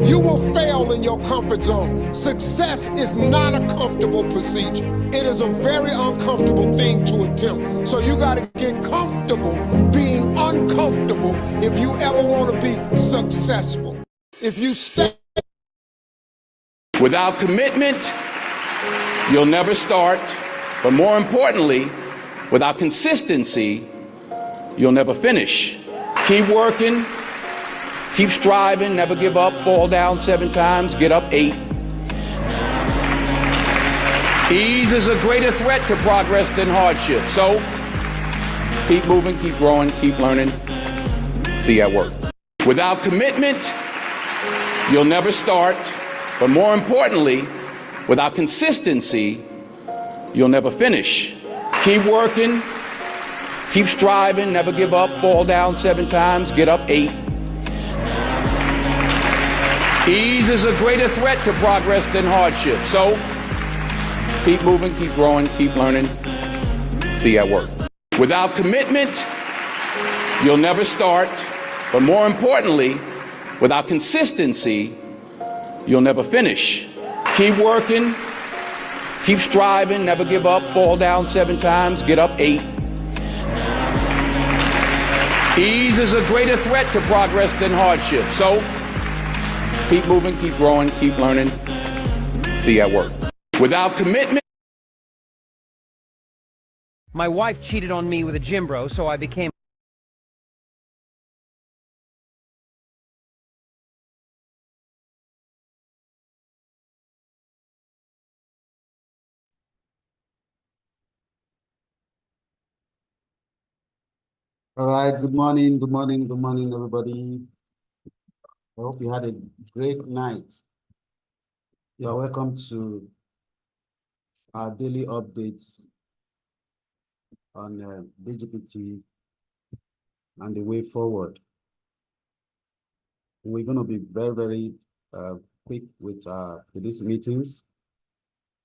You will fail in your comfort zone. Success is not a comfortable procedure. It is a very uncomfortable thing to attempt. So you got to get comfortable being uncomfortable if you ever want to be successful. If you stay without commitment, you'll never start. But more importantly, without consistency, you'll never finish. Keep working. Keep striving, never give up, fall down 7 times, get up 8. Ease is a greater threat to progress than hardship. So keep moving, keep growing, keep learning. See you at work. Without commitment, you'll never start. But more importantly, without consistency, you'll never finish. Keep working, keep striving, never give up, fall down 7 times, get up 8. Ease is a greater threat to progress than hardship. So keep moving, keep growing, keep learning. See you at work. Without commitment, you'll never start. But more importantly, without consistency, you'll never finish. Keep working, keep striving, never give up, fall down 7 times, get up 8. Ease is a greater threat to progress than hardship. So keep moving, keep growing, keep learning. See you at work. Without commitment. My wife cheated on me with a gym bro, so I became All right, good morning, everybody. I hope you had a great night. You are welcome to our daily updates on DGPT and the way forward. We're going to be very quick with these meetings.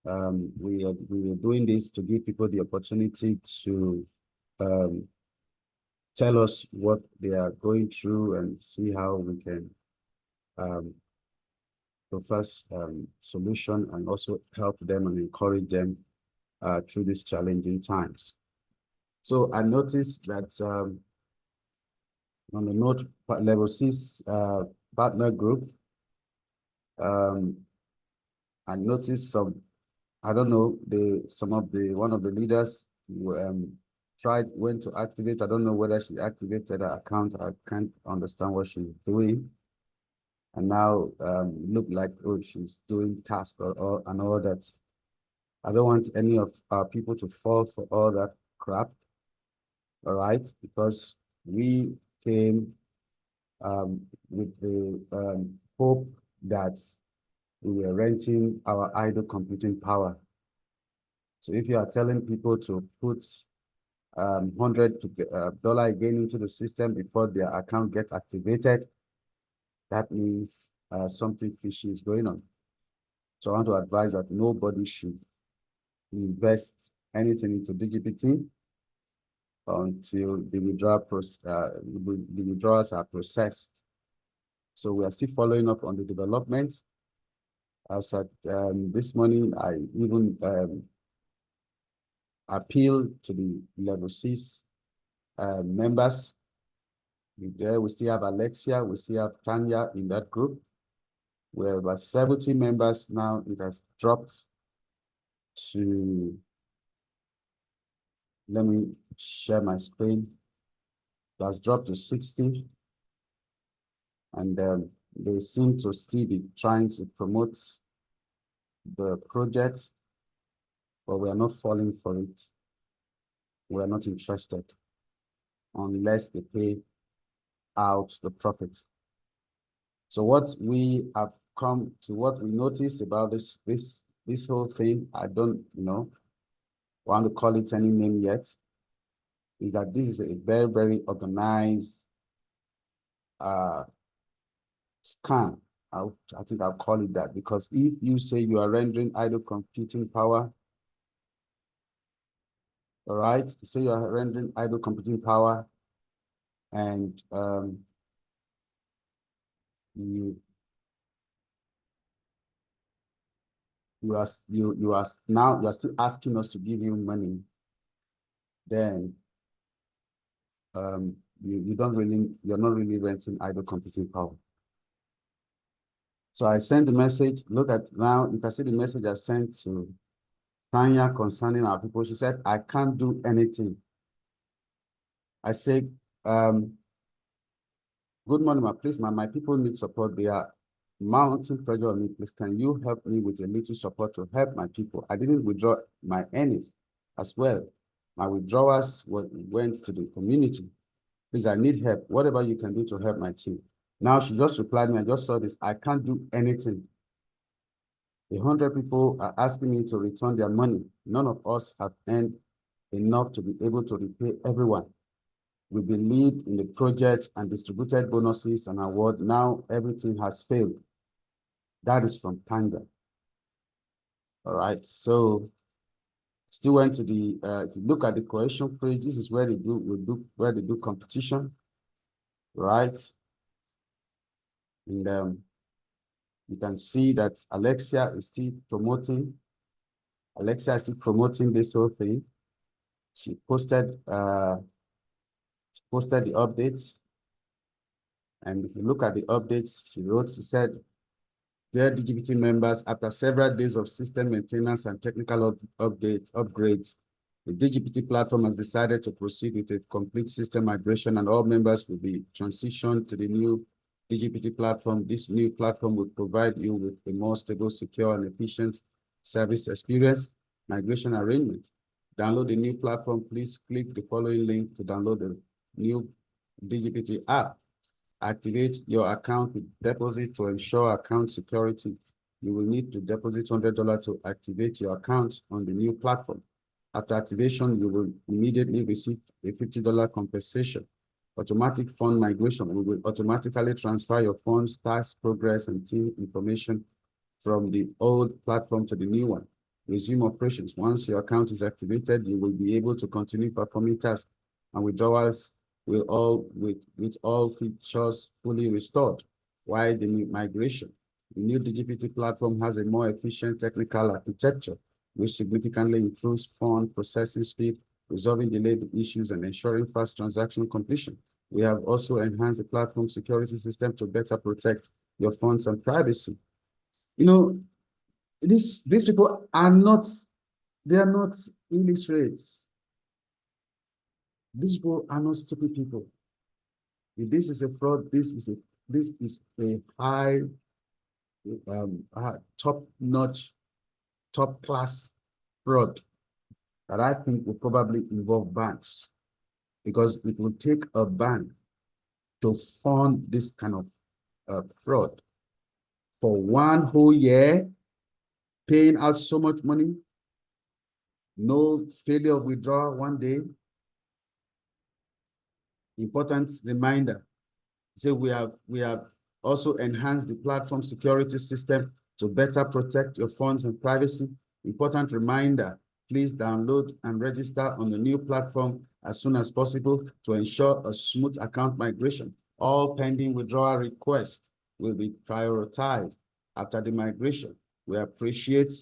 We are doing this to give people the opportunity to tell us what they are going through and see how we can profess solution and also help them and encourage them through these challenging times. So I noticed that on the note level 6 partner group, I noticed some, I don't know, one of the leaders went to activate. I don't know whether she activated her account. I can't understand what she's doing. And now look like, oh, she's doing tasks and all that. I don't want any of our people to fall for all that crap, all right? Because we came with the hope that we were renting our idle computing power. So if you are telling people to put $100 again into the system before their account gets activated, that means something fishy is going on. So I want to advise that nobody should invest anything into DGPT until the withdrawals are processed. So we are still following up on the development. As at this morning, I even appeal to the level 6 members. There we still have Alexia, we still have Tanya in that group. We have about 70 members now. It has dropped to, let me share my screen. It has dropped to 60. And they seem to still be trying to promote the project, but we are not falling for it. We are not interested unless they pay out the profits. So what we have come to, what we noticed about this whole thing, I don't want to call it any name yet, is that this is a very organized scam. I think I'll call it that, because if you say you are rendering idle computing power, all right, say you are rendering idle computing power, and you you are now you are still asking us to give you money, then you're not really renting idle computing power. So I sent the message. Look at now, you can see the message I sent to Tanya concerning our people. She said, I can't do anything. I said, good morning, please, my people need support. They are mounting pressure on me. Please, can you help me with a little support to help my people? I didn't withdraw my earnings as well. My withdrawals went to the community. Please, I need help. Whatever you can do to help my team. Now she just replied me, I just saw this. I can't do anything. 100 people are asking me to return their money. None of us have earned enough to be able to repay everyone. We believe in the project and distributed bonuses and award. Now everything has failed. That is from Tanga. All right, so still went to the, if you look at the cohesion page, this is where they do competition, right? And you can see that Alexia is still promoting. Alexia is still promoting this whole thing. She posted the updates. And if you look at the updates, she said, dear DGPT members, after several days of system maintenance and technical upgrades, the DGPT platform has decided to proceed with a complete system migration, and all members will be transitioned to the new DGPT platform. This new platform will provide you with a more stable, secure, and efficient service experience. Migration arrangement. Download the new platform. Please click the following link to download the new DGPT app. Activate your account with deposit to ensure account security. You will need to deposit $100 to activate your account on the new platform. After activation, you will immediately receive a $50 compensation. Automatic fund migration. We will automatically transfer your funds, tax, progress, and team information from the old platform to the new one. Resume operations. Once your account is activated, you will be able to continue performing tasks and withdrawals with all features fully restored. While the migration, the new DGPT platform has a more efficient technical architecture, which significantly improves fund processing speed, resolving delayed issues, and ensuring fast transaction completion. We have also enhanced the platform security system to better protect your funds and privacy. You know, these people are not, they are not illiterate. These people are not stupid people. If this is a fraud, this is a high, top-notch, top-class fraud that I think will probably involve banks, because it will take a bank to fund this kind of fraud for one whole year, paying out so much money, no failure of withdrawal one day. Important reminder. So we have also enhanced the platform security system to better protect your funds and privacy. Important reminder, please download and register on the new platform as soon as possible to ensure a smooth account migration. All pending withdrawal requests will be prioritized after the migration. We appreciate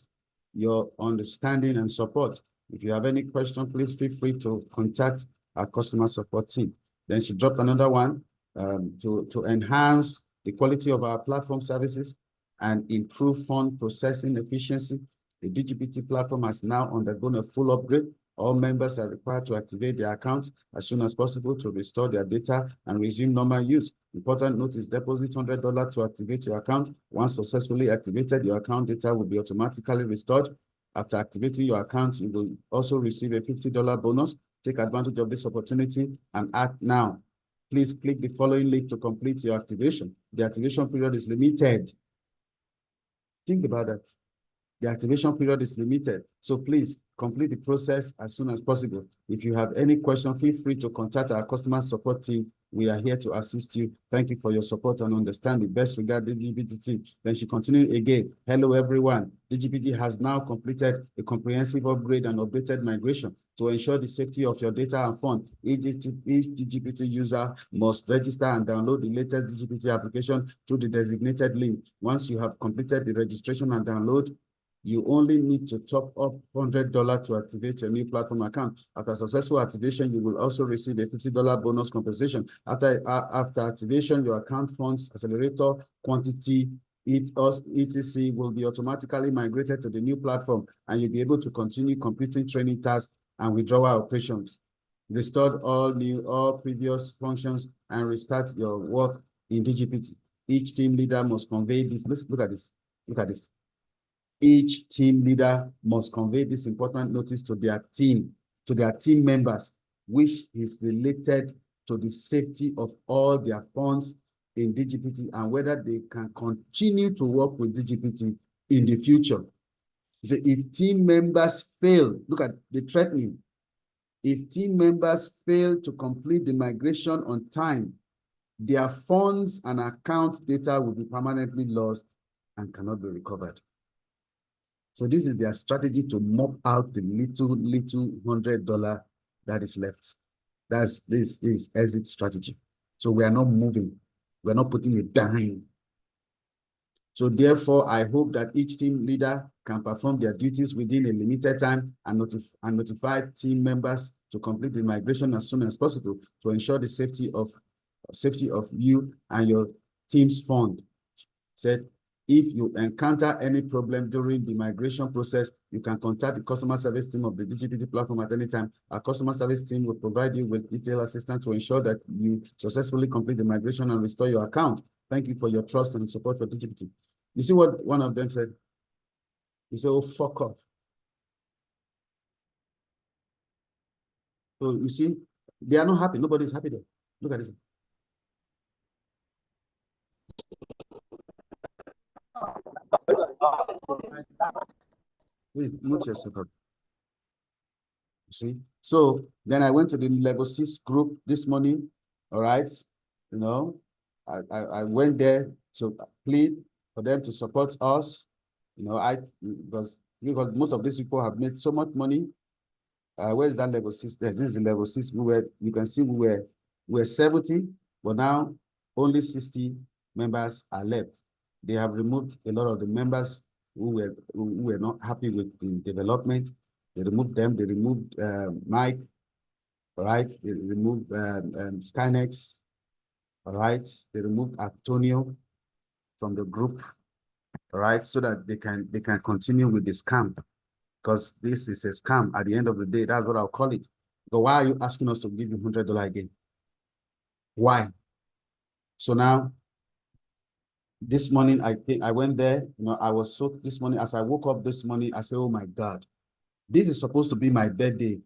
your understanding and support. If you have any question, please feel free to contact our customer support team. Then she dropped another one to enhance the quality of our platform services and improve fund processing efficiency. The DGPT platform has now undergone a full upgrade. All members are required to activate their account as soon as possible to restore their data and resume normal use. Important note is deposit $100 to activate your account. Once successfully activated, your account data will be automatically restored. After activating your account, you will also receive a $50 bonus. Take advantage of this opportunity and act now. Please click the following link to complete your activation. The activation period is limited. Think about that. The activation period is limited. So please complete the process as soon as possible. If you have any question, feel free to contact our customer support team. We are here to assist you. Thank you for your support and understanding. Best regard, DGPT team. Then she continued again. Hello, everyone. DGPT has now completed a comprehensive upgrade and updated migration to ensure the safety of your data and fund. Each DGPT user must register and download the latest DGPT application through the designated link. Once you have completed the registration and download, You only need to top up $100 to activate your new platform account. After successful activation, you will also receive a $50 bonus compensation. After activation, your account funds, accelerator, quantity, etc. will be automatically migrated to the new platform, and you'll be able to continue completing training tasks and withdrawal operations. Restored all previous functions and restart your work in DGPT. Each team leader must convey this. Let's look at this. Look at this. Each team leader must convey this important notice to their team members, which is related to the safety of all their funds in DGPT and whether they can continue to work with DGPT in the future. So if team members fail, look at the threatening. If team members fail to complete the migration on time, their funds and account data will be permanently lost and cannot be recovered. So this is their strategy to mop out the little $100 that is left. This is exit strategy. So we are not moving. We're not putting a dime. So therefore, I hope that each team leader can perform their duties within a limited time and notify team members to complete the migration as soon as possible to ensure the safety of you and your team's fund. Said, if you encounter any problem during the migration process, you can contact the customer service team of the DGPT platform at any time. Our customer service team will provide you with detailed assistance to ensure that you successfully complete the migration and restore your account. Thank you for your trust and support for DGPT. You see what one of them said? He said, oh, fuck off. So you see, they are not happy. Nobody's happy there. Look at this. Please mute yourself. See, so then I went to the level 6 group this morning. All right, you know, I went there to plead for them to support us. You know, because most of these people have made so much money. Where is that level 6? This is the level 6. You can see we were 70, but now only 60 members are left. They have removed a lot of the members who were not happy with the development. They removed them. They removed Mike, all right? They removed Skynex, all right? They removed Antonio from the group, all right? So that they can continue with the scam, because this is a scam. At the end of the day, that's what I'll call it. But why are you asking us to give you $100 again? Why? So now, this morning, I went there, you know, I was so, this morning, as I woke up this morning, I said, oh my God, this is supposed to be my birthday.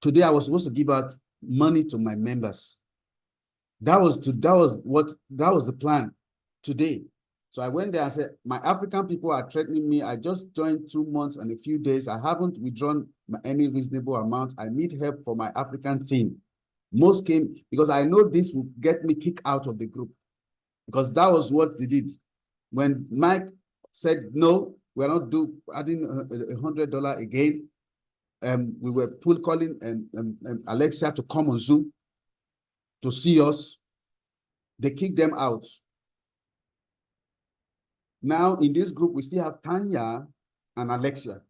Today, I was supposed to give out money to my members. That was the plan today. So I went there and said, my African people are threatening me. I just joined 2 months and a few days. I haven't withdrawn any reasonable amount. I need help for my African team. Most came because I know this will get me kicked out of the group. Because that was what they did. When Mike said, no, we're not adding $100 again, we were calling Alexia to come on Zoom to see us. They kicked them out. Now, in this group, we still have Tanya and Alexia.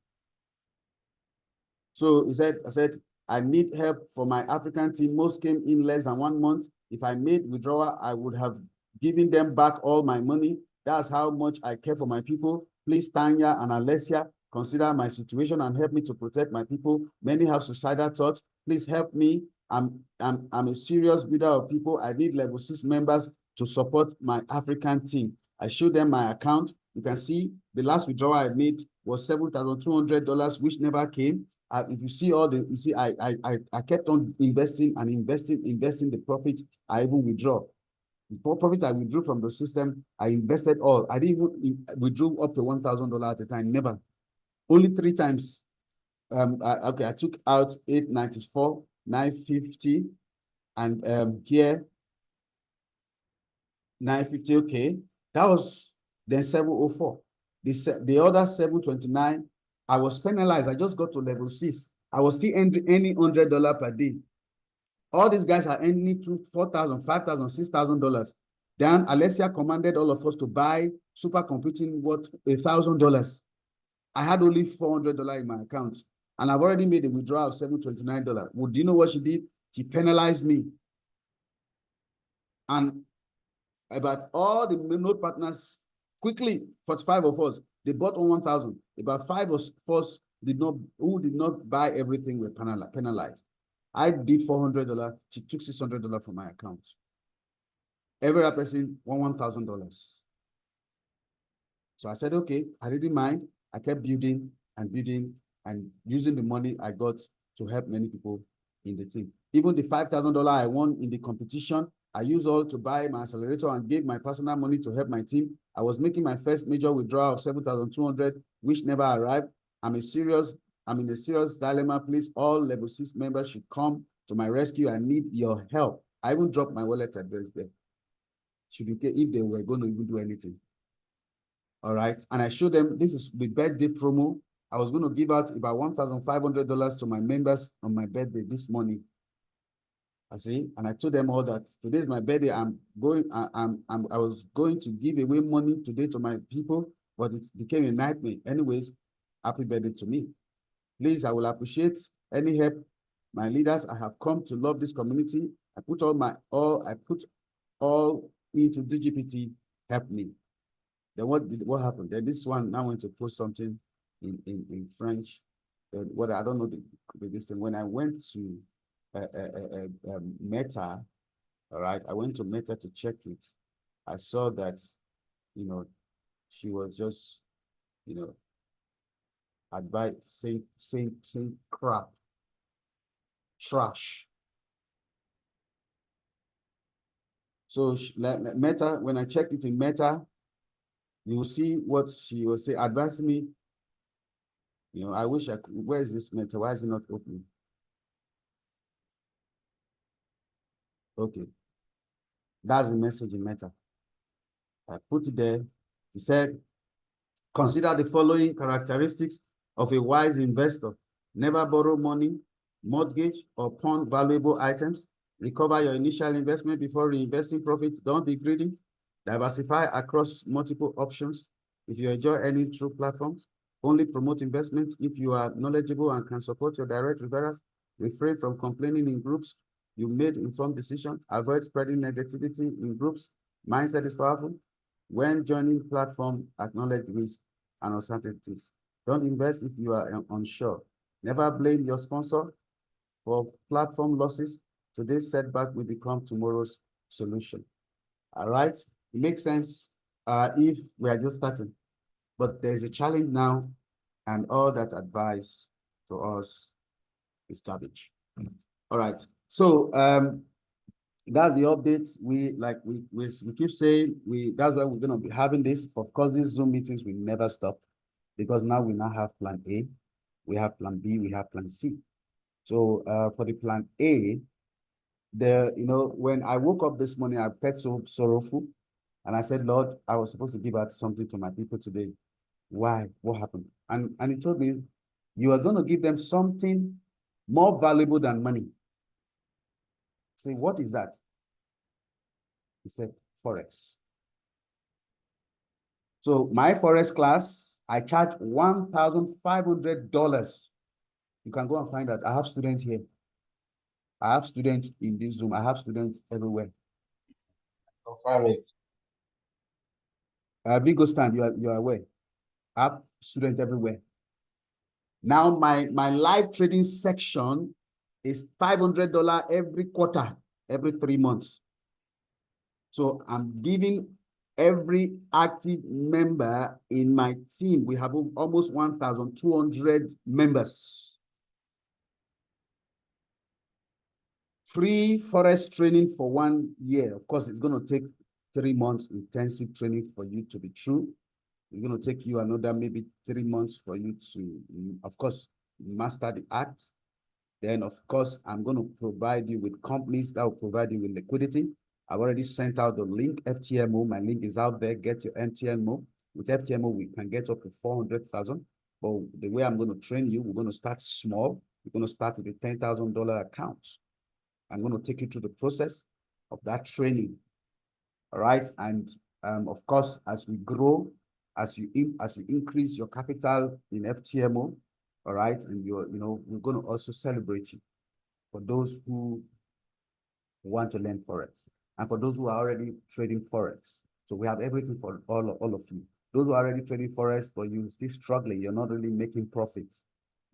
So I said, I need help for my African team. Most came in less than 1 month. If I made withdrawal, I would have giving them back all my money. That's how much I care for my people. Please, Tanya and Alessia, consider my situation and help me to protect my people. Many have suicidal thoughts. Please help me. I'm a serious breeder of people. I need level 6 members to support my African team. I showed them my account. You can see the last withdrawal I made was $7,200, which never came. If you see you see, I kept on investing the profit. I even withdraw. The profit I withdrew from the system, I invested all. I didn't even withdraw up to $1,000 at a time, never. Only 3 times. I took out 894, 950, and here 950. Okay, that was then 704. The other 729, I was penalized. I just got to level 6. I was still earning $100 per day. All these guys are earning $4,000, $5,000, $6,000. Then Alessia commanded all of us to buy supercomputing worth $1,000. I had only $400 in my account, and I've already made a withdrawal of $729. Well, do you know what she did? She penalized me. And about all the note partners, quickly, 45 of us, they bought on 1,000. About 5 of us who did not buy everything were penalized. I did $400. She took $600 from my account. Every other person won $1,000. So I said, okay, I didn't mind. I kept building and building and using the money I got to help many people in the team. Even the $5,000 I won in the competition, I used all to buy my accelerator and gave my personal money to help my team. I was making my first major withdrawal of 7,200, which never arrived. I'm in a serious dilemma. Please, all level 6 members should come to my rescue. I need your help. I even dropped my wallet address there. Should be if they were going to even do anything. All right. And I showed them this is the birthday promo. I was going to give out about $1,500 to my members on my birthday this morning. I see, and I told them all that today is my birthday. I was going to give away money today to my people, but it became a nightmare. Anyways, happy birthday to me. Please, I will appreciate any help. My leaders, I have come to love this community. I put all into DGPT. Help me. Then what happened? Then this one now went to post something in French. What I don't know this thing. When I went to Meta, all right, I went to Meta to check it. I saw that, you know, she was just, you know, advice saying crap, trash. So Meta, when I checked it in Meta, you will see what she will say, advising me. You know, I wish I could. Where is this Meta? Why is it not opening? Okay. That's the message in Meta. I put it there. He said, consider the following characteristics of a wise investor. Never borrow money, mortgage, or pawn valuable items. Recover your initial investment before reinvesting profits. Don't be greedy. Diversify across multiple options. If you enjoy any true platforms, only promote investments if you are knowledgeable and can support your direct referrals. Refrain from complaining in groups. You made informed decision. Avoid spreading negativity in groups. Mindset is powerful. When joining platform, acknowledge risks and uncertainties. Don't invest if you are unsure. Never blame your sponsor for platform losses. Today's setback will become tomorrow's solution. All right, it makes sense if we are just starting, but there's a challenge now, and all that advice to us is garbage. All right, so that's the update. We keep saying that's why we're going to be having this. Of course, these Zoom meetings will never stop because now we have plan A, we have plan B, we have plan C. So for the plan A, when I woke up this morning, I felt so sorrowful. And I said, Lord, I was supposed to give out something to my people today. Why? What happened? And he told me, you are going to give them something more valuable than money. I say, what is that? He said, Forex. So my Forex class, I charge $1,500. You can go and find that. I have students here. I have students in this Zoom. I have students everywhere. Confirm it. Vigo stand, you are aware. I have students everywhere. Now my live trading section is $500 every quarter, every 3 months. So I'm giving every active member in my team. We have almost 1,200 members. Free Forex training for 1 year. Of course, it's going to take 3 months intensive training for you to be true. It's going to take you another maybe 3 months for you to, of course, master the act. Then, of course, I'm going to provide you with companies that will provide you with liquidity. I've already sent out the link, FTMO. My link is out there. Get your FTMO. With FTMO, we can get up to 400,000. But the way I'm going to train you, we're going to start small. We're going to start with a $10,000 account. I'm going to take you through the process of that training. All right. And of course, as we grow, as you increase your capital in FTMO, all right, and we're going to also celebrate you for those who want to learn Forex and for those who are already trading Forex. So we have everything for all of you. Those who are already trading Forex, but you're still struggling, you're not really making profits.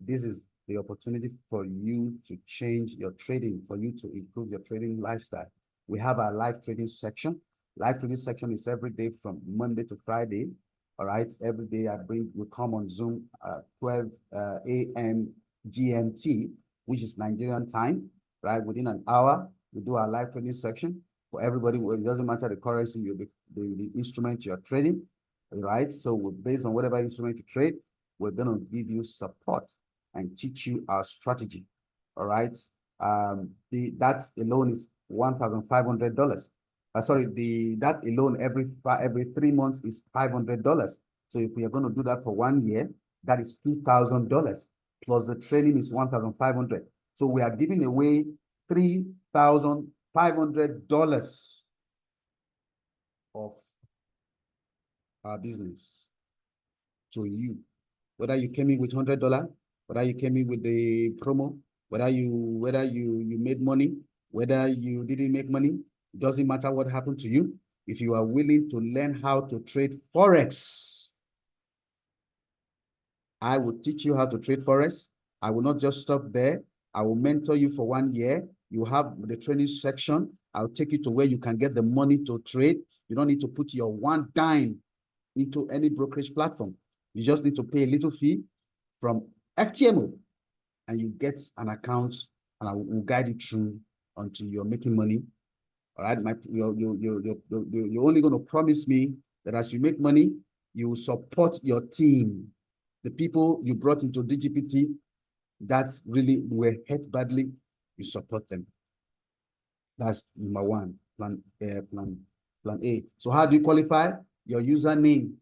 This is the opportunity for you to change your trading, for you to improve your trading lifestyle. We have our live trading section. Live trading section is every day from Monday to Friday. All right, every day we come on Zoom at 12 a.m. GMT, which is Nigerian time, right? Within an hour, we do our live trading section for everybody. It doesn't matter the currency, the instrument you're trading, right? So based on whatever instrument you trade, we're going to give you support and teach you our strategy. All right. That alone is $1,500. Sorry, that alone every 3 months is $500. So if we are going to do that for 1 year, that is $2,000 plus the training is $1,500. So we are giving away $3,500 of our business to you. Whether you came in with $100, whether you came in with the promo, whether you made money, whether you didn't make money, it doesn't matter what happened to you. If you are willing to learn how to trade Forex, I will teach you how to trade Forex. I will not just stop there. I will mentor you for 1 year. You have the training section. I'll take you to where you can get the money to trade. You don't need to put your one dime into any brokerage platform. You just need to pay a little fee from FTMO and you get an account and I will guide you through until you're making money. All right, you're only going to promise me that as you make money, you support your team. The people you brought into DGPT that really were hurt badly, you support them. That's number one, plan A. So how do you qualify? Your username.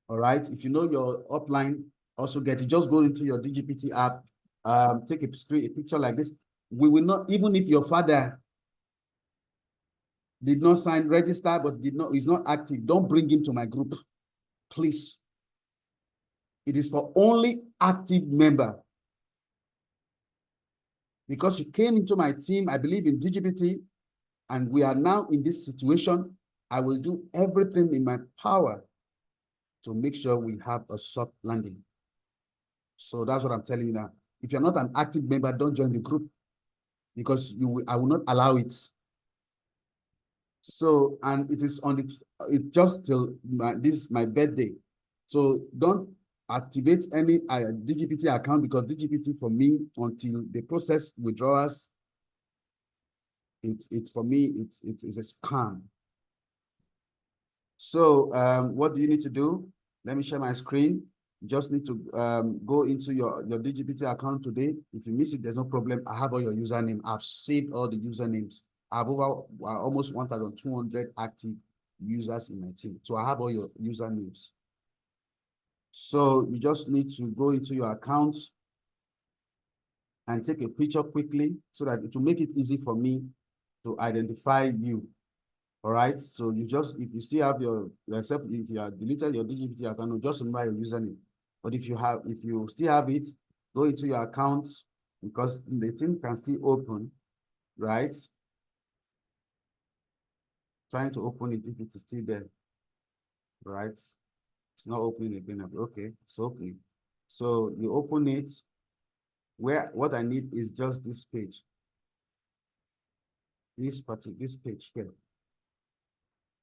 All right, if you know your upline, also get it. Just go into your DGPT app, take a picture like this. We will not, even if your father did not sign register, but is not active, don't bring him to my group, please. It is for only active member. Because you came into my team, I believe in DGPT, and we are now in this situation. I will do everything in my power to make sure we have a soft landing. So that's what I'm telling you now. If you're not an active member, don't join the group because I will not allow it. So, and it is it just till my birthday. So don't activate any DGPT account because DGPT for me, until the process withdrawals, for me, it's a scam. So what do you need to do? Let me share my screen. You just need to go into your DGPT account today. If you miss it, there's no problem. I have all your username. I've saved all the usernames. I have over almost 1,200 active users in my team. So I have all your usernames. So you just need to go into your account and take a picture quickly so that it will make it easy for me to identify you. All right. So if you still have except if you have deleted your DGPT account, just remember your username. But if you still have it, go into your account because the thing can still open, right? Trying to open it if it is still there, right? It's not opening again. Okay, it's opening. So you open it. What I need is just this page. This page here,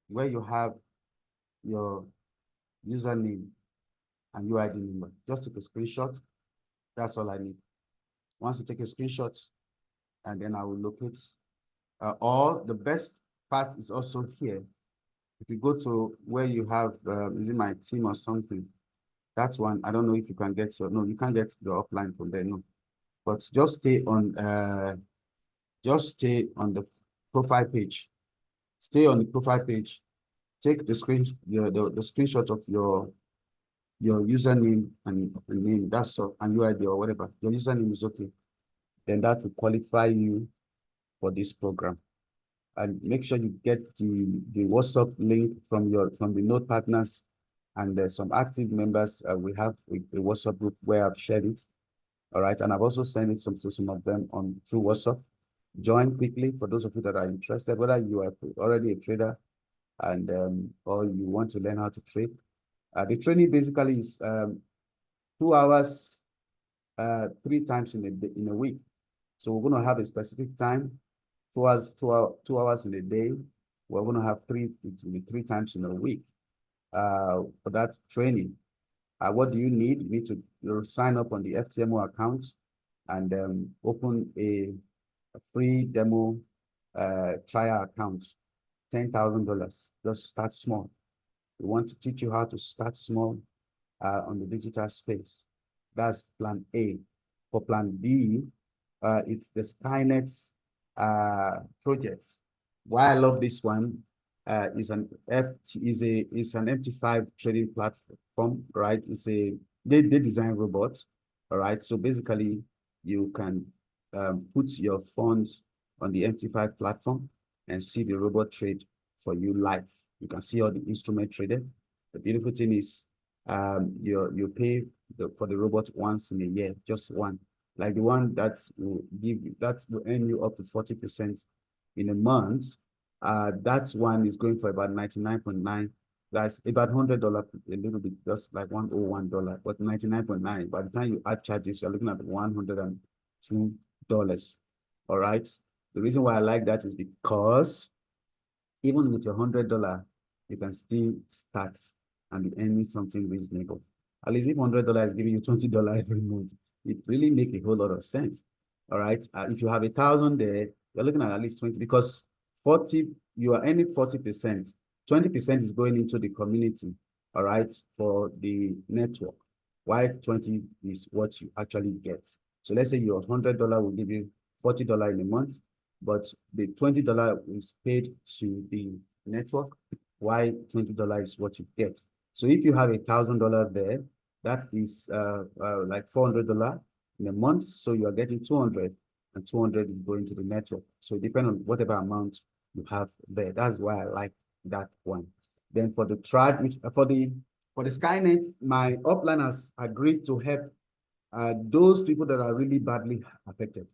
where you have your username and UID number. Just take a screenshot. That's all I need. Once you take a screenshot, and then I will locate. Or the best part is also here. If you go to where you have, is it my team or something? That's one. I don't know if you can get no, you can't get the offline from there, no. But just stay on the profile page. Stay on the profile page. Take the screenshot of your username and name. That's all, and UID or whatever. Your username is okay. Then that will qualify you for this program. And make sure you get the WhatsApp link from the node partners And there's some active members. We have a WhatsApp group where I've shared it. All right. And I've also sent it to some of them on through WhatsApp. Join quickly for those of you that are interested, whether you are already a trader and or you want to learn how to trade. The training basically is 2 hours, 3 times in a week. So we're going to have a specific time, 2 hours, 2 hours in a day. We're going to have it will be 3 times in a week for that training. What do you need? You need to sign up on the FTMO account and open a free demo trial account, $10,000. Just start small. We want to teach you how to start small on the digital space. That's plan A. For plan B, it's the Skynet project. Why I love this one is an MT5 trading platform, right? They design robots, all right? So basically, you can put your funds on the MT5 platform and see the robot trade for you live. You can see all the instrument traded. The beautiful thing is you pay for the robot once in a year, just one. Like the one that will earn you up to 40% in a month. That one is going for about 99.9. That's about $100, a little bit, just like $101, but 99.9. By the time you add charges, you're looking at $102. All right. The reason why I like that is because even with $100, you can still start and be earning something reasonable. At least if $100 is giving you $20 every month, it really makes a whole lot of sense. All right. If you have 1,000 there, you're looking at least 20 because 40, you are earning 40%. 20% is going into the community, all right, for the network. Why 20 is what you actually get. So let's say your $100 will give you $40 in a month, but the $20 is paid to the network. Why $20 is what you get. So if you have $1,000 there, that is like $400 in a month. So you are getting 200, and 200 is going to the network. So it depends on whatever amount you have there. That's why I like that one. Then for the trad, for the Skynet, my upline has agreed to help those people that are really badly affected.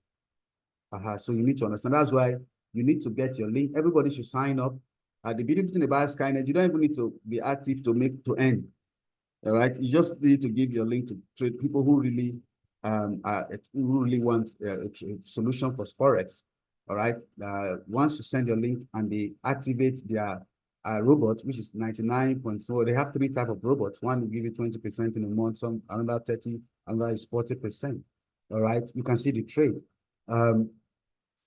So you need to understand. That's why you need to get your link. Everybody should sign up. The beautiful thing about Skynet, you don't even need to be active to earn. All right, you just need to give your link to trade people who really want a solution for forex. All right, once you send your link and they activate their robot, which is 99. So they have 3 types of robots. One will give you 20% in a month, another 30, another is 40%. All right, you can see the trade.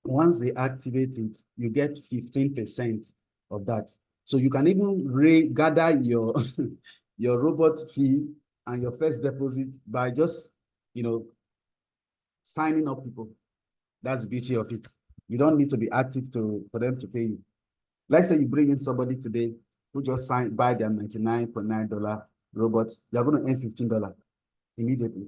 Once they activate it, you get 15% of that. So you can even gather your your robot fee and your first deposit by just signing up people. That's the beauty of it. You don't need to be active for them to pay you. Let's say you bring in somebody today who just buy their $99.9 robot, you're going to earn $15 immediately.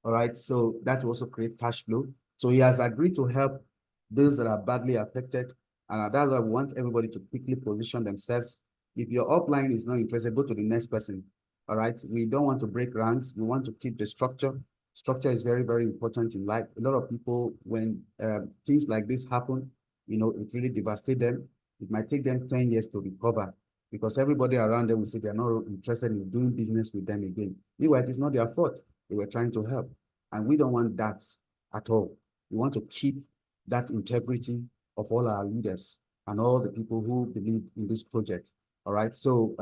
All right. So that will also create cash flow. So he has agreed to help those that are badly affected. And that's why we want everybody to quickly position themselves. If your upline is not interested, go to the next person. All right. We don't want to break ranks. We want to keep the structure. Structure is very, very important in life. A lot of people, when things like this happen, it really devastates them. It might take them 10 years to recover because everybody around them will say they're not interested in doing business with them again. Meanwhile, it's not their fault. They were trying to help. And we don't want that at all. We want to keep that integrity of all our leaders and all the people who believe in this project. All right. So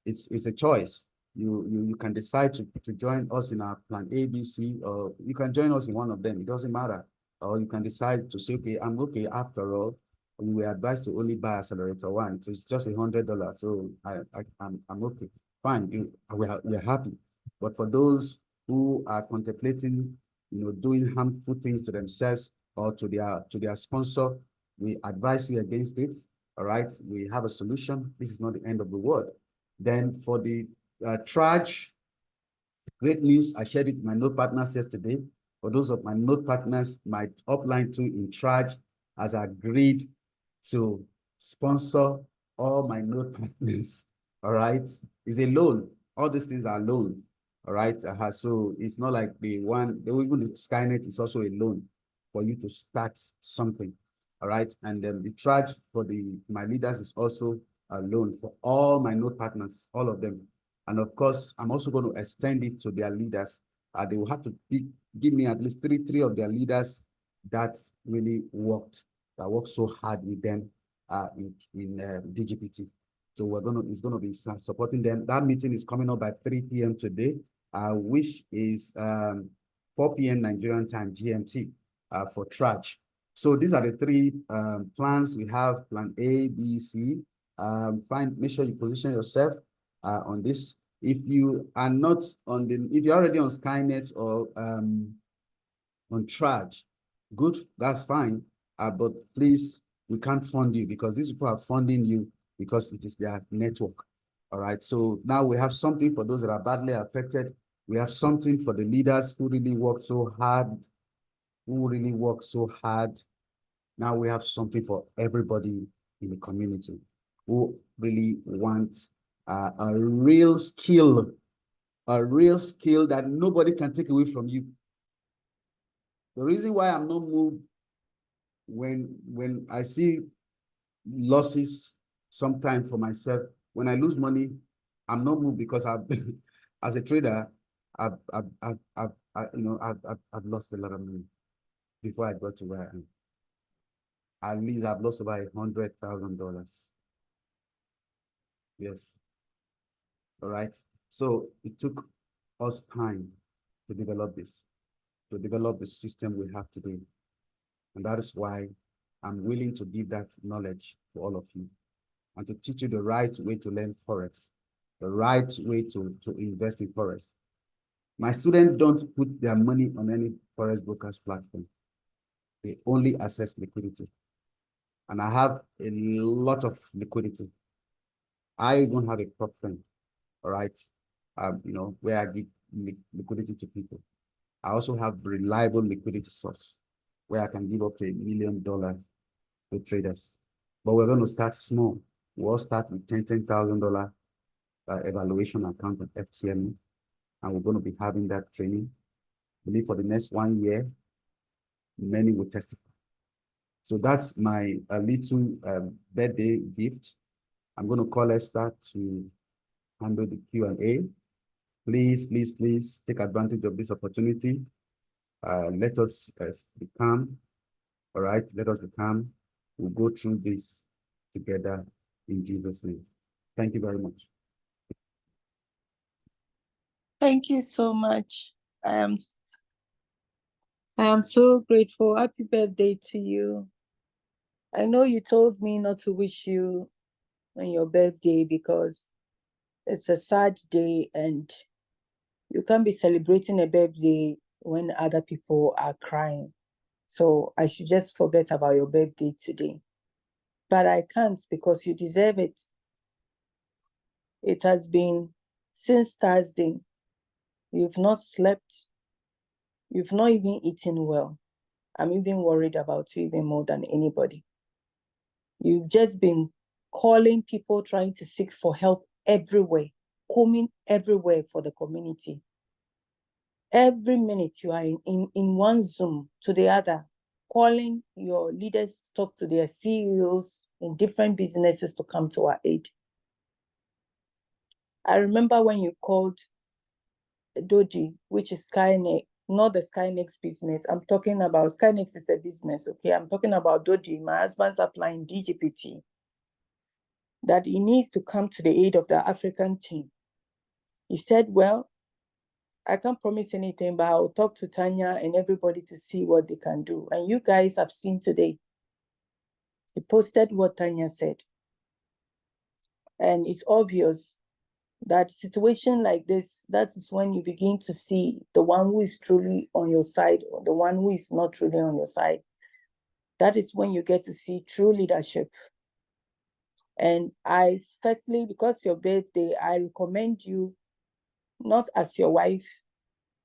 it's a choice. You can decide to join us in our plan A, B, C, or you can join us in one of them. It doesn't matter. Or you can decide to say, okay, I'm okay after all. We were advised to only buy accelerator 1. So it's just $100. So I'm okay. Fine. We're happy. But for those who are contemplating, doing harmful things to themselves or to their sponsor, we advise you against it. All right. We have a solution. This is not the end of the world. Then for the Traj, great news. I shared it with my node partners yesterday. For those of my node partners, my upline too in Traj has agreed to sponsor all my node partners. All right. It's a loan. All these things are loan. All right. So it's not like even the Skynet is also a loan for you to start something. All right. And then the charge for my leaders is also a loan for all my node partners, all of them. And of course, I'm also going to extend it to their leaders. They will have to give me at least three of their leaders that really worked so hard with them in DGPT. So it's gonna be supporting them. That meeting is coming up by 3 p.m. today, which is 4 p.m. Nigerian time, GMT, for Traj. So these are the three plans we have: Plan A, B, C. Make sure you position yourself on this. If you are not if you're already on Skynet or on Traj, good, that's fine. But please, we can't fund you because these people are funding you because it is their network. All right. So now we have something for those that are badly affected. We have something for the leaders who really work so hard, Now we have something for everybody in the community who really wants a real skill that nobody can take away from you. The reason why I'm not moved when I see losses sometimes for myself, when I lose money, I'm not moved because as a trader, I've lost a lot of money before I got to where I am. At least I've lost about $100,000. Yes. All right. So it took us time to develop the system we have today. And that is why I'm willing to give that knowledge to all of you and to teach you the right way to learn Forex, the right way to invest in Forex. My students don't put their money on any Forex brokers platform. They only access liquidity. And I have a lot of liquidity. I even have a prop firm, all right, where I give liquidity to people. I also have reliable liquidity source where I can give up to $1 million to traders. But we're going to start small. We'll start with $10,000 evaluation account on FTM, and we're going to be having that training. I believe for the next 1 year, many will testify. So that's my little birthday gift. I'm going to call Esther to handle the Q&A. Please, please, please take advantage of this opportunity. Let us be calm. All right, let us be calm. We'll go through this together in Jesus' name. Thank you very much. Thank you so much. I am so grateful. Happy birthday to you. I know you told me not to wish you on your birthday because it's a sad day and you can't be celebrating a birthday when other people are crying. So I should just forget about your birthday today. But I can't because you deserve it. It has been since Thursday. You've not slept. You've not even eaten well. I'm even worried about you even more than anybody. You've just been calling people, trying to seek for help everywhere, coming everywhere for the community. Every minute you are in one Zoom to the other, calling your leaders to talk to their CEOs in different businesses to come to our aid. I remember when you called Doji, which is Skynex, not the Skynex business. I'm talking about Skynex is a business, okay? I'm talking about Doji. My husband's applying DGPT. That he needs to come to the aid of the African team. He said, well, I can't promise anything, but I'll talk to Tanya and everybody to see what they can do. And you guys have seen today. He posted what Tanya said. And it's obvious that situation like this, that is when you begin to see the one who is truly on your side or the one who is not truly on your side. That is when you get to see true leadership. And I firstly, because your birthday, I recommend you not as your wife,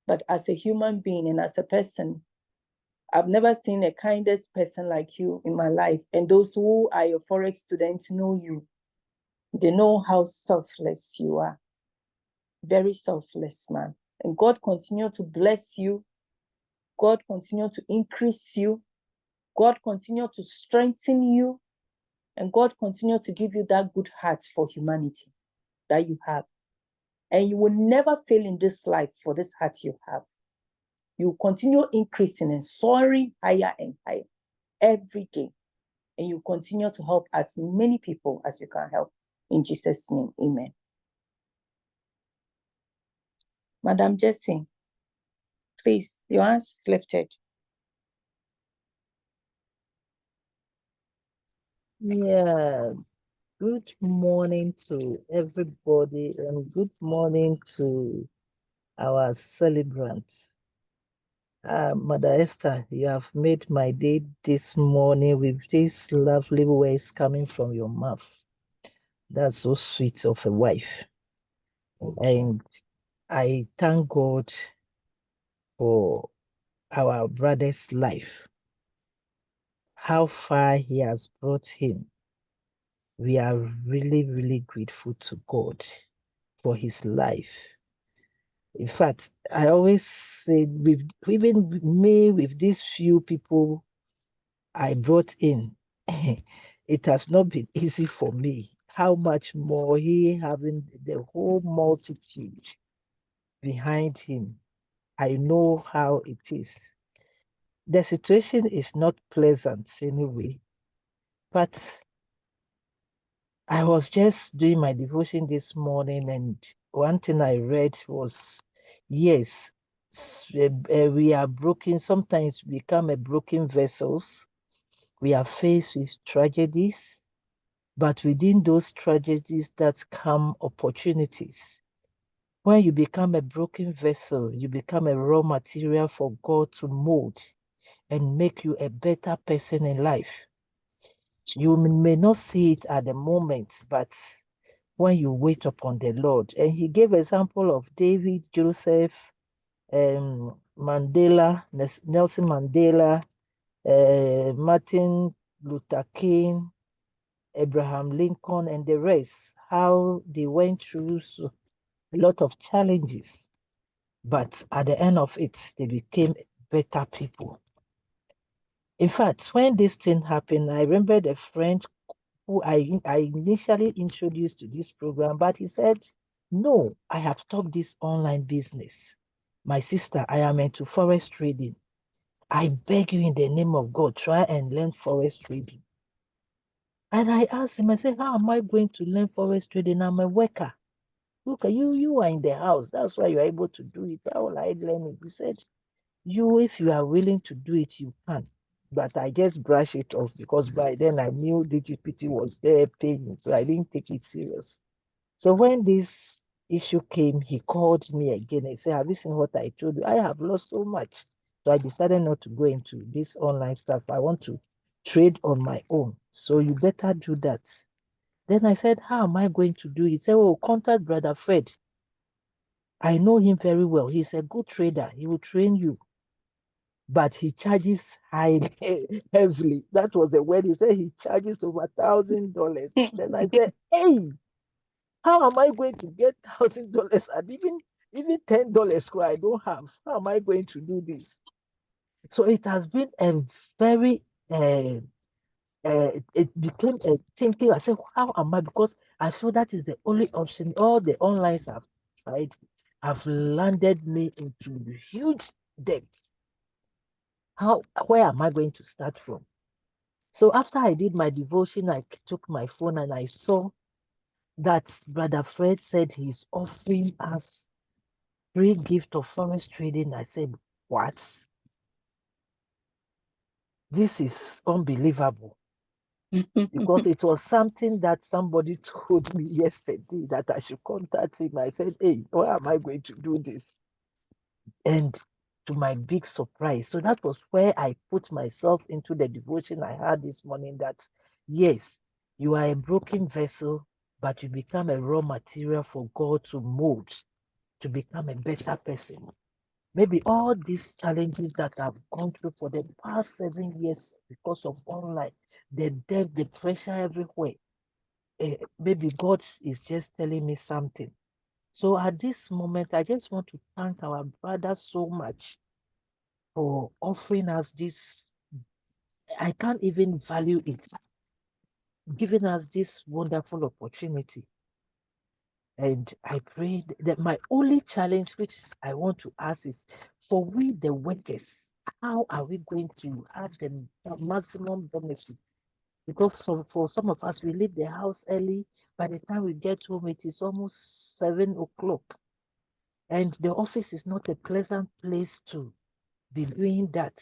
but as a human being and as a person. I've never seen a kindest person like you in my life. And those who are your Forex students know you. They know how selfless you are. Very selfless man. And God continue to bless you. God continue to increase you. God continue to strengthen you. And God continue to give you that good heart for humanity that you have. And you will never fail in this life for this heart you have. You continue increasing and soaring higher and higher every day. And you continue to help as many people as you can help. In Jesus' name, amen. Madam Jessie, please, your hands lifted. Yeah, good morning to everybody and good morning to our celebrants. Mother Esther, you have made my day this morning with these lovely words coming from your mouth. That's so sweet of a wife. And I thank God for our brother's life, how far he has brought him. We are really, really grateful to God for his life. In fact, I always say, even me, with these few people I brought in, it has not been easy for me. How much more he having the whole multitude behind him. I know how it is. The situation is not pleasant anyway, but I was just doing my devotion this morning, and one thing I read was, yes, we are broken. Sometimes we become a broken vessels. We are faced with tragedies, but within those tragedies that come opportunities. When you become a broken vessel, you become a raw material for God to mold and make you a better person in life. You may not see it at the moment, but when you wait upon the Lord. And he gave example of David, Joseph, Mandela, Nelson Mandela, Martin Luther King, Abraham Lincoln, and the rest, how they went through a lot of challenges. But at the end of it, they became better people. In fact, when this thing happened, I remember the friend who I initially introduced to this program, but he said, no, I have stopped this online business. My sister, I am into forest trading. I beg you in the name of God, try and learn forest trading. And I asked him, I said, how am I going to learn forest trading? I'm a worker. Look, you are in the house. That's why you're able to do it. How will I learn it? He said, if you are willing to do it, you can. But I just brush it off because by then I knew DGPT was there paying, so I didn't take it serious. So when this issue came, he called me again and said, have you seen what I told you? I have lost so much. So I decided not to go into this online stuff. I want to trade on my own. So you better do that. Then I said, how am I going to do it? He said, oh, contact Brother Fred. I know him very well. He's a good trader. He will train you. But he charges high, heavily. That was the word. He said he charges over $1,000. Then I said, hey, how am I going to get $1,000 and even $10 I don't have? How am I going to do this? So it has been a very it became a thinking. I said, how am I? Because I feel that is the only option. All the onlines I've tried have landed me into huge debts. Where am I going to start from? So after I did my devotion, I took my phone and I saw that Brother Fred said he's offering us free gift of forest trading. I said, what? This is unbelievable. Because it was something that somebody told me yesterday that I should contact him. I said, hey, why am I going to do this? And to my big surprise, so that was where I put myself into the devotion I had this morning, that yes, you are a broken vessel, but you become a raw material for God to mold, to become a better person. Maybe all these challenges that I've gone through for the past 7 years because of online, the debt, the pressure everywhere, maybe God is just telling me something. So at this moment, I just want to thank our brother so much for offering us this. I can't even value it, giving us this wonderful opportunity. And I pray that my only challenge, which I want to ask, is for we, the workers, how are we going to have the maximum benefit? Because for some of us, we leave the house early. By the time we get home, it is almost 7 o'clock. And the office is not a pleasant place to be doing that.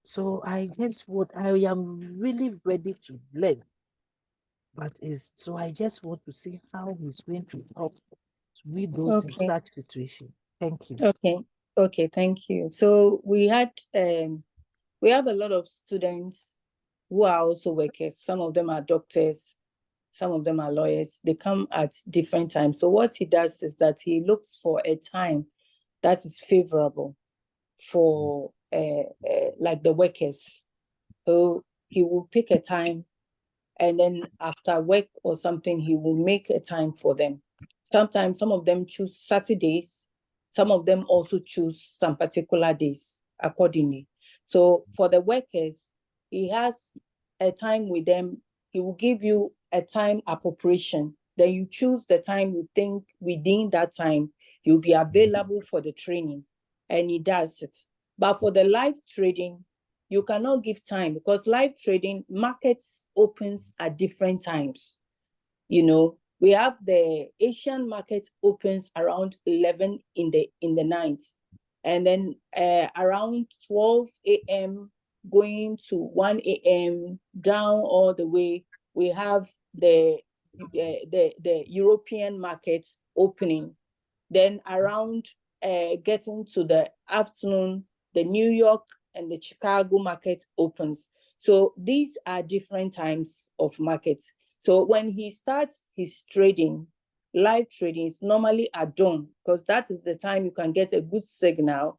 So I am really ready to learn. But is so I just want to see how he's going to help with those in Okay. such situation. Thank you. Okay. Okay. Thank you. So we have a lot of students who are also workers. Some of them are doctors, some of them are lawyers. They come at different times. So what he does is that he looks for a time that is favorable for like the workers. So he will pick a time, and then after work or something, he will make a time for them. Sometimes some of them choose Saturdays, some of them also choose some particular days accordingly. So for the workers, he has a time with them. He will give you a time appropriation. Then you choose the time you think within that time you'll be available for the training, and he does it. But for the live trading, you cannot give time, because live trading markets opens at different times. We have the Asian market opens around 11 in the night, and then around 12 a.m. going to 1 a.m. down all the way, we have the European market opening. Then around getting to the afternoon, the New York and the Chicago market opens. So these are different times of markets. So when he starts his trading, live trading is normally at dawn, because that is the time you can get a good signal.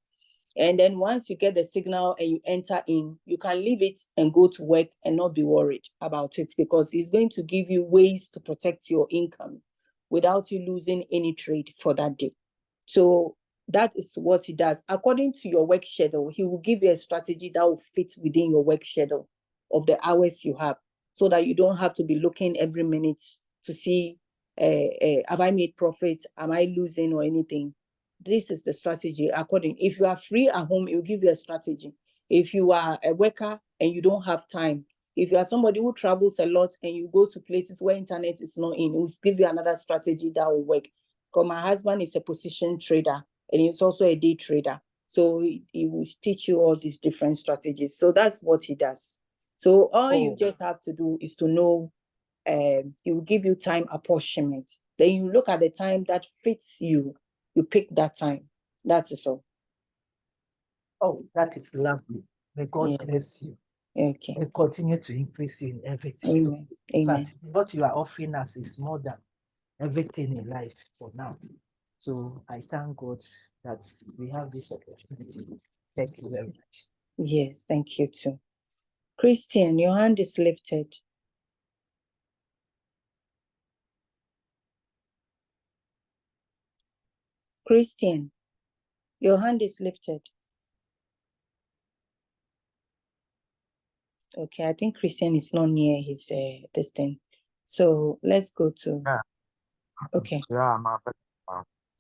And then once you get the signal and you enter in, you can leave it and go to work and not be worried about it, because he's going to give you ways to protect your income without you losing any trade for that day. So that is what he does. According to your work schedule, he will give you a strategy that will fit within your work schedule of the hours you have, so that you don't have to be looking every minute to see, have I made profit? Am I losing or anything? This is the strategy. According, if you are free at home, it will give you a strategy. If you are a worker and you don't have time, if you are somebody who travels a lot and you go to places where internet is not in, it will give you another strategy that will work. Because my husband is a position trader and he's also a day trader. So he will teach you all these different strategies. So that's what he does. So all you just have to do is to know, he will give you time apportionment. Then you look at the time that fits you. You pick that time. That is all. Oh, that is lovely. May God Yes. bless you Okay. and continue to increase you in everything. Amen. In Amen. fact, what you are offering us is more than everything in life for now. So I thank God that we have this opportunity. Thank you very much. Yes, thank you too. Christian, your hand is lifted. Christian, your hand is lifted. Okay, I think Christian is not near his this thing. So let's go to. Yeah. Okay. Yeah, I'm up.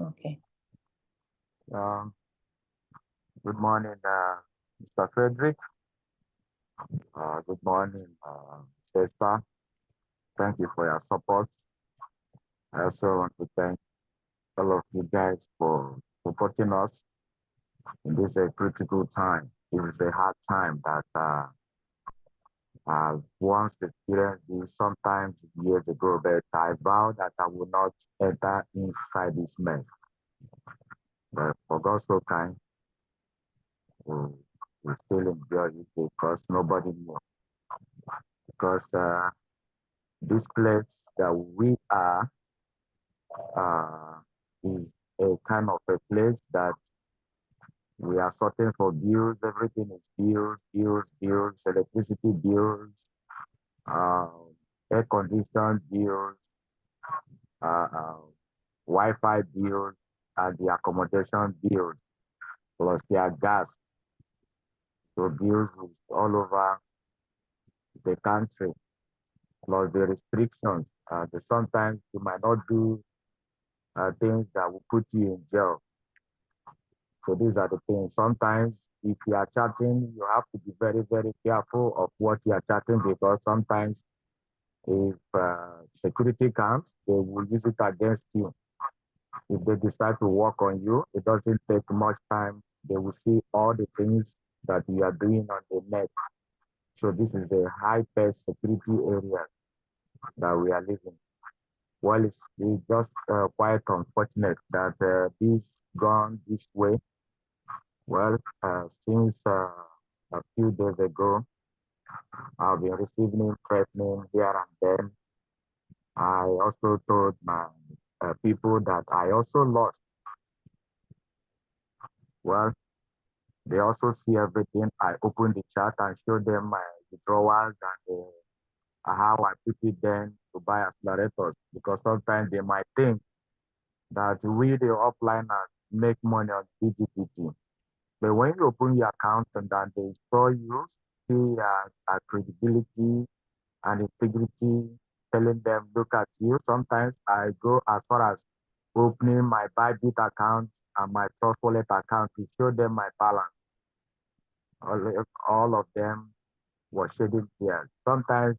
Okay. Um, Good morning, Mr. Frederick. Good morning, Sister. Thank you for your support. I also want to thank all of you guys for supporting us in this critical time. It is a hard time that I've once experienced this sometimes years ago, but I vow that I will not enter inside this mess. But for God so kind, we, we still enjoy it because nobody knew. Because this place that we are uh, is a kind of a place that we are sorting for bills. Everything is bills, bills, bills, electricity bills, uh, air conditioned bills, uh, uh, Wi-Fi bills, and the accommodation bills, plus their gas. So bills is all over the country, plus the restrictions. Sometimes you might not do things that will put you in jail. So these are the things. Sometimes if you are chatting, you have to be very, very careful of what you are chatting, because sometimes if security comes, they will use it against you. If they decide to work on you, it doesn't take much time. They will see all the things that you are doing on the net. So this is a high-paced security area that we are living. Well, it's just quite unfortunate that this gone this way. Well, since a few days ago, I've been receiving threatening here and there. I also told my people that I also lost. Well, they also see everything. I open the chat and show them my withdrawals and how I put it then to buy accelerators, because sometimes they might think that we, the offliners, make money on DGPT. But when you open your account and then they saw you, see credibility and integrity, telling them, look at you. Sometimes I go as far as opening my Bybit account and my Trust Wallet account to show them my balance. All of them were shedding tears. Sometimes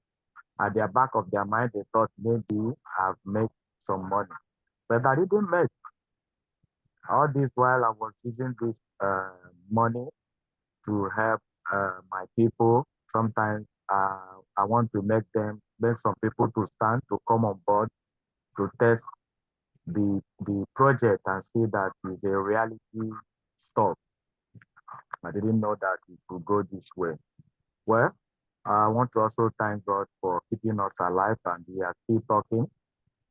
at the back of their mind, they thought maybe I've made some money. But I didn't make. All this while I was using this money to help my people. Sometimes I want to make some people to stand, to come on board, to test the project and see that it's a reality stuff. I didn't know that it could go this way. Well, I want to also thank God for keeping us alive, and we are still talking.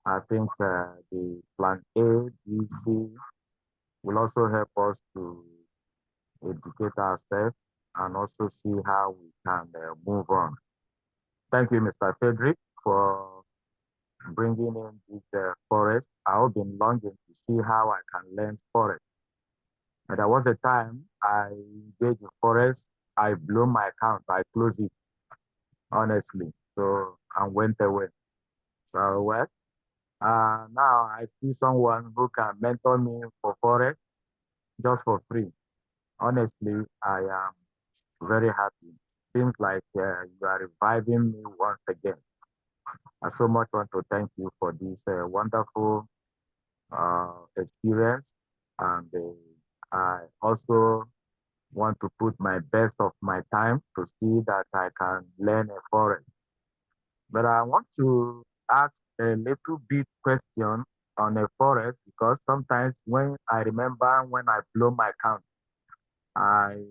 I think the plan A, B, C will also help us to educate ourselves and also see how we can move on. Thank you, Mr. Frederick, for bringing in this forest. I've been longing to see how I can learn forest. And there was a time I engaged in forest, I blew my account, I closed it, honestly. So, and went away. So, well, now I see someone who can mentor me for forest just for free. Honestly, I am very happy. Seems like you are reviving me once again. I so much want to thank you for this wonderful experience. And I also want to put my best of my time to see that I can learn a forest. But I want to ask a little bit question on a forest, because sometimes when I remember when I blow my account, I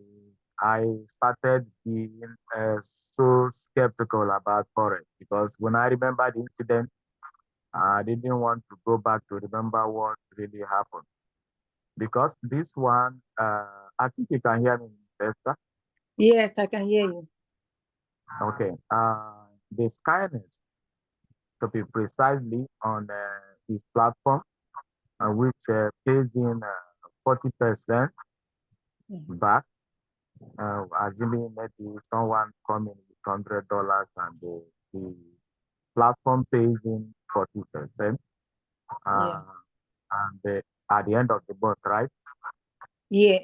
I started being so skeptical about forest, because when I remember the incident, I didn't want to go back to remember what really happened. Because this one, I think you can hear me, Esther. Yes, I can hear you. Okay. The Skyness, to be precisely on his platform, which pays in 40% Mhm. back, assuming maybe someone coming with $100 and the platform pays in 40%. Yeah. And at the end of the month, right? Yeah.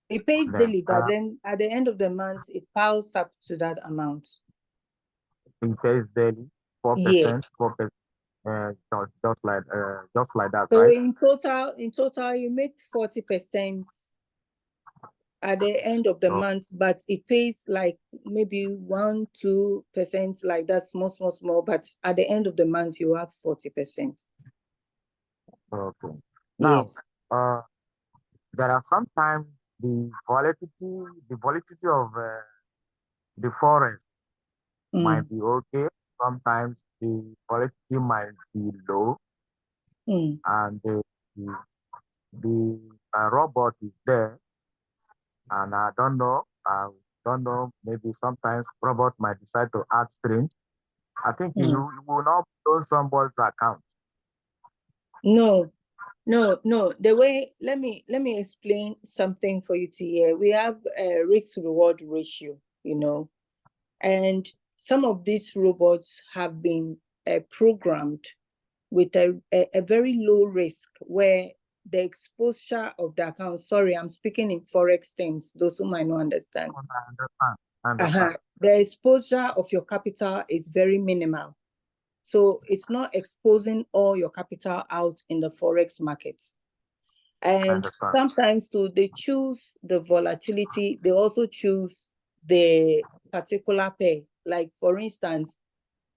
It pays Then daily, but then at the end of the month, it piles up to that amount. it pays daily, 4%, Yes. 4%, just like that, So right? in total, you make 40% at the end of the So, month, but it pays like maybe 1-2% like that, small. But at the end of the month, you have 40%. okay. Now, Yes. uh, there are sometimes the volatility of the forest might Mm, be okay. Sometimes the volatility might be low, mm, and the robot is there, and I don't know, maybe sometimes robot might decide to act strange. I think you, mm. you will not close somebody's account. No, No. The way, let me explain something for you to hear. We have a risk reward ratio, and some of these robots have been programmed with a very low risk, where the exposure of the account, sorry, I'm speaking in Forex terms, those who might not understand. I understand. The exposure of your capital is very minimal. So it's not exposing all your capital out in the Forex market. And sometimes too, they choose the volatility. They also choose the particular pair. Like for instance,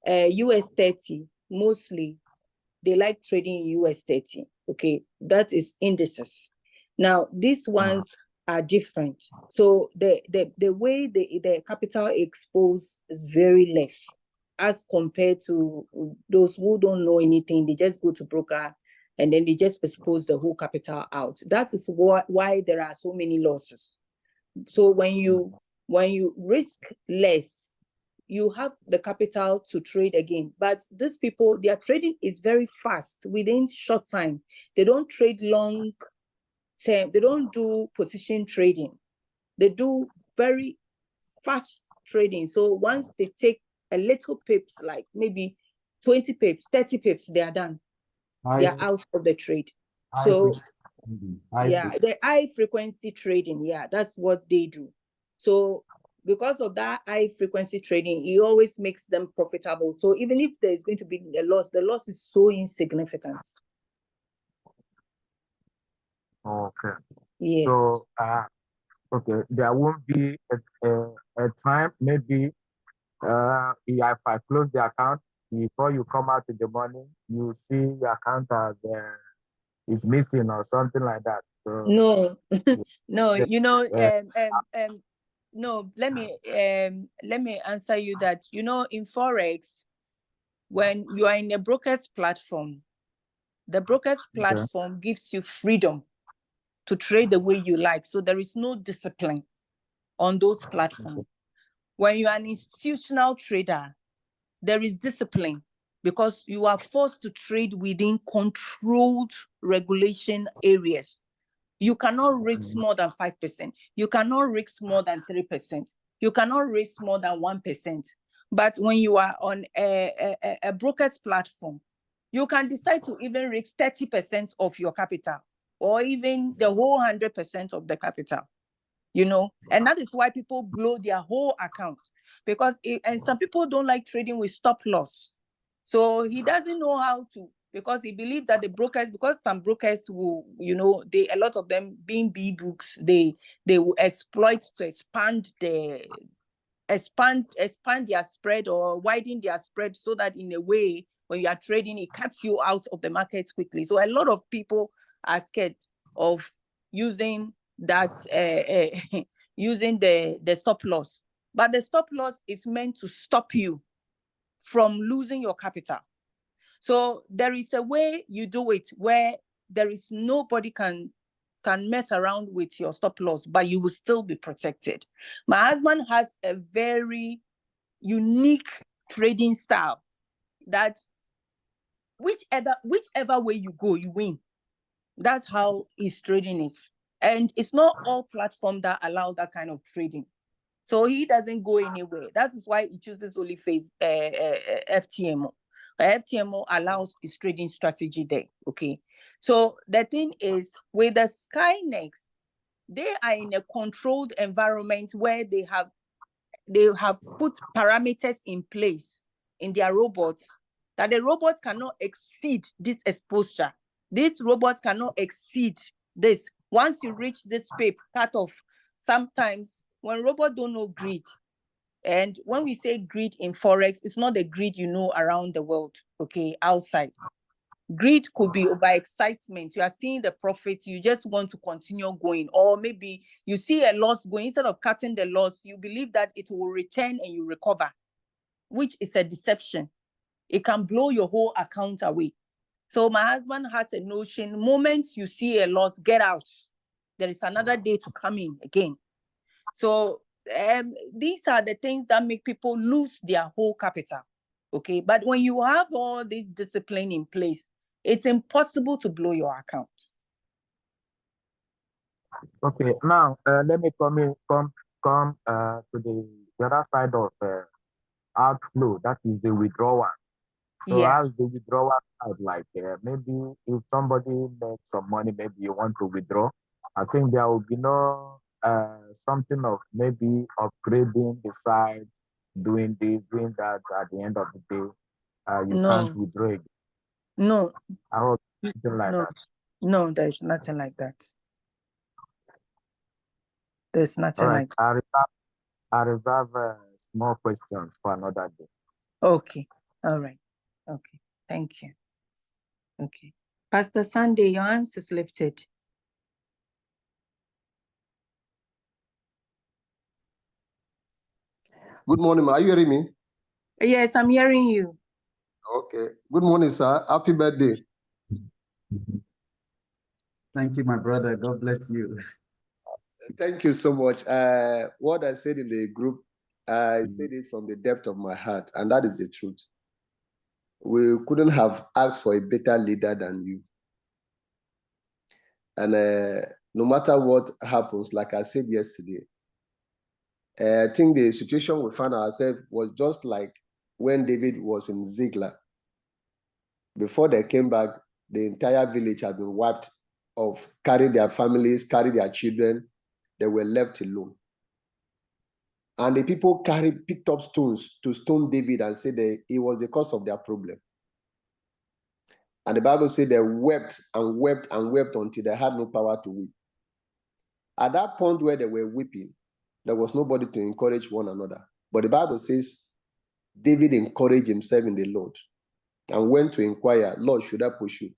US 30, mostly they like trading in US 30. Okay, that is indices. Now, these ones are different. So the way the capital exposed is very less as compared to those who don't know anything. They just go to broker and then they just expose the whole capital out. That is why there are so many losses. So when you risk less, you have the capital to trade again. But these people, their trading is very fast within short time. They don't trade long term. They don't do position trading. They do very fast trading. So once they take a little pips, like maybe 20 pips, 30 pips, they are done. They are out of the trade. So the high frequency trading, that's what they do. So because of that high frequency trading, it always makes them profitable. So even if there's going to be a loss, the loss is so insignificant. Okay. Yes. So, okay, there won't be a time, maybe, if I close the account, before you come out in the morning, you see the account as is missing or something like that. So, No, no, uh, no, let me answer you that, in Forex, when you are in a broker's platform, the broker's platform gives you freedom to trade the way you like. So there is no discipline on those platforms. When you are an institutional trader, there is discipline because you are forced to trade within controlled regulation areas. You cannot risk more than 5%. You cannot risk more than 3%. You cannot risk more than 1%. But when you are on a broker's platform, you can decide to even risk 30% of your capital or even the whole 100% of the capital, and that is why people blow their whole account because and some people don't like trading with stop loss. So he doesn't know how to, because he believes that the brokers, because some brokers will, a lot of them being B books, they will exploit to expand their spread or widen their spread so that in a way, when you are trading, it cuts you out of the market quickly. So a lot of people are scared of using that, using the stop loss. But the stop loss is meant to stop you from losing your capital. So there is a way you do it where there is nobody can mess around with your stop loss, but you will still be protected. My husband has a very unique trading style that whichever way you go, you win. That's how his trading is. And it's not all platforms that allow that kind of trading. So he doesn't go anywhere. That is why he chooses only FTMO. FTMO allows his trading strategy there. Okay. So the thing is, with the Skynex, they are in a controlled environment where they have put parameters in place in their robots that the robots cannot exceed this exposure. These robots cannot exceed this. Once you reach this cutoff, sometimes when robots don't know grid, and when we say grid in Forex, it's not the grid around the world, okay, outside. Greed could be overexcitement. You are seeing the profit, you just want to continue going, or maybe you see a loss going. Instead of cutting the loss, you believe that it will return and you recover, which is a deception. It can blow your whole account away. So my husband has a notion: moment you see a loss, get out. There is another day to come in again. So these are the things that make people lose their whole capital. Okay, but when you have all this discipline in place, It's impossible to blow your account. Okay, now let me come to the other side of outflow. That is the withdrawal. So Yeah. how's the withdrawal side like? Maybe if somebody makes some money, maybe you want to withdraw. I think there will be no something of maybe upgrading the site, doing this, doing that. At the end of the day, you can't No, withdraw it. no, I hope something like no, that. no, there's nothing like that. There's All nothing right, like I reserve small questions for another day. Okay. All right. Okay. Thank you. Okay. Pastor Sunday, your answer is lifted. Good morning, ma. Are you hearing me? Yes, I'm hearing you. Okay. Good morning, sir. Happy birthday. Thank you, my brother. God bless you. Thank you so much. What I said in the group, I said it from the depth of my heart, and that is the truth. We couldn't have asked for a better leader than you. And no matter what happens, like I said yesterday, I think the situation we found ourselves was just like when David was in Ziklag. Before they came back, the entire village had been wiped off, carried their families, carried their children. They were left alone. And the people picked up stones to stone David and said that it was the cause of their problem. And the Bible said they wept and wept and wept until they had no power to weep. At that point where they were weeping, there was nobody to encourage one another. But the Bible says David encouraged himself in the Lord and went to inquire, Lord, should I pursue?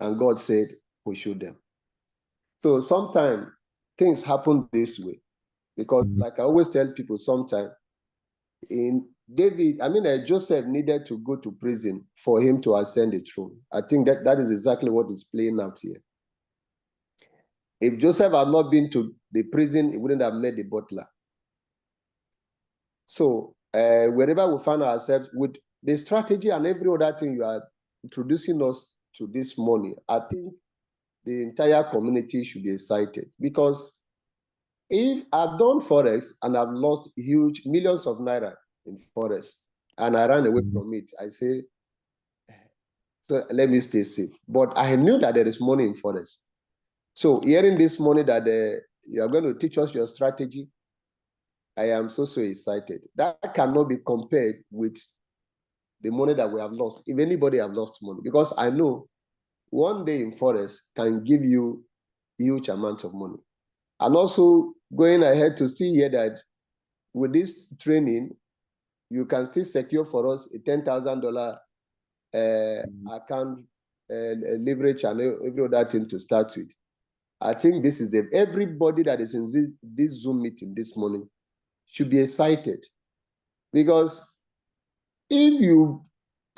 And God said, pursue them. So sometimes things happen this way. Because like I always tell people sometimes, Joseph needed to go to prison for him to ascend the throne. I think that is exactly what is playing out here. If Joseph had not been to the prison, he wouldn't have met the butler. So wherever we find ourselves with the strategy and every other thing you are introducing us to this morning, I think the entire community should be excited, because if I've done Forex and I've lost huge millions of naira in Forex and I ran away from it, I say, so let me stay safe. But I knew that there is money in Forex. So hearing this morning that you are going to teach us your strategy, I am so excited. That cannot be compared with the money that we have lost, if anybody have lost money, because I know one day in Forex can give you huge amount of money. And also going ahead to see here that with this training, you can still secure for us a $10,000 account leverage and every other thing to start with. I think this is everybody that is in this Zoom meeting this morning should be excited, because if you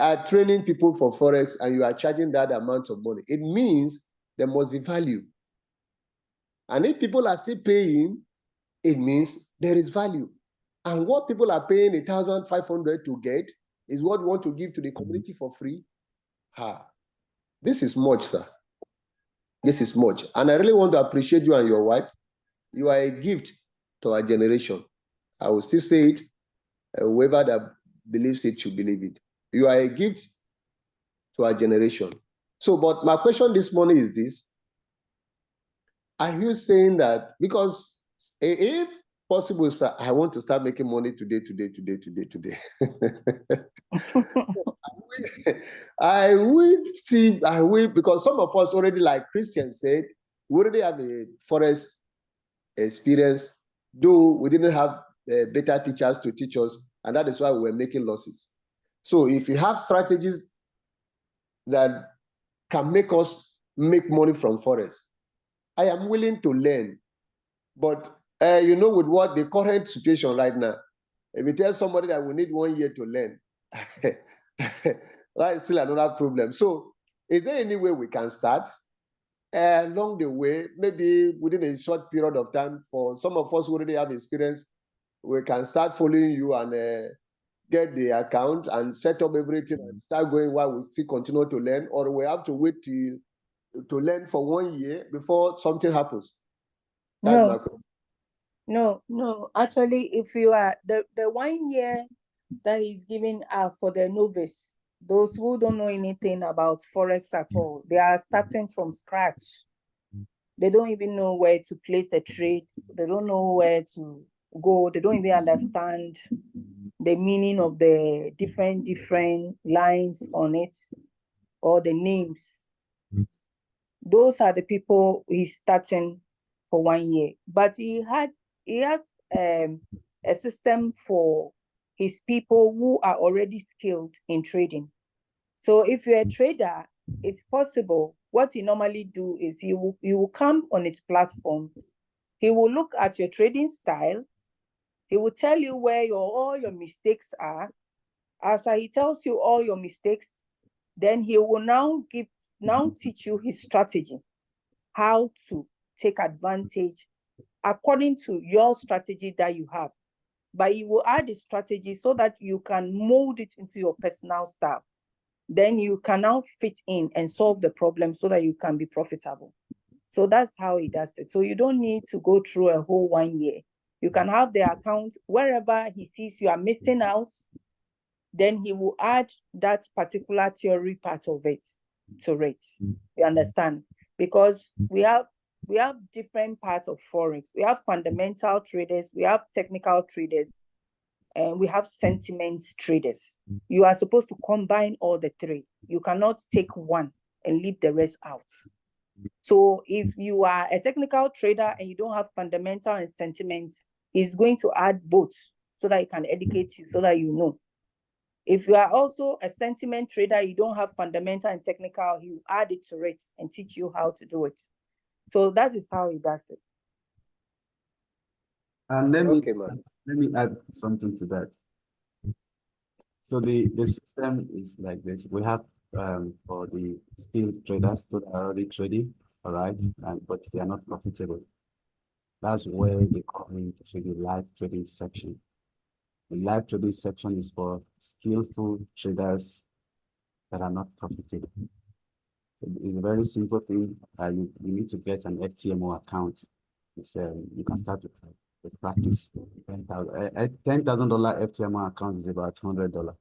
are training people for Forex and you are charging that amount of money, it means there must be value. And if people are still paying, it means there is value. And what people are paying 1,500 to get is what we want to give to the community for free. This is much, sir. This is much. And I really want to appreciate you and your wife. You are a gift to our generation. I will still say it. Whoever that believes it should believe it. You are a gift to our generation. So, but my question this morning is this. Are you saying that, because if possible, sir, I want to start making money today. I will, because some of us already, like Christian said, we already have a Forex experience, though we didn't have better teachers to teach us, and that is why we were making losses. So if you have strategies that can make us make money from Forex, I am willing to learn. But with what the current situation right now, if you tell somebody that we need 1 year to learn, that is still another problem. So is there any way we can start along the way, maybe within a short period of time? For some of us who already have experience, we can start following you and get the account and set up everything and start going while we still continue to learn, or we have to wait to learn for 1 year before something happens? That's my No, question. no. Actually, if you are the 1 year that he's giving are for the novice, those who don't know anything about forex at all, they are starting from scratch. They don't even know where to place the trade. They don't know where to go. They don't even understand the meaning of the different lines on it or the names. Those are the people he's starting for 1 year. But he has a system for his people who are already skilled in trading. So if you're a trader, it's possible. What he normally do is he will come on its platform. He will look at your trading style. He will tell you where all your mistakes are. After he tells you all your mistakes, then he will now teach you his strategy, how to take advantage according to your strategy that you have. But he will add the strategy so that you can mold it into your personal style. Then you can now fit in and solve the problem so that you can be profitable. So that's how he does it. So you don't need to go through a whole 1 year. You can have the account wherever he sees you are missing out, then he will add that particular theory part of it to it. You understand? Because we have different parts of forex. We have fundamental traders, we have technical traders, and we have sentiments traders. You are supposed to combine all the three. You cannot take one and leave the rest out. So if you are a technical trader and you don't have fundamental and sentiments, he's going to add both so that he can educate you, so that you know. If you are also a sentiment trader, you don't have fundamental and technical, he will add it to it and teach you how to do it. So that is how he does it. And let Okay, me add something to that. So the system is like this. We have for the skilled traders that are already trading, all right, but they are not profitable. That's where they come into the live trading section. The live trading section is for skillful traders that are not profitable. It's a very simple thing. You need to get an FTMO account. You can start with practice. $10,000 FTMO account is about $200.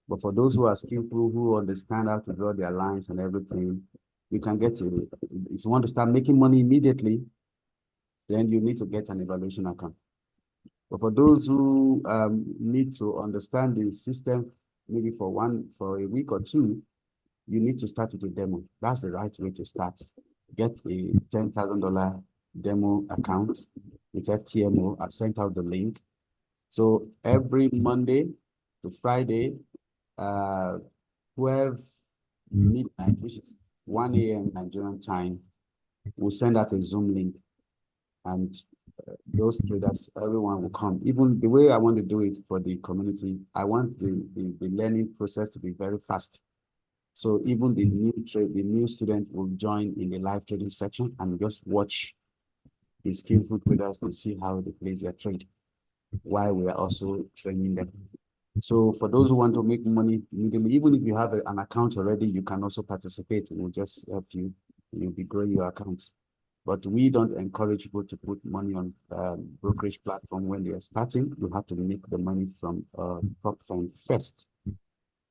But for those who are skillful, who understand how to draw their lines and everything, you can get it. If you want to start making money immediately, then you need to get an evaluation account. But for those who need to understand the system, maybe for a week or two, you need to start with a demo. That's the right way to start. Get a $10,000 demo account with FTMO. I've sent out the link. So every Monday to Friday, 12 midnight, which is 1 a.m. Nigerian time, we'll send out a Zoom link, and those traders, everyone will come. Even the way I want to do it for the community, I want the learning process to be very fast. So even the new student will join in the live trading section and just watch the skillful traders to see how they place their trade, while we are also training them. So for those who want to make money immediately, even if you have an account already, you can also participate. We'll just help you. You'll be growing your account. But we don't encourage people to put money on brokerage platform when they are starting. You have to make the money from first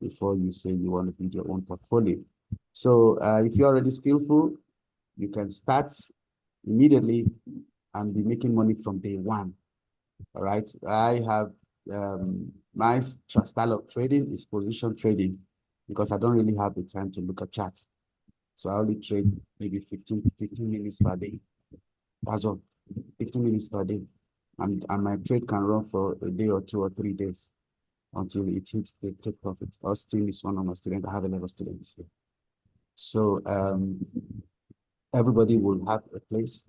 before you say you want to build your own portfolio. So if you're already skillful, you can start immediately and be making money from day one. All right. I have my style of trading is position trading, because I don't really have the time to look at charts. So I only trade maybe 15 minutes per day. That's all, 15 minutes per day. And my trade can run for a day or 2 or 3 days until it hits the take profit. Austin is one of my students. I have a lot of students here. So everybody will have a place.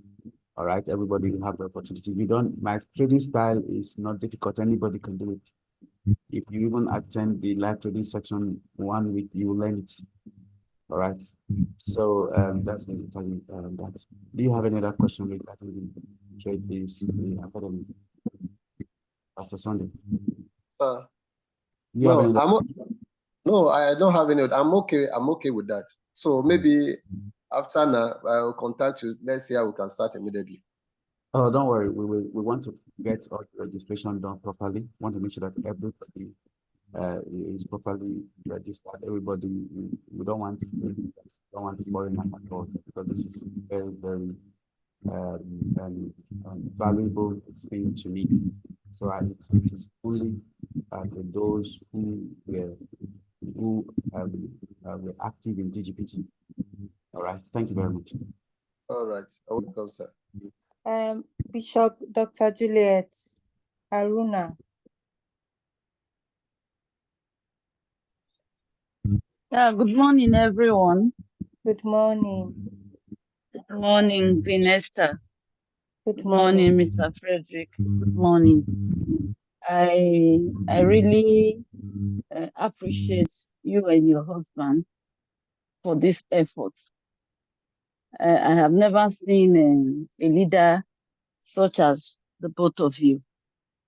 All right, everybody will have the opportunity. My trading style is not difficult. Anybody can do it. If you even attend the live trading section 1 week, you will learn it. All right. So that's basically that. Do you have any other question regarding trade base, the academy? Pastor Sunday. Sir, You have any? No, I don't have any. I'm okay. I'm okay with that. So maybe after now, I'll contact you. Let's see how we can start immediately. Oh, don't worry. We want to get all the registration done properly. Want to make sure that everybody is properly registered. Everybody, we don't want foreigners at all, because this is very, very valuable thing to me. So it is only for those who were active in DGPT. All right. Thank you very much. All right. Welcome, sir. Bishop Dr. Juliet Aruna. Yeah, good morning, everyone. Good morning. Good morning, Queen Esther. Good morning, morning. Mr. Frederick. Good morning. I really appreciate you and your husband for this effort. I have never seen a leader such as the both of you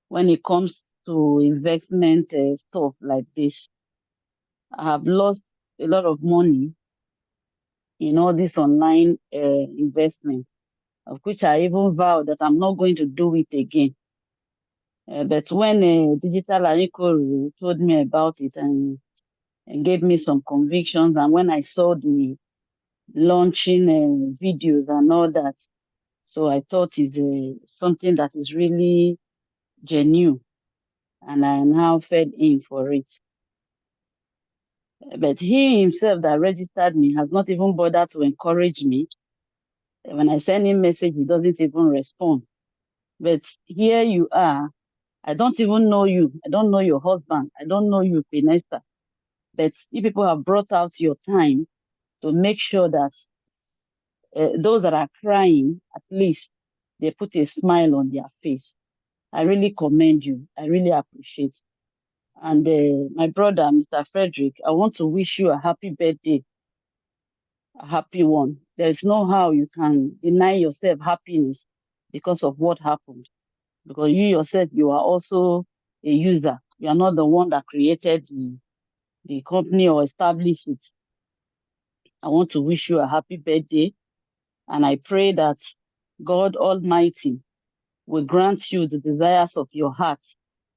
when it comes to investment stuff like this. I have lost a lot of money in all this online investment, of which I even vowed that I'm not going to do it again. But when Digital Ariko told me about it and gave me some convictions, and when I saw the launching videos and all that, so I thought is something that is really genuine, and I now fell in for it. But he himself that registered me has not even bothered to encourage me. When I send him message, he doesn't even respond. But here you are. I don't even know you. I don't know your husband. I don't know you, Pinesta. But you people have brought out your time to make sure that those that are crying, at least they put a smile on their face. I really commend you. I really appreciate. And my brother, Mr. Frederick, I want to wish you a happy birthday, a happy one. There's no how you can deny yourself happiness because of what happened. Because you yourself, you are also a user. You are not the one that created the company or established it. I want to wish you a happy birthday. And I pray that God Almighty will grant you the desires of your heart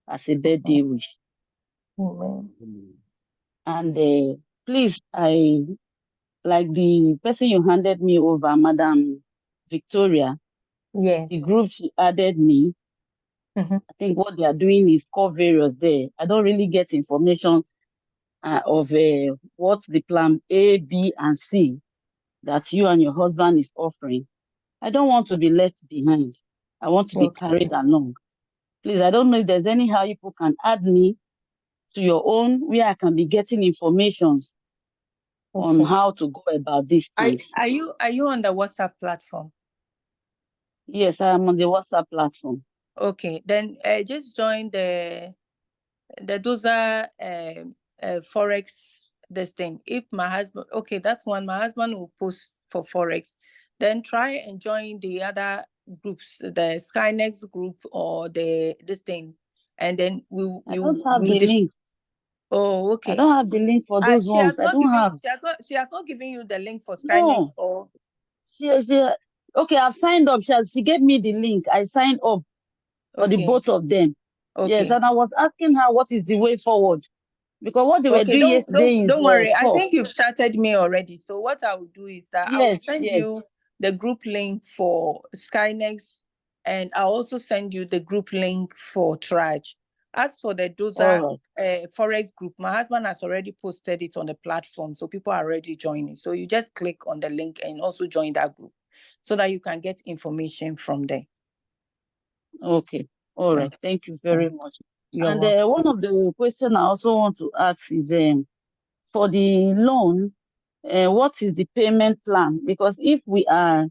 as a birthday wish. Amen. And please, I like the person you handed me over, Madam Victoria, Yes. the group she added me. Mm-hmm. I think what they are doing is various there. I don't really get information of what's the plan A, B, and C that you and your husband is offering. I don't want to be left behind. I want to be Okay. carried along. Please, I don't know if there's any how you people can add me to your own where I can be getting informations on Okay. how to go about these things. Are you on the WhatsApp platform? Yes, I am on the WhatsApp platform. Okay, then just join the DOZA Forex this thing. If my husband, okay, that's one. My husband will post for Forex. Then try and join the other groups, the Skynex group or this thing, and then I don't have the link. Oh, okay. I don't have the link for those ones. I don't have. She has not given you the link for Skynex No. or. Okay, I've signed up. She gave me the link. I signed up for the both of them. Okay. Yes, and I was asking her what is the way forward, because what they were doing yesterday is don't worry. I tough. think you've chatted me already. So what I will do is that I will send you the group link for Skynex, and I'll also send you the group link for Traj. As for the DOZA Forex group, my husband has already posted it on the platform, so people are already joining. So you just click on the link and also join that group so that you can get information from there. Okay. All right. Thank you very much. You're welcome. One of the questions I also want to ask is for the loan, what is the payment plan? Because if we are,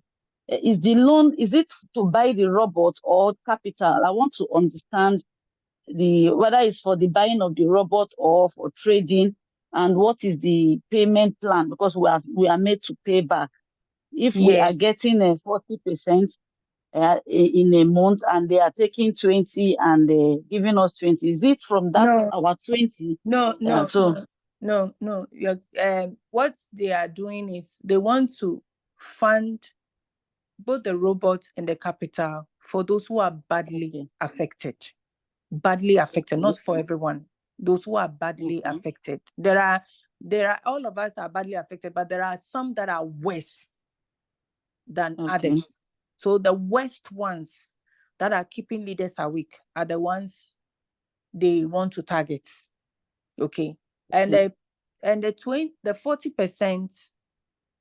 is the loan, is it to buy the robot or capital? I want to understand whether it's for the buying of the robot or for trading, and what is the payment plan, because we are made to pay back. If we are getting 40%, in a month, and they are taking 20 and giving us 20. Is it from that No, our 20? no, Yeah, no, so no. What they are doing is they want to fund both the robots and the capital for those who are badly okay. affected. Badly affected, not for everyone. Those who are badly Okay. affected. There are all of us are badly affected, but there are some that are worse than Okay. others. So the worst ones that are keeping leaders awake are the ones they want to target. Okay. And the 40%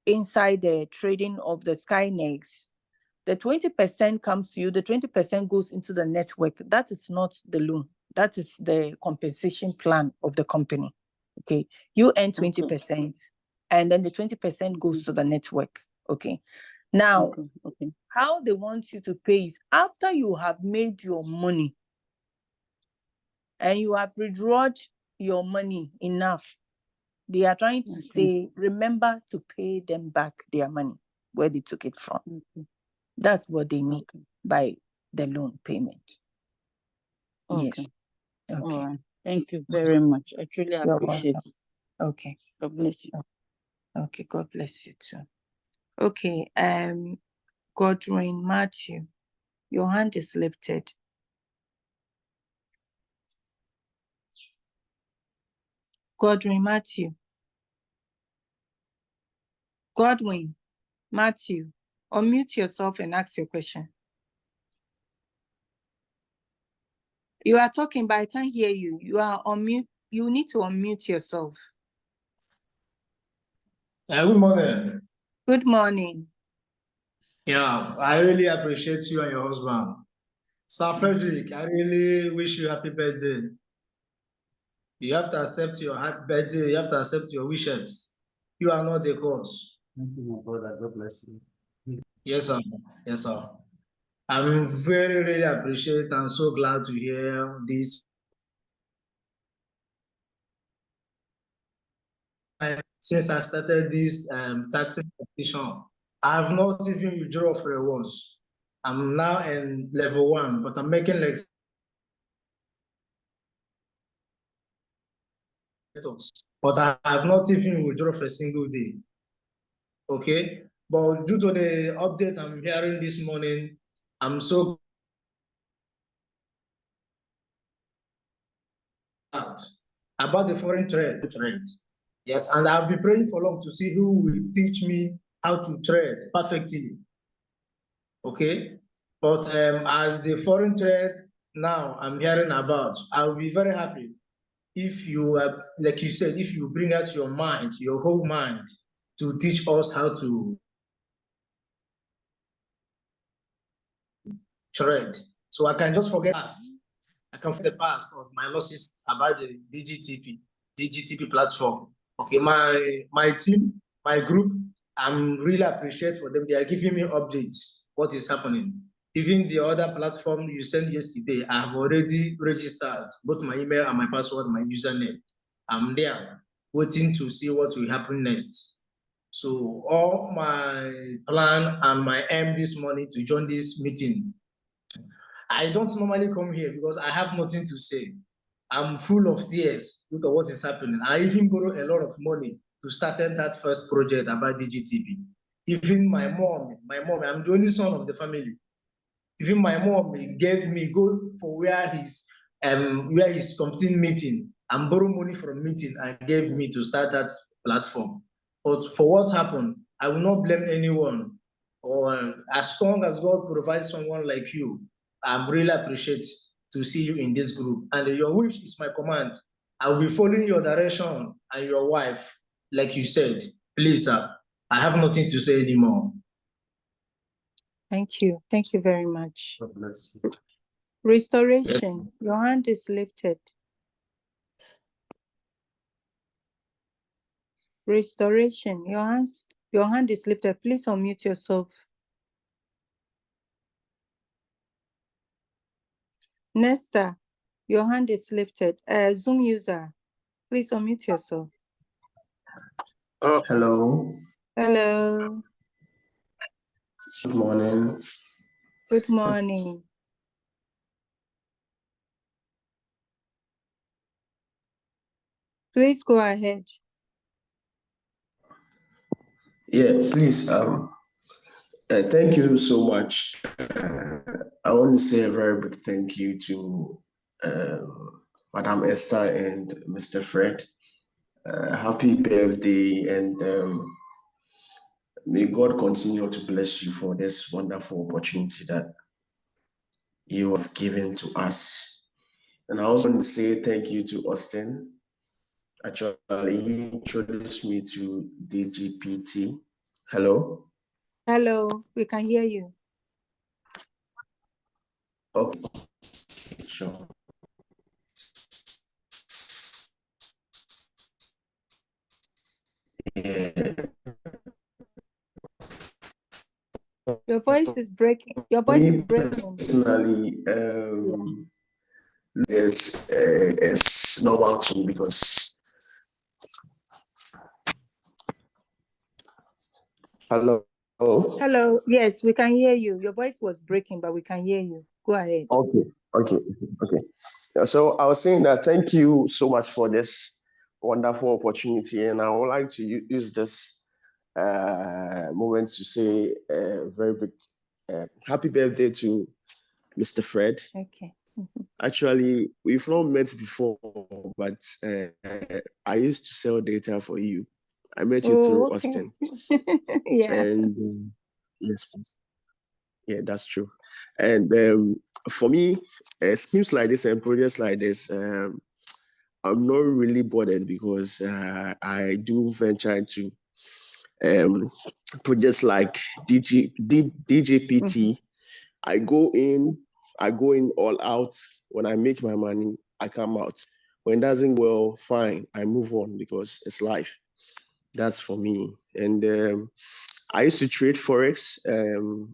inside the trading of the Skynex, the 20% comes to you, the 20% goes into the network. That is not the loan. That is the compensation plan of the company. Okay. You earn 20%, and then the 20% goes to the network. Okay. Now, Okay. how they want you to pay is after you have made your money and you have withdrawn your money enough, they are trying to say, remember to pay them back their money where they took it from. That's what they mean by the loan payment. Okay. Yes. Okay. All right. Thank you very much. I truly You're appreciate welcome. it. Okay. God bless you. Okay. God bless you too. Okay. Godwin Matthew, your hand is lifted. Godwin Matthew. Godwin Matthew, unmute yourself and ask your question. You are talking, but I can't hear you. You are on mute. You need to unmute yourself. Good morning. Good morning. Yeah, I really appreciate you and your husband. Sir Frederick, I really wish you happy birthday. You have to accept your happy birthday. You have to accept your wishes. You are not the cause. Thank you, my brother. God bless you. Yes, sir. Yes, sir. I'm very, really appreciate and so glad to hear this. Since I started this taxi competition, I have not even withdrawn for a once. I'm now in level 1, but I'm making like but I have not even withdrawn for a single day. Okay, but due to the update I'm hearing this morning, I'm so glad about the foreign trade. Yes, and I'll be praying for long to see who will teach me how to trade perfectly. Okay, but as the foreign trade now I'm hearing about, I'll be very happy if you, like you said, if you bring out your mind, your whole mind, to teach us how to trade. So I can just forget past. I can forget the past of my losses about the DGTP platform. Okay, my team, my group, I'm really appreciate for them. They are giving me updates, what is happening. Even the other platform you sent yesterday, I have already registered both my email and my password, my username. I'm there waiting to see what will happen next. So all my plan and my aim this morning to join this meeting, I don't normally come here because I have nothing to say. I'm full of tears. Look at what is happening. I even borrow a lot of money to start that first project about DGTP. Even my mom, I'm the only son of the family. Even my mom gave me go for where he's completing meeting and borrow money from meeting and gave me to start that platform. But for what happened, I will not blame anyone. Or as long as God provides someone like you, I'm really appreciate to see you in this group. And your wish is my command. I will be following your direction and your wife, like you said. Please, sir, I have nothing to say anymore. Thank you. Thank you very much. God bless you. Restoration, your hand is lifted. Restoration, your hand is lifted. Please unmute yourself. Nesta, your hand is lifted. Zoom user, please unmute yourself. Hello. Hello. Good morning. Good morning. Please go ahead. Yeah, please. Thank you so much. I want to say a very big thank you to Madam Esther and Mr. Fred. Happy birthday, and may God continue to bless you for this wonderful opportunity that you have given to us. And I also want to say thank you to Austin. Actually, he introduced me to DGPT. Hello? Hello, we can hear you. Okay, sure. Yeah. Your voice is breaking. Your voice is Me breaking. personally, it's normal to me because hello. Hello. Yes, we can hear you. Your voice was breaking, but we can hear you. Go ahead. Okay. So I was saying that thank you so much for this wonderful opportunity, and I would like to use this moment to say a very big happy birthday to Mr. Fred. Okay. Actually, we've not met before, but I used to sell data for you. I met you through Oh, okay. Austin. Yeah. And yes, please. Yeah, that's true. And for me, schemes like this and projects like this, I'm not really bothered because I do venture into projects like DGPT. I go in all out. When I make my money, I come out. When it doesn't go well, fine, I move on because it's life. That's for me. And I used to trade Forex.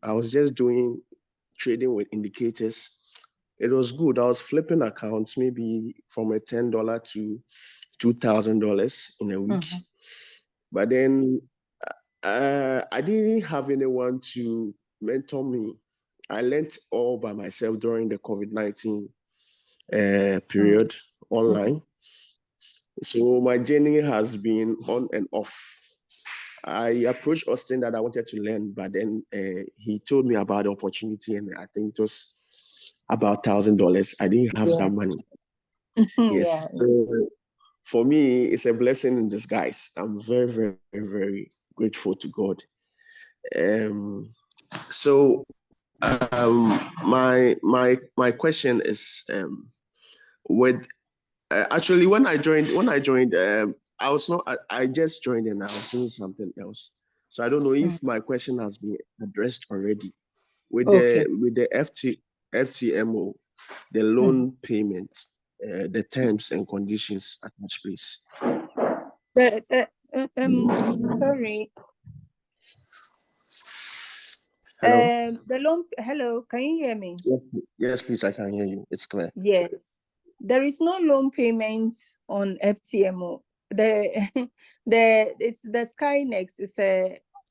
I was just doing trading with indicators. It was good. I was flipping accounts maybe from a $10 to $2,000 in a week. But then I didn't have anyone to mentor me. I learned all by myself during the COVID-19 period online. So my journey has been on and off. I approached Austin that I wanted to learn, but then he told me about the opportunity, and I think it was about $1,000. I didn't have that money. Yes. Yeah. So for me, it's a blessing in disguise. I'm very, very, very grateful to God. So my question is with actually when I joined I was not I just joined and I was doing something else. So I don't know if my question has been addressed already with the FTMO, the loan payment, the terms and conditions attached, please. Sorry. Hello. The loan. Hello, can you hear me? Yes, please. I can hear you. It's clear. Yes. There is no loan payments on FTMO. It's the Skynex.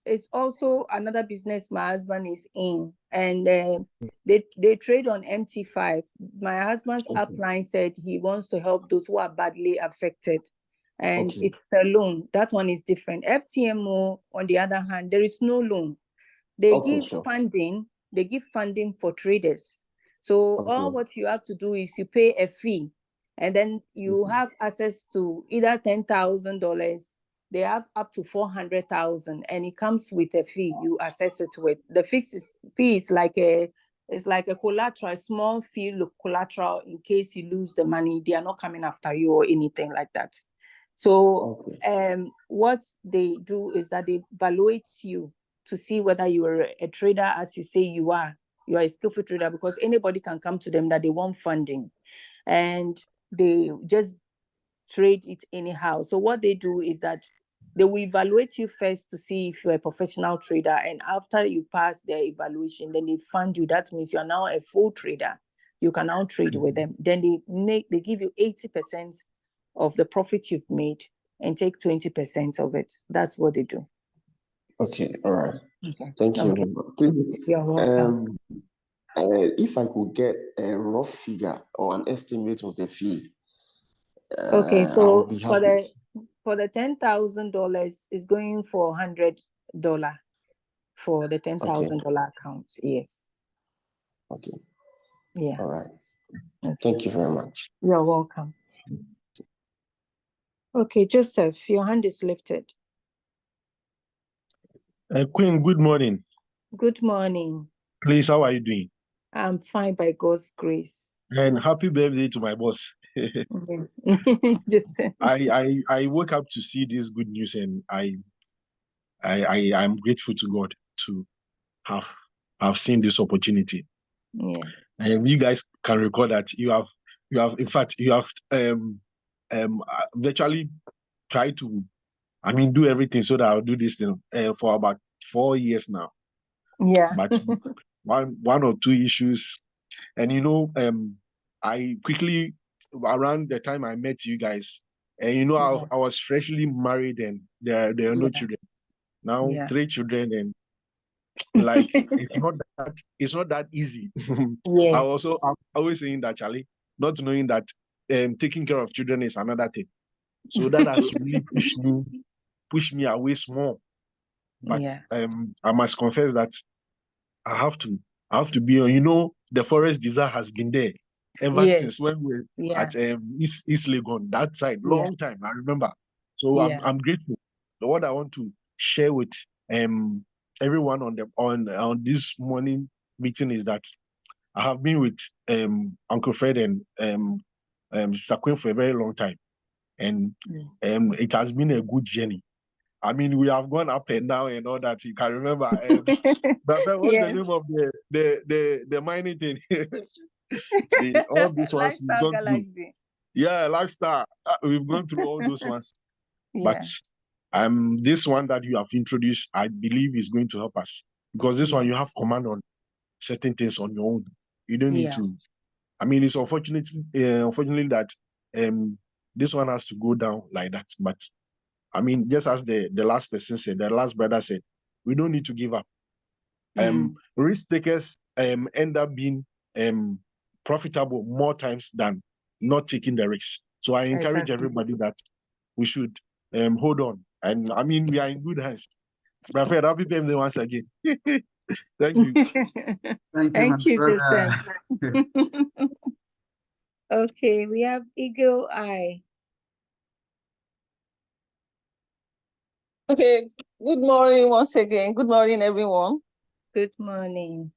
It's also another business my husband is in, and they trade on MT5. My husband's upline said he wants to help those who are badly affected, and it's a loan. That one is different. FTMO, on the other hand, there is no loan. They give funding. They give funding for traders. So all what you have to do is you pay a fee, and then you have access to either $10,000. They have up to 400,000, and it comes with a fee. You access it with the fee is like a collateral, a small fee collateral in case you lose the money. They are not coming after you or anything like that. So what they do is that they evaluate you to see whether you are a trader, as you say you are a skillful trader, because anybody can come to them that they want funding and they just trade it anyhow. So what they do is that they will evaluate you first to see if you're a professional trader, and after you pass their evaluation, then they fund you. That means you're now a full trader. You can now trade with them. Then they give you 80% of the profit you've made and take 20% of it. That's what they do. Okay, all right. Okay. Thank you. Okay. You're welcome. if I could get a rough figure or an estimate of the fee, Okay, I would so be for happy. the $10,000 is going for $100 for the Okay, $10,000 account. Yes. okay, Yeah. all right. Okay. Thank you very much. You're welcome. Okay, Joseph, your hand is lifted. Queen, good morning. Good morning. Please, how are you doing? I'm fine by God's grace. And happy birthday to my boss. Joseph. I woke up to see this good news, and I'm grateful to God to have seen this opportunity. Yeah. And you guys can recall that you have in fact you have virtually tried to do everything so that I'll do this thing for about 4 years now. Yeah. But one or two issues, and I quickly, around the time I met you guys, and Yeah. I was freshly married, and there are no children. Now Yeah. 3 children, and like it's not that easy. Yes. I'm always saying that, Charlie, not knowing that taking care of children is another thing. So that has really pushed me away small. But Yeah. I must confess that I have to be on. The forest desire has been there ever since Yes. when we were Yeah. at East Legon, that side, Yeah. long time. I remember. So Yeah. I'm grateful. But what I want to share with everyone on this morning meeting is that I have been with Uncle Fred and Sister Queen for a very long time, and it has been a good journey. I mean, we have gone up and down and all that. You can remember. But what's the Yes. name of the mining thing? All these ones we've Lifestyle gone through. galaxy. Yeah, lifestyle. We've gone through all those ones. Yeah. But this one that you have introduced, I believe is going to help us, because this one you have command on certain things on your own. You don't need Yeah. to. I mean, it's unfortunately that this one has to go down like that. But I mean, just as the last person said, the last brother said, we don't need to give up. Risk takers end up being profitable more times than not taking the risk. So I encourage Exactly. everybody that we should hold on. And I mean, we are in good hands. Brother, happy birthday once again. Thank you. Thank you, my Thank you, brother. Joseph. Okay, we have Eagle Eye. Okay, good morning once again. Good morning, everyone. Good morning.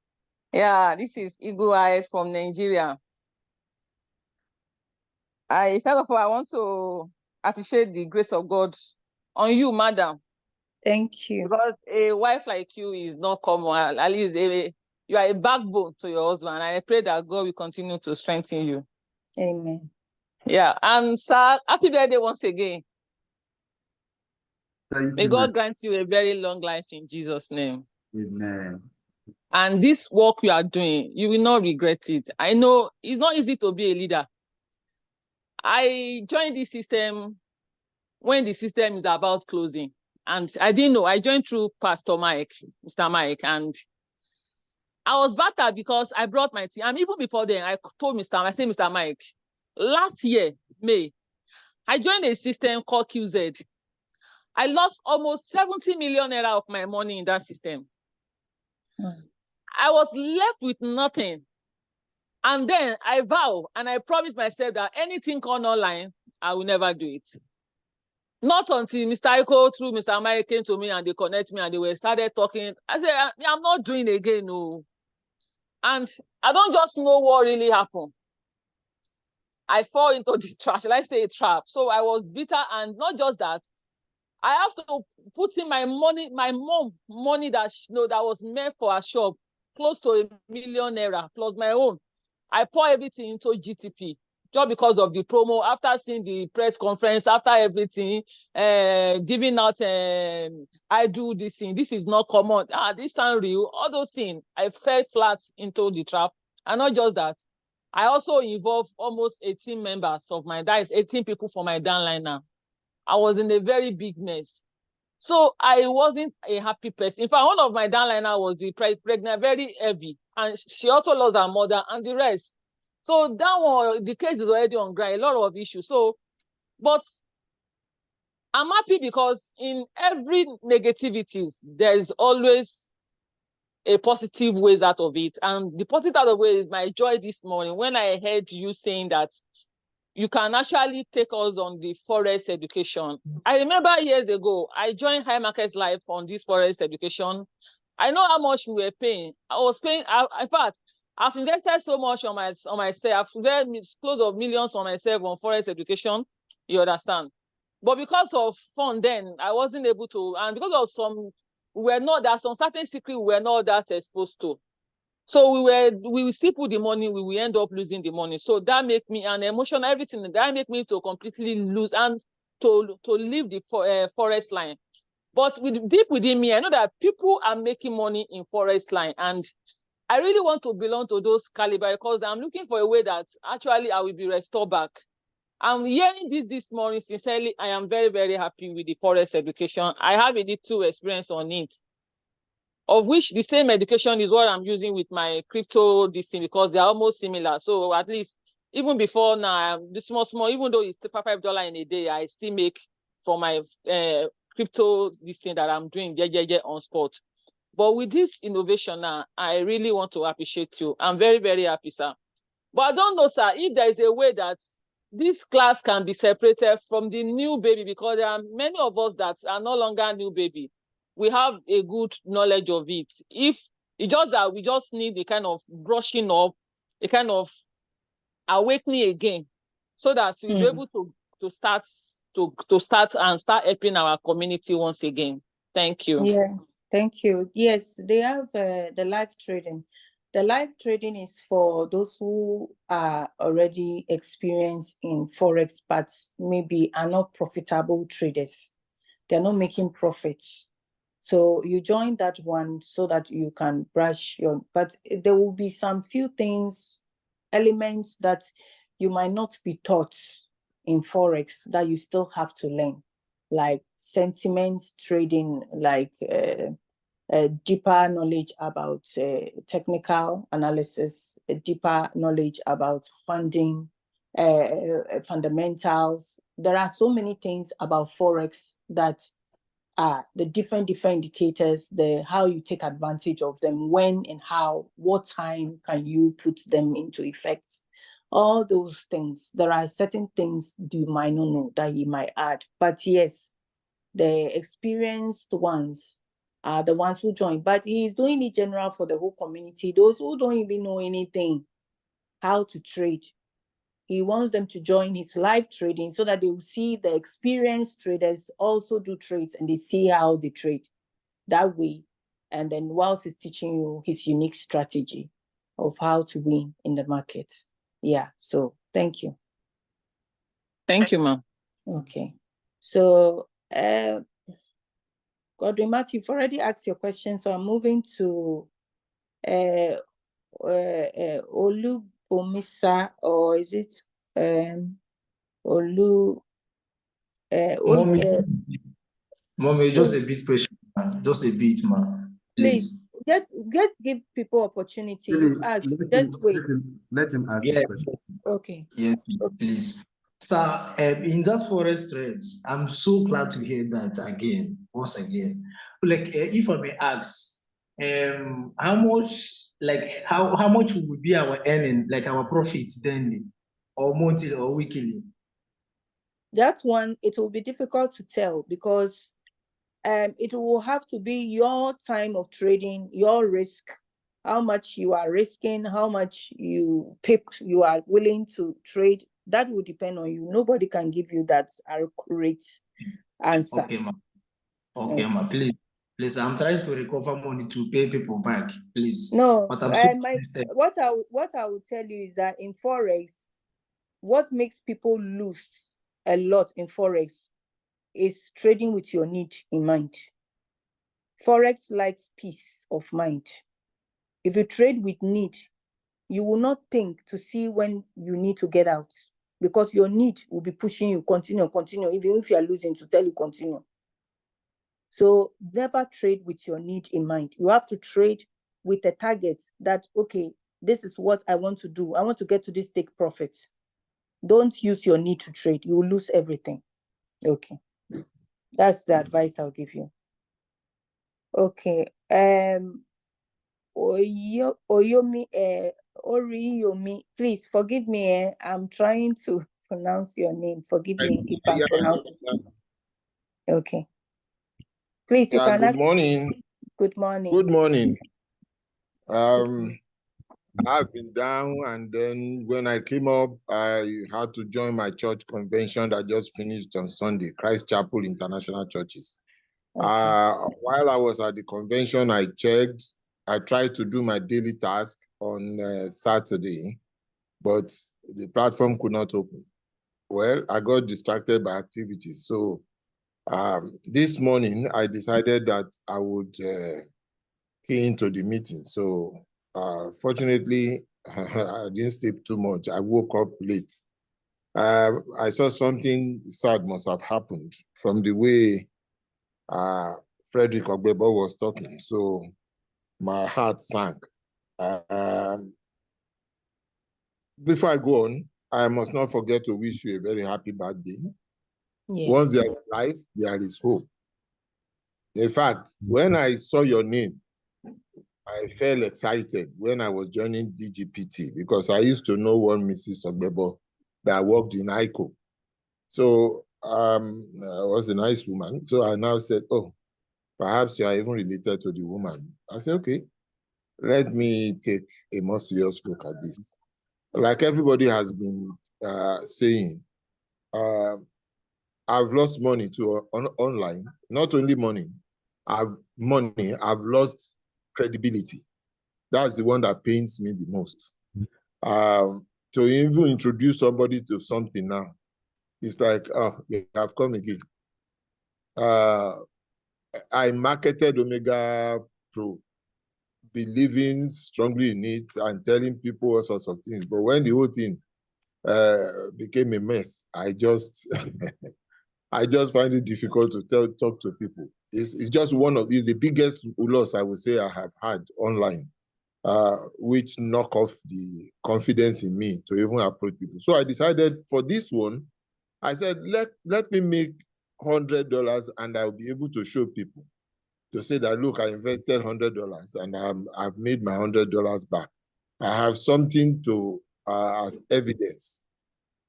Yeah, this is Eagle Eyes from Nigeria. First of all, I want to appreciate the grace of God on you, madam. Thank you. Because a wife like you is not common. At least you are a backbone to your husband. I pray that God will continue to strengthen you. Amen. Yeah, and sir, happy birthday once again. Thank May you, God man. grant you a very long life in Jesus' name. Amen. And this work you are doing, you will not regret it. I know it's not easy to be a leader. I joined this system when the system is about closing. And I didn't know. I joined through Pastor Mike, Mr. Mike. And I was battered because I brought my team. And even before then, I told Mr. Mike, last year, May, I joined a system called QZ. I lost almost 70 million naira of my money in that system. I was left with nothing. And then I vow and I promised myself that anything come online, I will never do it. Not until Mr. Iko through Mr. Mike came to me and they connect me and they were started talking. I said, I'm not doing it again, no. And I don't just know what really happened. I fall into this trap, let's say a trap. So I was bitter, and not just that, I have to put in my money, my mom money that that was meant for a shop, close to R1 million plus my own. I pour everything into GTP just because of the promo. After seeing the press conference, after everything, giving out, I do this thing. This is not common. This sound real. All those things, I fell flat into the trap. And not just that, I also involved almost 18 members of that is 18 people for my downline now. I was in a very big mess. So I wasn't a happy person. In fact, one of my downliner was pregnant, very heavy. and she also lost her mother and the rest. So that one, the case is already on ground, a lot of issues. So, but I'm happy because in every negativities, there's always a positive ways out of it. And the positive out of it is my joy this morning when I heard you saying that you can actually take us on the forest education. I remember years ago, I joined High Market Life on this forest education. I know how much we were paying. I was paying, in fact, I've invested so much on myself. I've invested close of millions on myself on forest education. You understand? But because of fun then, I wasn't able to, and because of there's some certain secret we were not that exposed to. So we will still put the money, we will end up losing the money. So that make me an emotion, everything that make me to completely lose and to leave the forest line. But deep within me, I know that people are making money in forest line, and I really want to belong to those caliber because I'm looking for a way that actually I will be restored back. I'm hearing this morning, sincerely, I am very, very happy with the forest education. I have a little experience on it, of which the same education is what I'm using with my crypto this thing because they're almost similar. So at least even before now, the small, even though it's $5 in a day, I still make from my crypto this thing that I'm doing on spot. But with this innovation now, I really want to appreciate you. I'm very, very happy, sir. But I don't know, sir, if there is a way that this class can be separated from the new baby, because there are many of us that are no longer new baby. We have a good knowledge of it. If it's just that we just need a kind of brushing up, a kind of awakening again, so that we'll be able to start and start helping our community once again. Thank you. Yeah, thank you. Yes, they have the live trading. The live trading is for those who are already experienced in Forex, but maybe are not profitable traders. They're not making profits. So you join that one so that you can brush but there will be some few things, elements that you might not be taught in Forex that you still have to learn, like sentiments trading, like deeper knowledge about technical analysis, a deeper knowledge about funding, fundamentals. There are so many things about Forex that are the different indicators, how you take advantage of them, when and how, what time can you put them into effect. All those things. There are certain things you might not know that you might add. But yes, the experienced ones are the ones who join. But he's doing it general for the whole community. Those who don't even know anything, how to trade. He wants them to join his live trading so that they will see the experienced traders also do trades and they see how they trade that way. And then whilst he's teaching you his unique strategy of how to win in the market. Yeah, so thank you. Thank you, ma'am. Okay. So, Godwin Matthew, you've already asked your question, so I'm moving to Olubomisa, or is it Olu? Mommy, just a bit question, just a bit, ma. Please, just give people opportunity. Just wait. Let him ask his question. Okay. Yes, please. Sir, in that forest threads, I'm so glad to hear that again, once again. Like, if I may ask, how much, like, how much would be our earning, like our profits daily, or monthly, or weekly? That one, it will be difficult to tell because it will have to be your time of trading, your risk, how much you are risking, how much you are willing to trade. That will depend on you. Nobody can give you that accurate answer. Okay, ma. Okay, ma. Please, I'm trying to recover money to pay people back, please. No, but I'm so what I will tell you is that in Forex, what makes people lose a lot in Forex is trading with your need in mind. Forex likes peace of mind. If you trade with need, you will not think to see when you need to get out, because your need will be pushing you, continue, even if you are losing, to tell you continue. So never trade with your need in mind. You have to trade with a target that, okay, this is what I want to do. I want to get to this take profit. Don't use your need to trade. You will lose everything. Okay. That's the advice I'll give you. Okay. Oriyomi, please forgive me. I'm trying to pronounce your name. Forgive me if I'm pronouncing. Okay. Please, you can good morning. Good morning. Good morning. I've been down, and then when I came up, I had to join my church convention that just finished on Sunday, Christ Chapel International Churches. Okay. While I was at the convention, I tried to do my daily task on Saturday, but the platform could not open. Well, I got distracted by activities. So this morning, I decided that I would key into the meeting. So fortunately, I didn't sleep too much. I woke up late. I saw something sad must have happened from the way Frederick Ogbebo was talking. So my heart sank. Before I go on, I must not forget to wish you a very happy birthday. Yeah. Once there is life, there is hope. In fact, when I saw your name, I felt excited when I was joining DGPT because I used to know one Mrs. Ogbebo that worked in ICO. So I was a nice woman. So I now said, oh, perhaps you are even related to the woman. I said, okay, let me take a more serious look at this. Like everybody has been saying, I've lost money to online. Not only money, I've lost credibility. That's the one that pains me the most. To even introduce somebody to something now, it's like, oh, you have come again. I marketed Omega Pro, believing strongly in it and telling people all sorts of things. But when the whole thing became a mess, I just find it difficult to talk to people. It's just it's the biggest loss I would say I have had online, which knock off the confidence in me to even approach people. So I decided for this one, I said, let me make $100 and I'll be able to show people to say that, look, I invested $100 and I've made my $100 back. I have something to as evidence.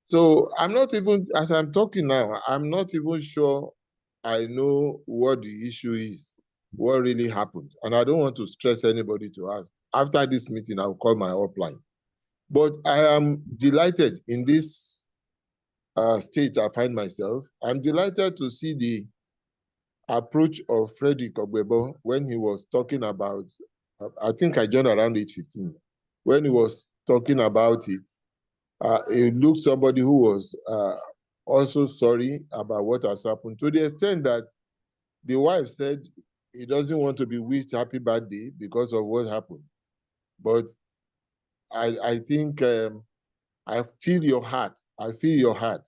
So I'm not even, as I'm talking now, I'm not even sure I know what the issue is, what really happened. And I don't want to stress anybody to ask. After this meeting, I'll call my upline. But I am delighted in this state I find myself. I'm delighted to see the approach of Frederick Ogbebo when he was talking about, I think I joined around 8:15. When he was talking about it, it looked somebody who was also sorry about what has happened, to the extent that the wife said he doesn't want to be wished happy birthday because of what happened. But I think I feel your heart. I feel your heart.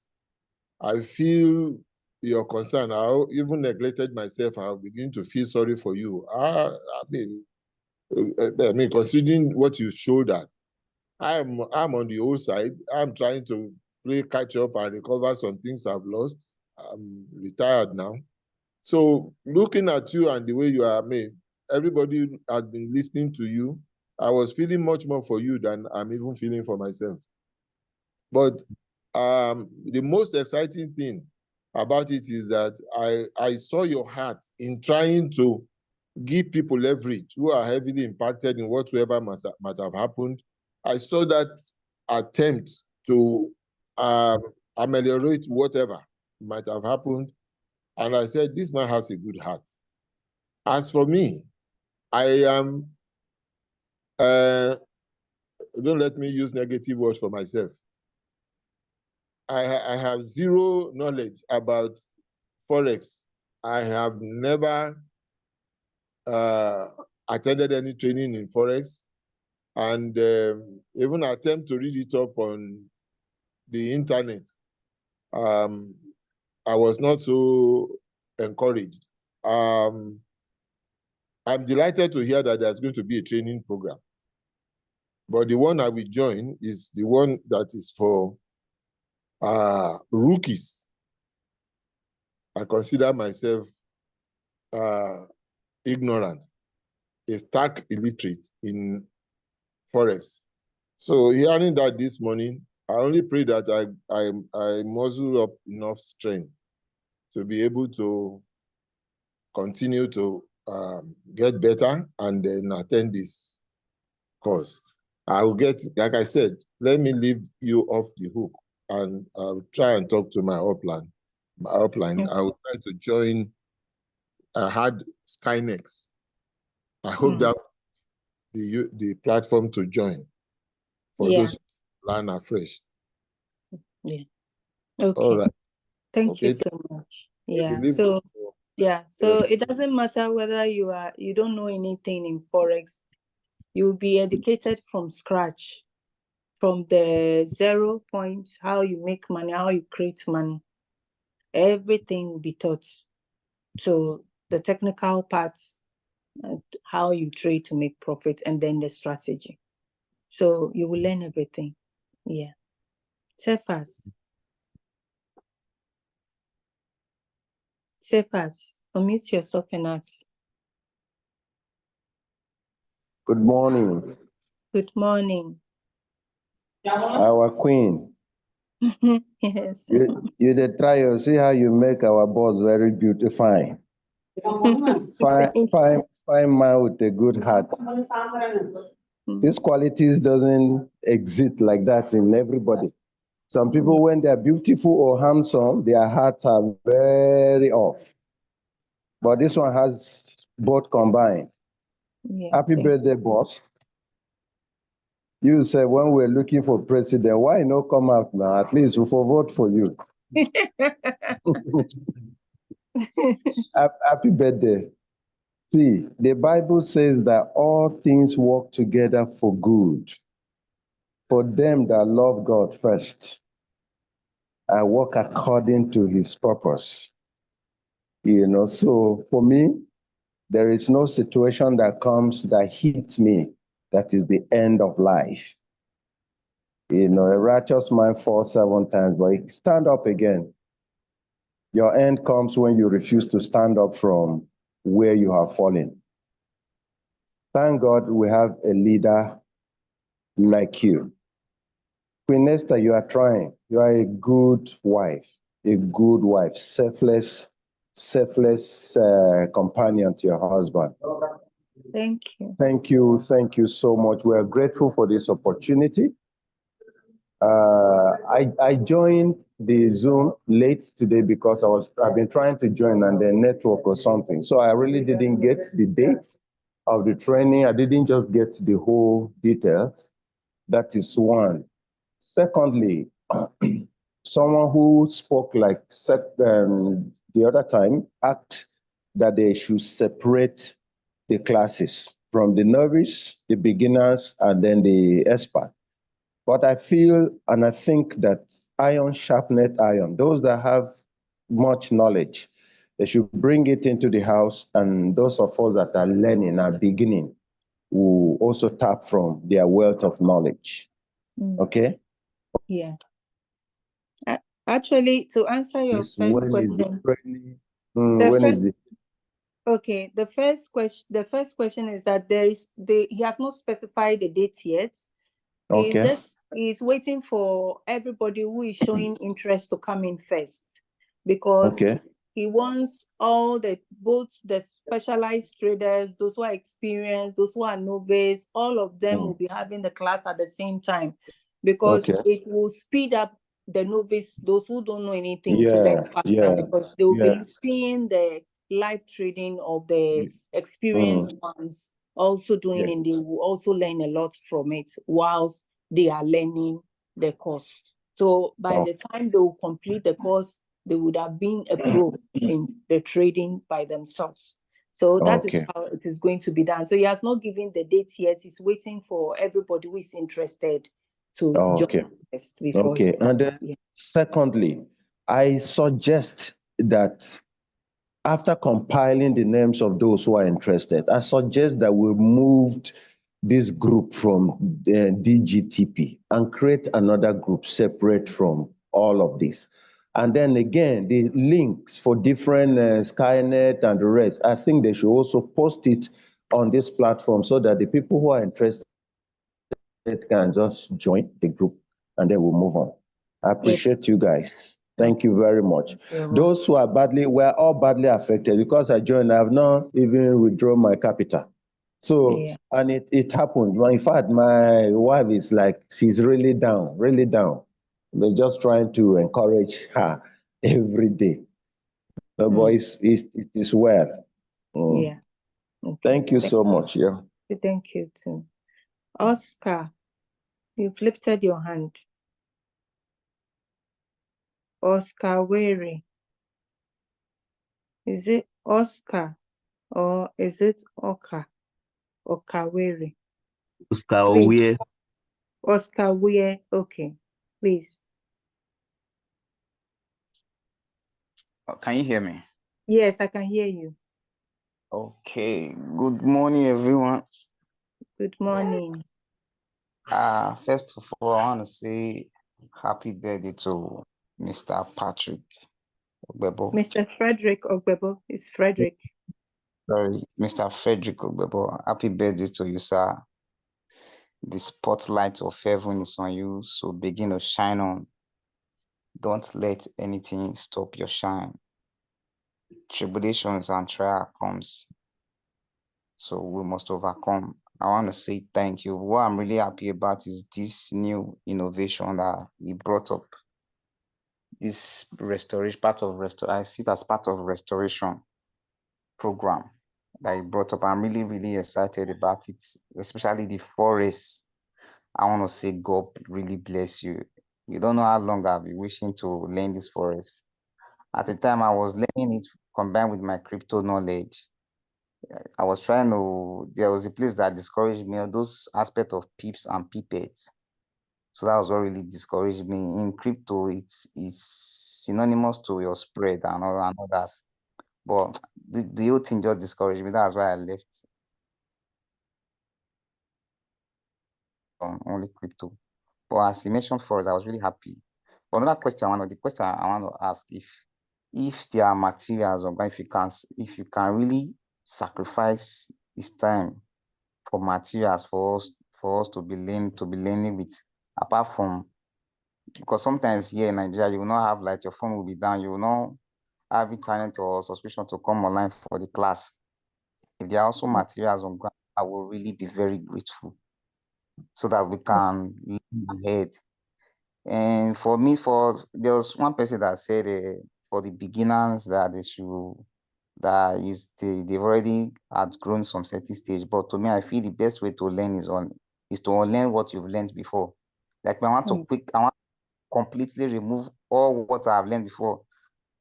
I feel your concern. I even neglected myself. I begin to feel sorry for you. I mean, considering what you showed that, I'm on the old side. I'm trying to play catch up and recover some things I've lost. I'm retired now. So looking at you and the way you are made, everybody has been listening to you. I was feeling much more for you than I'm even feeling for myself. But the most exciting thing about it is that I saw your heart in trying to give people leverage who are heavily impacted in whatsoever might have happened. I saw that attempt to ameliorate whatever might have happened. And I said, this man has a good heart. As for me, I am, don't let me use negative words for myself. I have zero knowledge about Forex. I have never attended any training in Forex, and even attempt to read it up on the internet. I was not so encouraged. I'm delighted to hear that there's going to be a training program. But the one I will join is the one that is for rookies. I consider myself ignorant, a stark illiterate in Forex. So hearing that this morning, I only pray that I muzzle up enough strength to be able to continue to get better and then attend this course. I will get, like I said, let me leave you off the hook and I'll try and talk to my upline. I will try to join. I had Skynex. I hope that the platform to join for those who learn afresh. Yeah. Okay. All right. Thank you so much. Yeah. So it doesn't matter whether you don't know anything in Forex. You'll be educated from scratch, from the 0 point, how you make money, how you create money. Everything will be taught. So the technical parts, how you trade to make profit, and then the strategy. So you will learn everything. Yeah. Cephas, unmute yourself and ask. Good morning. Good morning. Our queen. Yes. You the try, see how you make our boss very beautiful. Fine man with a good heart. These qualities doesn't exist like that in everybody. Some people, when they're beautiful or handsome, their hearts are very off. But this one has both combined. Yeah, Happy birthday, boss. You said when we're looking for president, why not come out now? At least we will vote for you. Happy birthday. See, the Bible says that all things work together for good, for them that love God first, and work according to his purpose. So for me, there is no situation that comes that hits me that is the end of life. A righteous man falls 7 times, but he stand up again. Your end comes when you refuse to stand up from where you have fallen. Thank God we have a leader like you. Queen Esther, you are trying. You are a good wife, selfless companion to your husband. Thank you. Thank you so much. We are grateful for this opportunity. I joined the Zoom late today because I've been trying to join and the network or something. So I really didn't get the date of the training. I didn't just get the whole details. That is one. Secondly, someone who spoke like the other time asked that they should separate the classes from the novice, the beginners, and then the expert. But I feel and I think that iron sharpeneth iron. Those that have much knowledge, they should bring it into the house, and those of us that are learning, are beginning, will also tap from their wealth of knowledge. Okay? Yeah. Actually, to answer your first question, when is it? Okay, the first question is that he has not specified the date yet. Okay. He's waiting for everybody who is showing interest to come in first, because he wants both the specialized traders, those who are experienced, those who are novice, all of them will be having the class at the same time, because it will speed up the novice, those who don't know anything, to learn faster, because they will be seeing the live trading of the experienced ones also doing, and they will also learn a lot from it whilst they are learning the course. So by the time they will complete the course, they would have been a pro in the trading by themselves. So that is how it is going to be done. So he has not given the date yet. He's waiting for everybody who is interested to join first before and then secondly, I suggest that after compiling the names of those who are interested, I suggest that we moved this group from DGTP and create another group separate from all of this. And then again, the links for different Skynet and the rest, I think they should also post it on this platform so that the people who are interested can just join the group and then we'll move on. I appreciate you guys. Thank you very much. Those who are we're all badly affected because I joined, I have not even withdrawn my capital. So, and it happened. In fact, my wife is like, she's really down, really down. We're just trying to encourage her every day. The voice it is well. Yeah. Okay. Thank you so much. Yeah. Thank you too. Oscar, you've lifted your hand. Oscar Weary. Is it Oscar or is it Oka? Okawere. Oscar Please. Owie. Oscar Weir. Okay. Please. Can you hear me? Yes, I can hear you. Okay. Good morning, everyone. Good morning. First of all, I want to say happy birthday to Mr. Patrick Ogbebo. Mr. Frederick Ogbebo. It's Frederick. Sorry, Mr. Frederick Ogbebo. Happy birthday to you, sir. The spotlight of heaven is on you, so begin to shine on. Don't let anything stop your shine. Tribulations and trial comes, so we must overcome. I want to say thank you. What I'm really happy about is this new innovation that he brought up. This restoration, I see it as part of restoration program that he brought up. I'm really, really excited about it, especially the forest. I want to say God really bless you. You don't know how long I've been wishing to learn this forest. At the time I was learning it combined with my crypto knowledge. I was trying to, there was a place that discouraged me, those aspects of pips and pipets. So that was what really discouraged me. In crypto, it's synonymous to your spread and others. But the whole thing just discouraged me. That's why I left on only crypto. But as you mentioned for us, I was really happy. But another question, the question I want to ask, if there are materials or if you can really sacrifice this time for materials for us to be learning with, apart from, because sometimes here in Nigeria you will not have, like, your phone will be down, you will not have internet or subscription to come online for the class. If there are also materials on ground, I will really be very grateful so that we can learn ahead. And for me, there was one person that said for the beginners that they've already outgrown some certain stage. But to me, I feel the best way to learn is to unlearn what you've learned before. Like, I want to completely remove all what I've learned before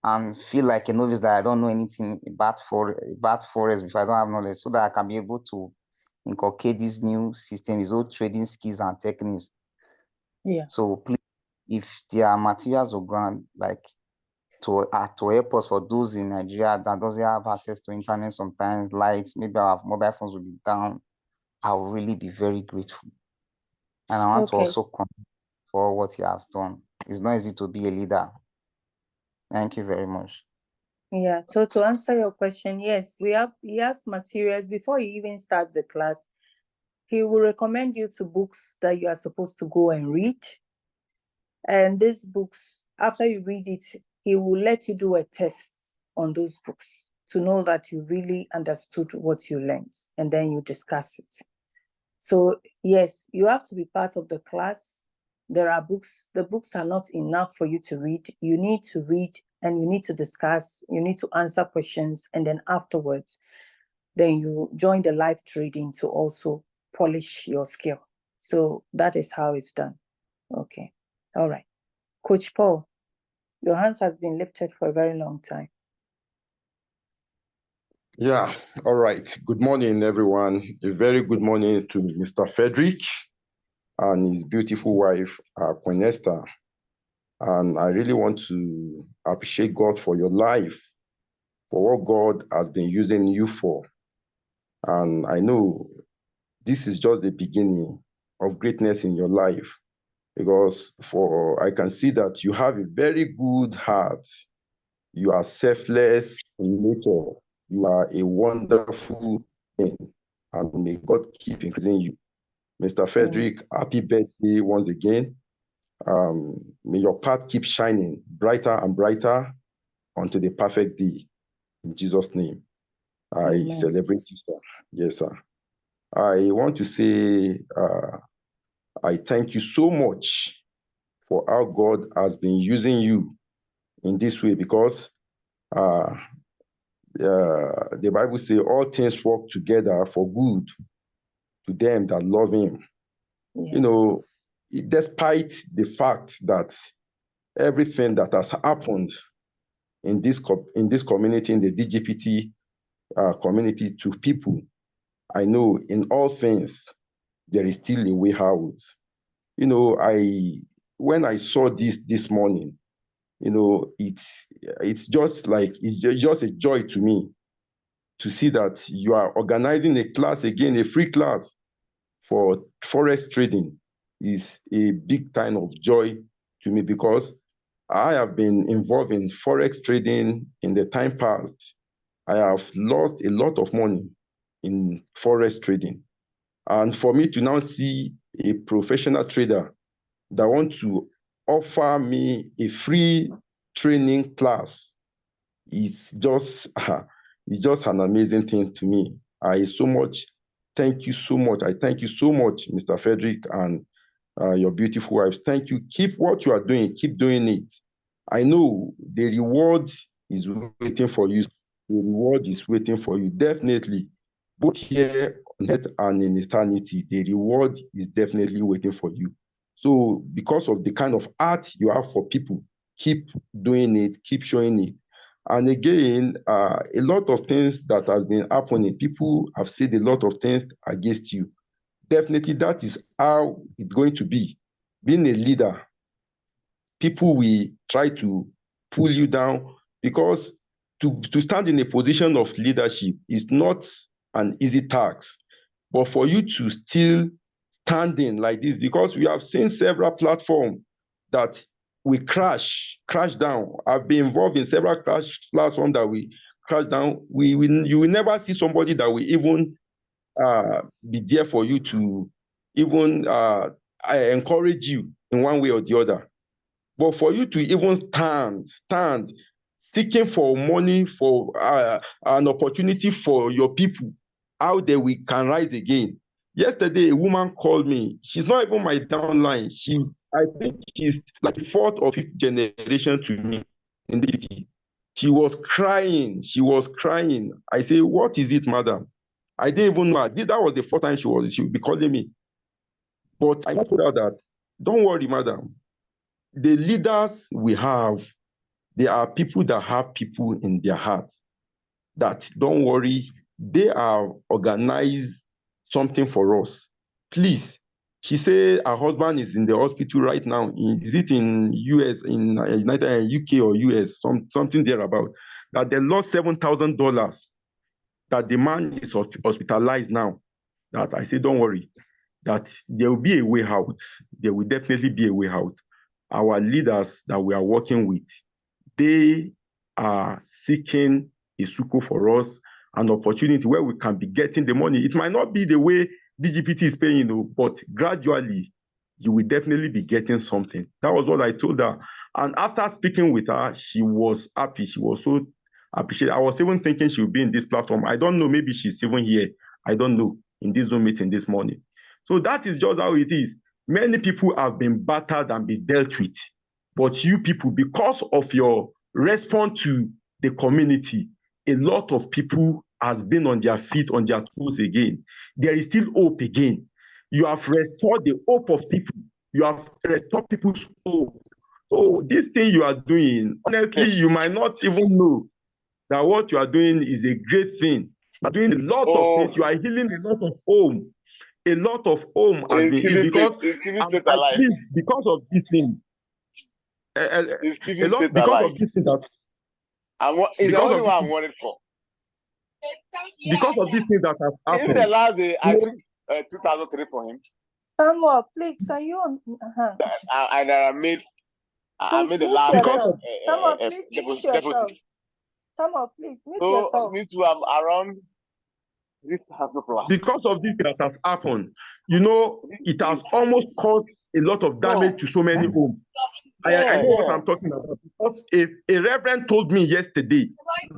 and feel like a novice that I don't know anything about forest before, I don't have knowledge, so that I can be able to inculcate this new system, these old trading skills and techniques. Yeah. So please, if there are materials on ground, like to help us, for those in Nigeria that doesn't have access to internet, sometimes lights, maybe our mobile phones will be down, I will really be very grateful. And I want to also commend for what he has done. It's not easy to be a leader. Thank you very much. Yeah, so to answer your question, yes, he has materials. Before you even start the class, he will recommend you to books that you are supposed to go and read. And these books, after you read it, he will let you do a test on those books to know that you really understood what you learned, and then you discuss it. So yes, you have to be part of the class. There are books. The books are not enough for you to read. You need to read and you need to discuss. You need to answer questions. And then afterwards, then you join the live trading to also polish your skill. So that is how it's done. Okay. All right. Coach Paul, your hands have been lifted for a very long time. Yeah, all right. Good morning, everyone. A very good morning to Mr. Frederick and his beautiful wife, Queen Esther. And I really want to appreciate God for your life. for what God has been using you for. And I know this is just the beginning of greatness in your life, because I can see that you have a very good heart. You are selfless in nature. You are a wonderful man, and may God keep increasing you. Mr. Frederick, happy birthday once again. May your path keep shining brighter and brighter unto the perfect day. In Jesus' name, I celebrate you, sir. Yes, sir. I want to say I thank you so much for how God has been using you in this way, because the Bible says all things work together for good to them that love him. You know, despite the fact that everything that has happened in this community, in the DGPT community, to people, I know in all things there is still a way out. You know, when I saw this morning, you know, it's just a joy to me to see that you are organizing a class again, a free class for forex trading. Is a big time of joy to me, because I have been involved in forex trading in the time past. I have lost a lot of money in forex trading. And for me to now see a professional trader that want to offer me a free training class, it's just an amazing thing to me. I so much thank you so much. I thank you so much, Mr. Frederick, and your beautiful wife. Thank you. Keep what you are doing. Keep doing it. I know the reward is waiting for you. The reward is waiting for you, definitely. Both here on earth and in eternity, the reward is definitely waiting for you. So because of the kind of art you have for people, keep doing it, keep showing it. And again, a lot of things that has been happening, people have said a lot of things against you. Definitely, that is how it's going to be. Being a leader, people will try to pull you down, because to stand in a position of leadership is not an easy task. But for you to still standing like this, because we have seen several platforms that we crash down. I've been involved in several crash platforms that we crash down. You will never see somebody that will even be there for you to even encourage you in one way or the other. But for you to even stand, seeking for money, for an opportunity for your people, how we can rise again. Yesterday, a woman called me. She's not even my downline. I think she's like fourth or fifth generation to me in the city. She was crying. I say, what is it, madam? I didn't even know. That was the first time she would be calling me. But I told her that, don't worry, madam. The leaders we have, they are people that have people in their hearts. That, don't worry, they are organized something for us. Please. She said her husband is in the hospital right now. Is it in US, in United UK or US, something thereabout? That they lost $7,000. That the man is hospitalized now. That I say, don't worry, that there will be a way out. There will definitely be a way out. Our leaders that we are working with, they are seeking a suko for us, an opportunity where we can be getting the money. It might not be the way DGPT is paying, but gradually you will definitely be getting something. That was what I told her. And after speaking with her, she was happy. She was so appreciated. I was even thinking she would be in this platform. I don't know, maybe she's even here. I don't know, in this Zoom meeting this morning. So that is just how it is. Many people have been battered and been dealt with. But you people, because of your response to the community, a lot of people has been on their feet, on their toes again. There is still hope again. You have restored the hope of people. You have restored people's hope. So this thing you are doing, honestly, you might not even know that what you are doing is a great thing. You are doing a lot of things. You are healing a lot of home. A lot of home has been healed because of this thing. It's keeping faith alive. Because of this thing that It's the Because only of one I'm worried for. because of these things that has Even the happened. last day, I You took 2,003 for him, Samuel, please, can you? and I made Please the mute last yourself. Samuel, please mute deposit. yourself. Samuel, please mute So yourself. me too. I'm around 3,000 plus. Because of this that has happened, you know, it has almost caused a lot of damage to so many homes. I know what I'm talking about. Because a reverend told me yesterday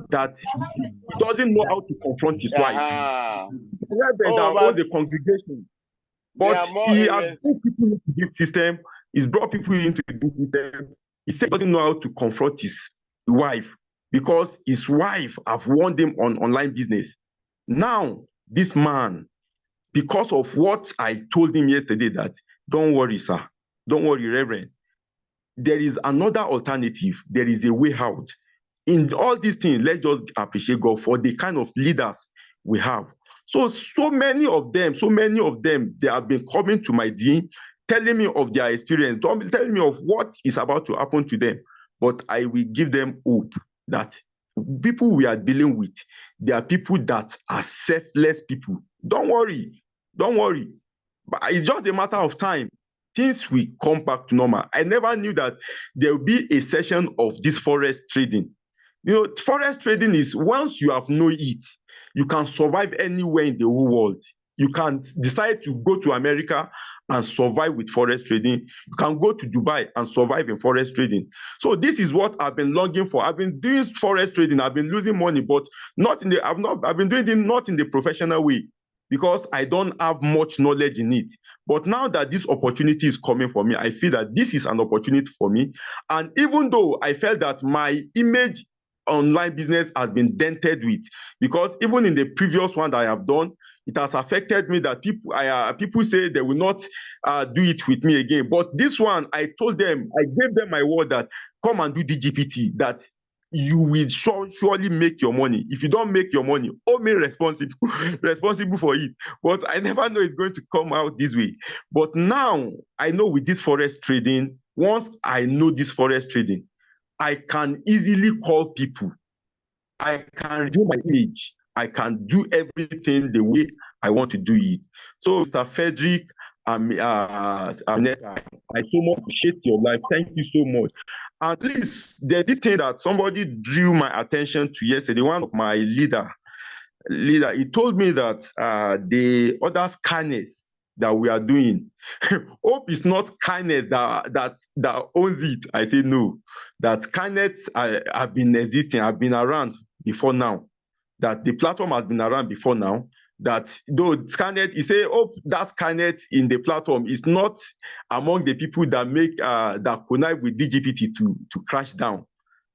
that he doesn't know how to confront his wife. The reverend that owns the congregation. But he has brought people into this system. He's brought people into this system. He said he doesn't know how to confront his wife because his wife have warned him on online business. Now, this man, because of what I told him yesterday, that don't worry, sir, don't worry, Reverend. There is another alternative. There is a way out. In all these things, let's just appreciate God for the kind of leaders we have. So many of them, they have been coming to my DM, telling me of their experience, telling me of what is about to happen to them. But I will give them hope that people we are dealing with, they are people that are selfless people. Don't worry. But it's just a matter of time. Things will come back to normal. I never knew that there will be a session of this forex trading. You know, forex trading is once you have known it, you can survive anywhere in the whole world. You can decide to go to America and survive with forex trading. You can go to Dubai and survive in forex trading. So this is what I've been longing for. I've been doing forex trading. I've been losing money, but I've been doing it not in the professional way because I don't have much knowledge in it. But now that this opportunity is coming for me, I feel that this is an opportunity for me. And even though I felt that my image online business has been dented with, because even in the previous one that I have done, it has affected me that people say they will not do it with me again. But this one, I told them, I gave them my word that come and do DGPT, that you will surely make your money. If you don't make your money, hold me responsible for it. But I never know it's going to come out this way. But now I know with this forex trading, once I know this forex trading, I can easily call people. I can do my image. I can do everything the way I want to do it. So, Mr. Frederick, I so much appreciate your life. Thank you so much. And please, there's this thing that somebody drew my attention to yesterday. One of my leader, he told me that the other scanners that we are doing, hope is not kindness that owns it. I say no, that kindness have been existing, have been around before now, that the platform has been around before now, that though Skynet, he say, oh, that Skynet in the platform is not among the people that make that connive with DGPT to crash down.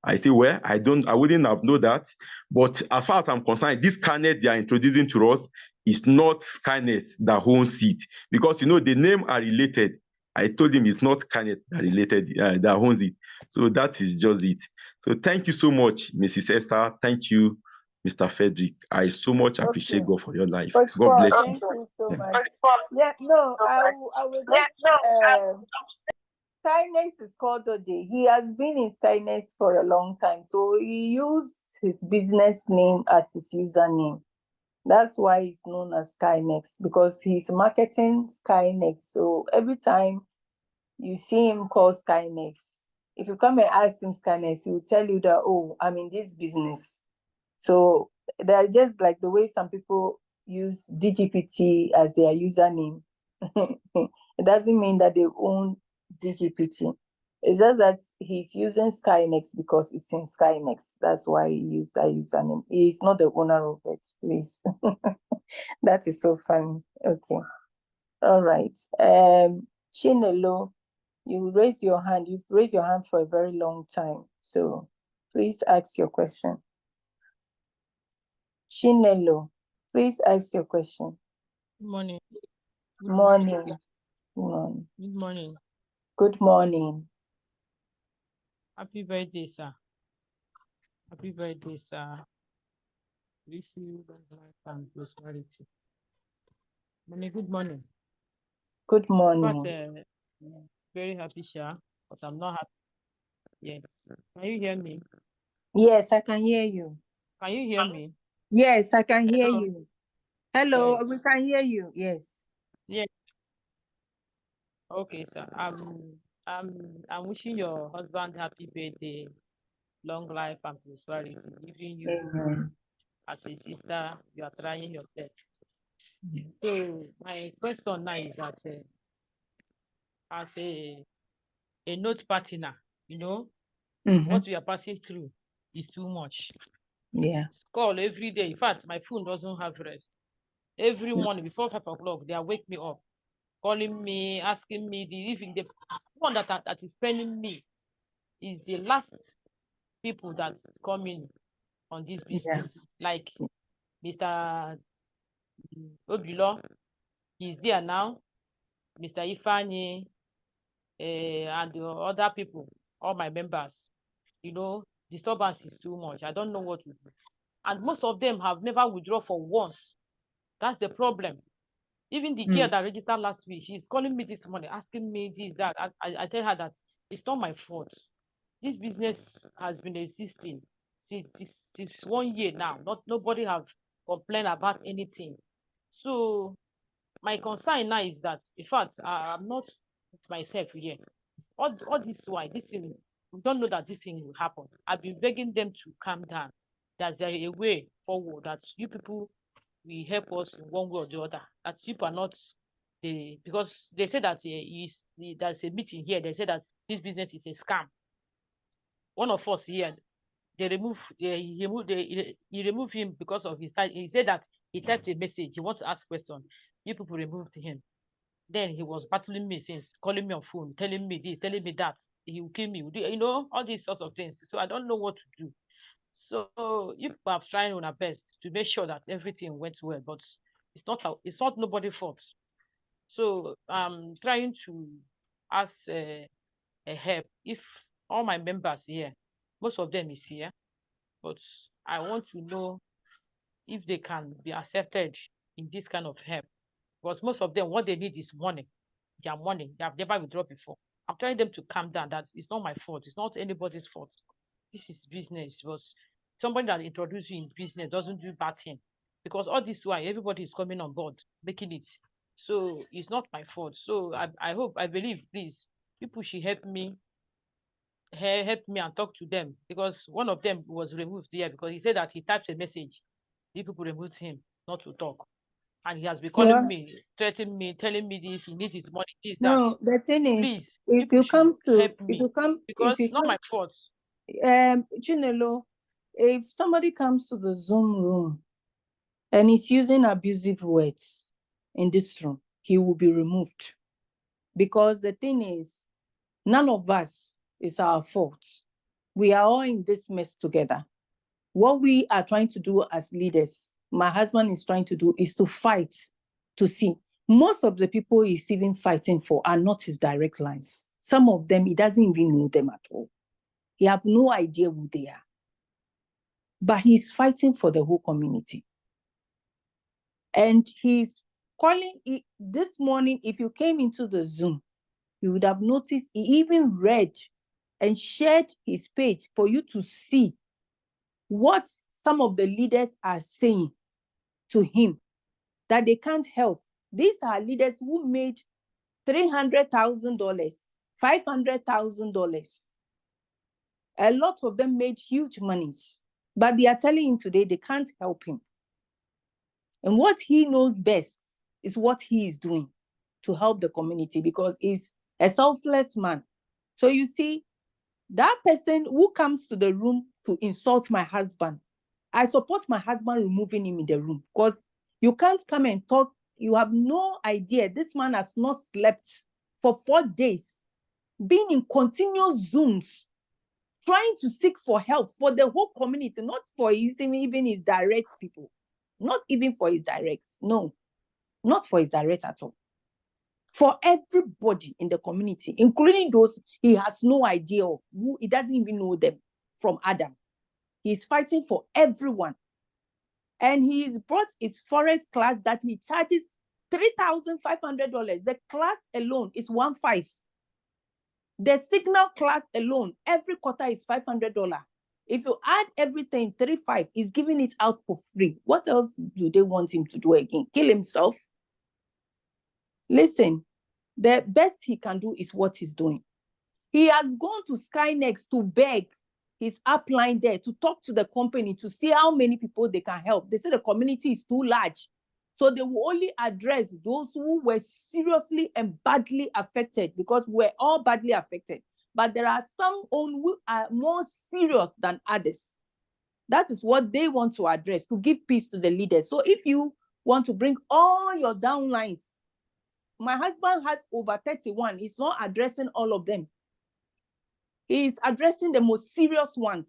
I say, well, I wouldn't have known that. But as far as I'm concerned, this Skynet they are introducing to us is not Skynet that owns it. Because, you know, the name are related. I told him it's not Skynet that related, that owns it. So that is just it. So thank you so much, Mrs. Esther. Thank you, Mr. Frederick. I so much appreciate God for your life. But God bless you. thank you so much. Yeah, no, I will Skyness is called Ode. He has been in Skyness for a long time. So he used his business name as his username. That's why he's known as Skynex, because he's marketing Skynex. So every time you see him call Skynex, if you come and ask him Skynex, he will tell you that, oh, I'm in this business. So they're just like the way some people use DGPT as their username. It doesn't mean that they own DGPT. It's just that he's using Skynex because it's in Skynex. That's why he used that username. He's not the owner of it, please. That is so funny. Okay. All right. Chinelo, you raise your hand. You've raised your hand for a very long time. So please ask your question. Chinelo, please ask your question. Good morning. Morning. Good morning. Good morning. Happy birthday, sir. Happy birthday, sir. Wish you long life and prosperity. Good morning. Good morning. Very happy, sir, but I'm not happy yet. Can you hear me? Yes, I can hear you. Can you hear me? Yes, I can hear Hello. you. Hello, we Yes. can hear you. Yes. Yeah. Okay, sir. I'm wishing your husband happy birthday, long life and prosperity. Giving you Amen. as a sister, you are trying your best. So my question now is that as a note partner, what we are passing through is too much. Yeah. It's call every day. In fact, my phone doesn't have rest. Every morning before 5 o'clock, they wake me up, calling me, asking me. Even the one that is paying me is the last people that come in on this Yeah. business. Like Mr. Obilo, he's there now. Mr. Ifani, and the other people, all my members. Disturbance is too much. I don't know what to do. And most of them have never withdrawn for once. That's the problem. Even the girl that registered last week, she's calling me this morning, asking me this, that. I tell her that it's not my fault. This business has been existing since this 1 year now. Nobody have complained about anything. So my concern now is that, in fact, I'm not with myself here. All this why this thing, we don't know that this thing will happen. I've been begging them to calm down. There's a way forward that you people will help us in one way or the other. That you are not because they say that there's a meeting here. They say that this business is a scam. One of us here, they remove he removed him because of his time. He said that he typed a message. He wants to ask question. You people removed him. Then he was battling me since, calling me on phone, telling me this, telling me that. He will kill me. All these sorts of things. So I don't know what to do. So you are trying on our best to make sure that everything went well, but it's not nobody's fault. So I'm trying to ask a help. If all my members here, most of them is here, but I want to know if they can be accepted in this kind of help. Because most of them, what they need is money. Their money. They have never withdrawn before. I'm telling them to calm down. That it's not my fault. It's not anybody's fault. This is business. But somebody that introduced you in business doesn't do bad thing. Because all this while, everybody is coming on board, making it. So it's not my fault. So I believe, please, people should help me and talk to them, because one of them was removed here because he said that he typed a message. The people removed him not to talk. And he has been calling Well, me, threatening me, telling me this, he needs his money, this, that. no, the thing is, Please, people should help me because it's not my fault. Chinelo, if somebody comes to the Zoom room and is using abusive words in this room, he will be removed. Because the thing is, none of us is our fault. We are all in this mess together. What we are trying to do as leaders, my husband is trying to do, is to fight to see. Most of the people he's even fighting for are not his direct lines. Some of them, he doesn't even know them at all. He has no idea who they are. But he's fighting for the whole community. And he's calling this morning, if you came into the Zoom, you would have noticed he even read and shared his page for you to see what some of the leaders are saying to him, that they can't help. These are leaders who made $300,000, $500,000. A lot of them made huge monies, but they are telling him today they can't help him. And what he knows best is what he is doing to help the community, because he's a selfless man. So you see, that person who comes to the room to insult my husband, I support my husband removing him in the room, because you can't come and talk. You have no idea. This man has not slept for 4 days, being in continuous Zooms, trying to seek for help for the whole community, not for even his direct people, not even for his directs. No, not for his direct at all. For everybody in the community, including those he has no idea of, who he doesn't even know them from Adam. He's fighting for everyone. And he's brought his forest class that he charges $3,500. The class alone is 1.5. The signal class alone, every quarter is $500. If you add everything, 35, he's giving it out for free. What else do they want him to do again? Kill himself? Listen, the best he can do is what he's doing. He has gone to Skynex to beg his upline there to talk to the company to see how many people they can help. They say the community is too large. So they will only address those who were seriously and badly affected, because we're all badly affected. But there are some who are more serious than others. That is what they want to address, to give peace to the leaders. So if you want to bring all your downlines, my husband has over 31. He's not addressing all of them. He's addressing the most serious ones.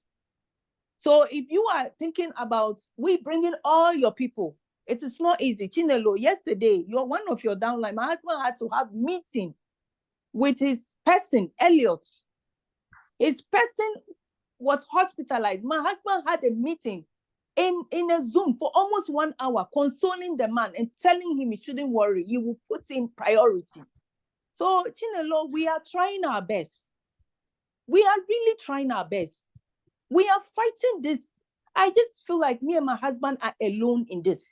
So if you are thinking about we bringing all your people, it is not easy. Chinelo, yesterday, one of your downline, my husband had to have meeting with his person, Elliot. His person was hospitalized. My husband had a meeting in a Zoom for almost 1 hour, consoling the man and telling him he shouldn't worry. He will put in priority. So, Chinelo, we are trying our best. We are really trying our best. We are fighting this. I just feel like me and my husband are alone in this.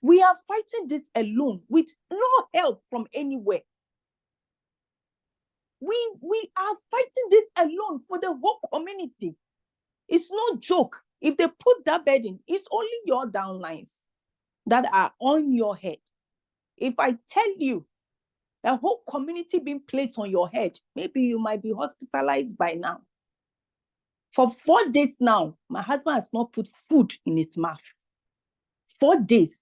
We are fighting this alone with no help from anywhere. We are fighting this alone for the whole community. It's no joke. If they put that burden, it's only your downlines that are on your head. If I tell you the whole community being placed on your head, maybe you might be hospitalized by now. For 4 days now, my husband has not put food in his mouth. 4 days.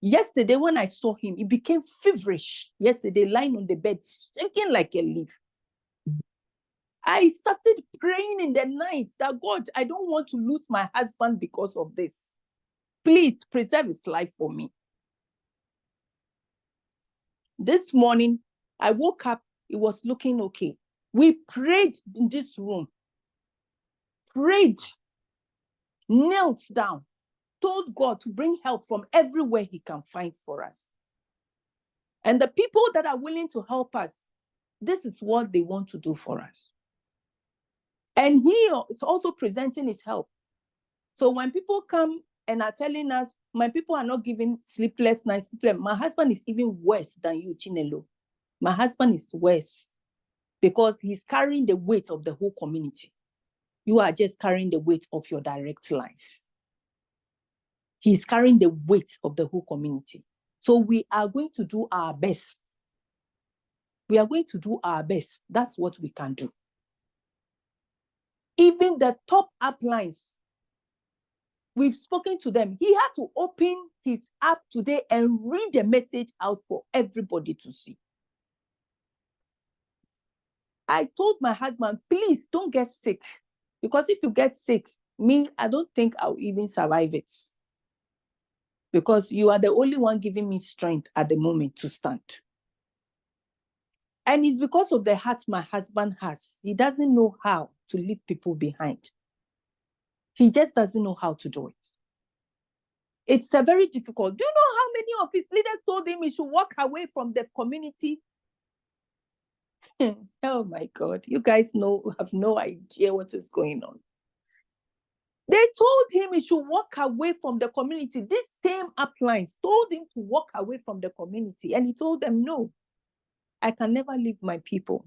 Yesterday, when I saw him, he became feverish. Yesterday, lying on the bed, shaking like a leaf. I started praying in the night that, God, I don't want to lose my husband because of this. Please preserve his life for me. This morning, I woke up, it was looking okay. We prayed in this room. Prayed, knelt down, told God to bring help from everywhere he can find for us. And the people that are willing to help us, this is what they want to do for us. And he is also presenting his help. So when people come and are telling us, my people are not giving sleepless nights, my husband is even worse than you, Chinelo. My husband is worse because he's carrying the weight of the whole community. You are just carrying the weight of your direct lines. He's carrying the weight of the whole community. So we are going to do our best. We are going to do our best. That's what we can do. Even the top uplines, we've spoken to them. He had to open his app today and read the message out for everybody to see. I told my husband, please don't get sick. Because if you get sick, I don't think I'll even survive it. Because you are the only one giving me strength at the moment to stand. And it's because of the heart my husband has. He doesn't know how to leave people behind. He just doesn't know how to do it. It's a very difficult. Do you know how many of his leaders told him he should walk away from the community? Oh my God, you guys have no idea what is going on. They told him he should walk away from the community. This same uplines told him to walk away from the community. And he told them, no, I can never leave my people.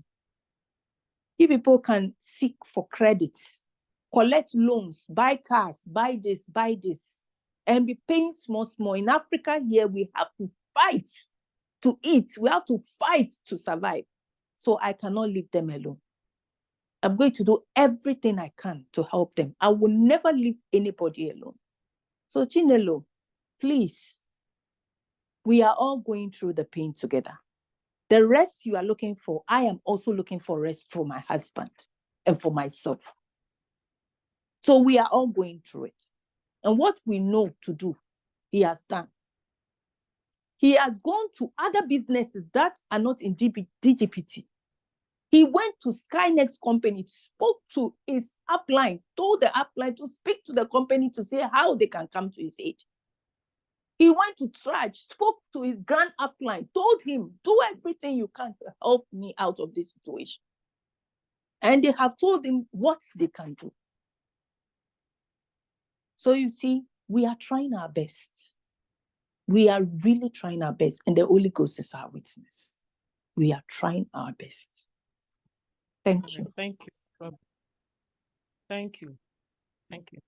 You people can seek for credits, collect loans, buy cars, buy this, and be paying small. In Africa here, we have to fight to eat. We have to fight to survive. So I cannot leave them alone. I'm going to do everything I can to help them. I will never leave anybody alone. So Chinelo, please, we are all going through the pain together. The rest you are looking for, I am also looking for rest for my husband and for myself. So we are all going through it. And what we know to do, he has done. He has gone to other businesses that are not in DGPT. He went to Skynex company, spoke to his upline, told the upline to speak to the company to see how they can come to his aid. He went to Trudge, spoke to his grand upline, told him, do everything you can to help me out of this situation. And they have told him what they can do. So you see, we are trying our best. We are really trying our best, and the Holy Ghost is our witness. We are trying our best. Thank you. Thank you. Thank you. Thank you.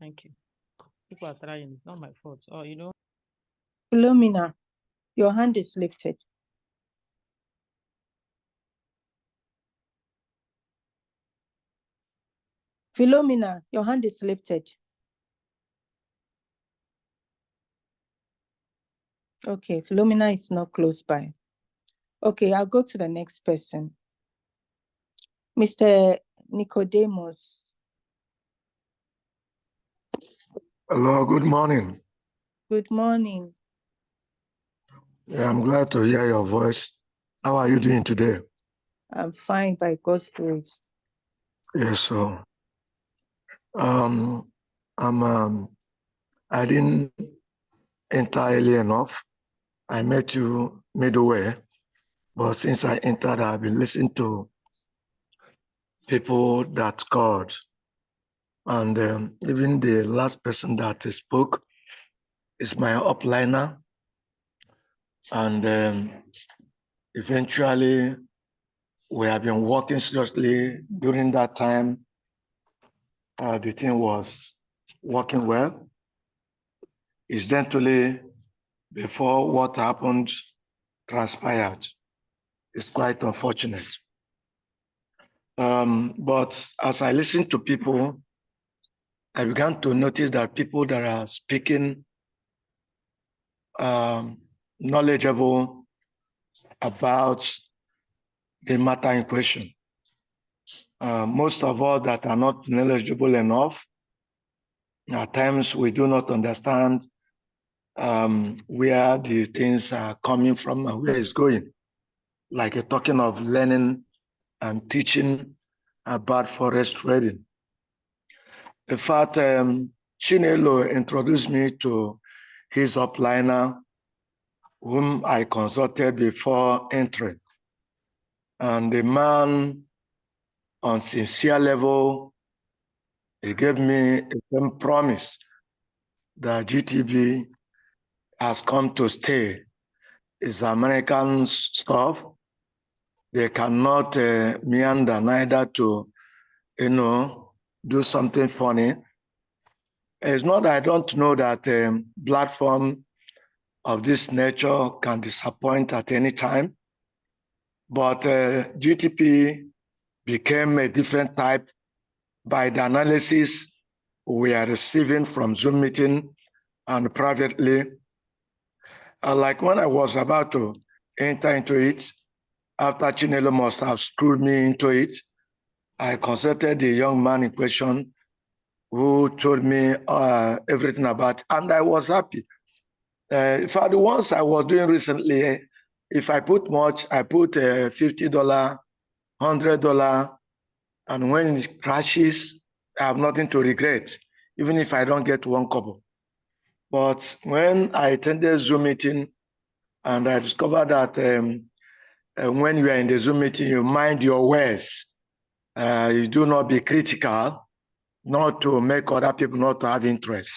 Thank you. People are trying. It's not my fault. Oh, you know. Philomena, your hand is lifted. Philomena, your hand is lifted. Okay, Philomena is not close by. Okay, I'll go to the next person. Mr. Nicodemus. Hello, good morning. Good morning. Yeah, I'm glad to hear your voice. How are you doing today? I'm fine by God's grace. Yes, so I didn't enter early enough. I met you midway, but since I entered, I've been listening to people that called, and even the last person that spoke is my upliner, and eventually we have been working seriously during that time. The thing was working well. Incidentally, before what happened transpired, it's quite unfortunate. But as I listened to people, I began to notice that people that are speaking knowledgeable about the matter in question. Most of all that are not knowledgeable enough, at times we do not understand where the things are coming from and where it's going. Like you're talking of learning and teaching about forest trading. In fact, Chinelo introduced me to his upliner, whom I consulted before entering. And the man, on sincere level, he gave me a firm promise that GTB has come to stay. It's American stuff. They cannot meander neither to, do something funny. It's not that I don't know that platform of this nature can disappoint at any time, but GTP became a different type by the analysis we are receiving from Zoom meeting and privately. Like when I was about to enter into it, after Chinelo must have screwed me into it, I consulted the young man in question who told me everything about it, and I was happy. In fact, the ones I was doing recently, if I put much, I put $50, $100, and when it crashes, I have nothing to regret, even if I don't get one couple. But when I attended Zoom meeting and I discovered that when you are in the Zoom meeting, you mind your words. You do not be critical, not to make other people not to have interest.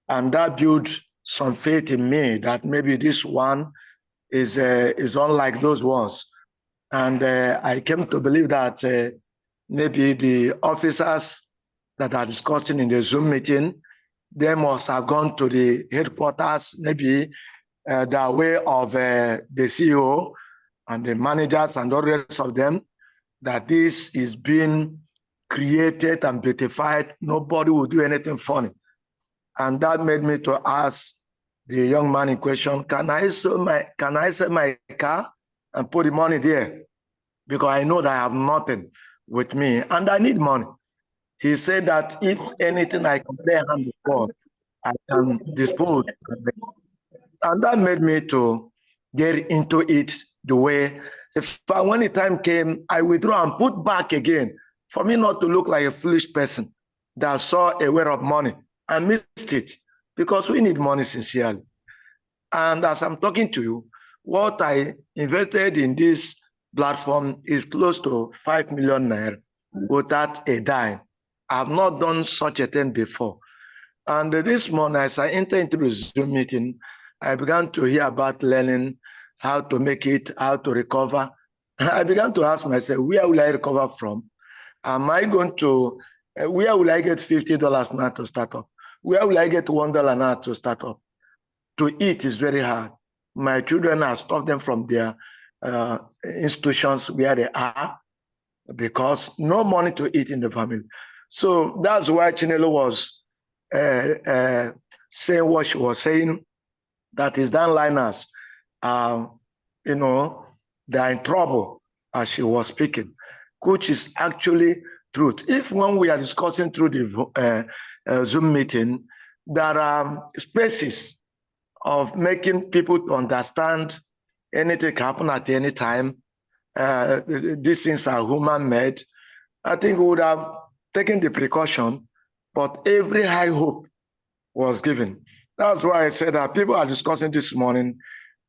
And that built some faith in me that maybe this one is unlike those ones. And I came to believe that maybe the officers that are discussing in the Zoom meeting, they must have gone to the headquarters, maybe the way of the CEO and the managers and the rest of them, that this is being created and beautified. Nobody will do anything funny. And that made me to ask the young man in question, can I sell my car and put the money there? Because I know that I have nothing with me and I need money. He said that if anything I can lay hand upon, I can dispose. And that made me to get into it the way, when the time came, I withdraw and put back again for me not to look like a foolish person that saw a way of money and missed it, because we need money sincerely. And as I'm talking to you, what I invested in this platform is close to 5 million naira without a dime. I've not done such a thing before. And this morning, as I entered into the Zoom meeting, I began to hear about learning how to make it, how to recover. I began to ask myself, where will I recover from? Am I going to, where will I get $50 now to start up? Where will I get $1 now to start up? To eat is very hard. My children, have stopped them from their institutions where they are because no money to eat in the family. So that's why Chinelo was saying what she was saying, that is downliners, you know, they're in trouble as she was speaking, which is actually truth. If when we are discussing through the Zoom meeting, there are spaces of making people to understand anything can happen at any time. These things are human-made. I think we would have taken the precaution, but every high hope was given. That's why I said that people are discussing this morning.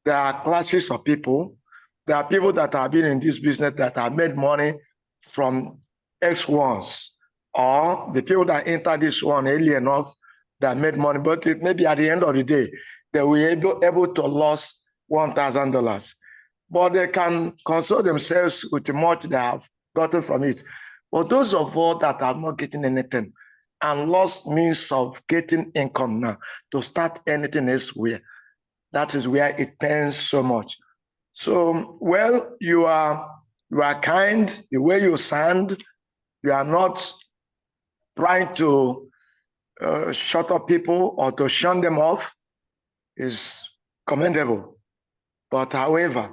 There are classes of people. There are people that have been in this business that have made money from X1s, or the people that enter this one early enough that made money, but maybe at the end of the day, they were able to lose $1,000. But they can console themselves with the much they have gotten from it. But those of us that are not getting anything and lost means of getting income now to start anything elsewhere, that is where it pains so much. So, well, you are kind, the way you sound, you are not trying to shut up people or to shun them off is commendable. But however,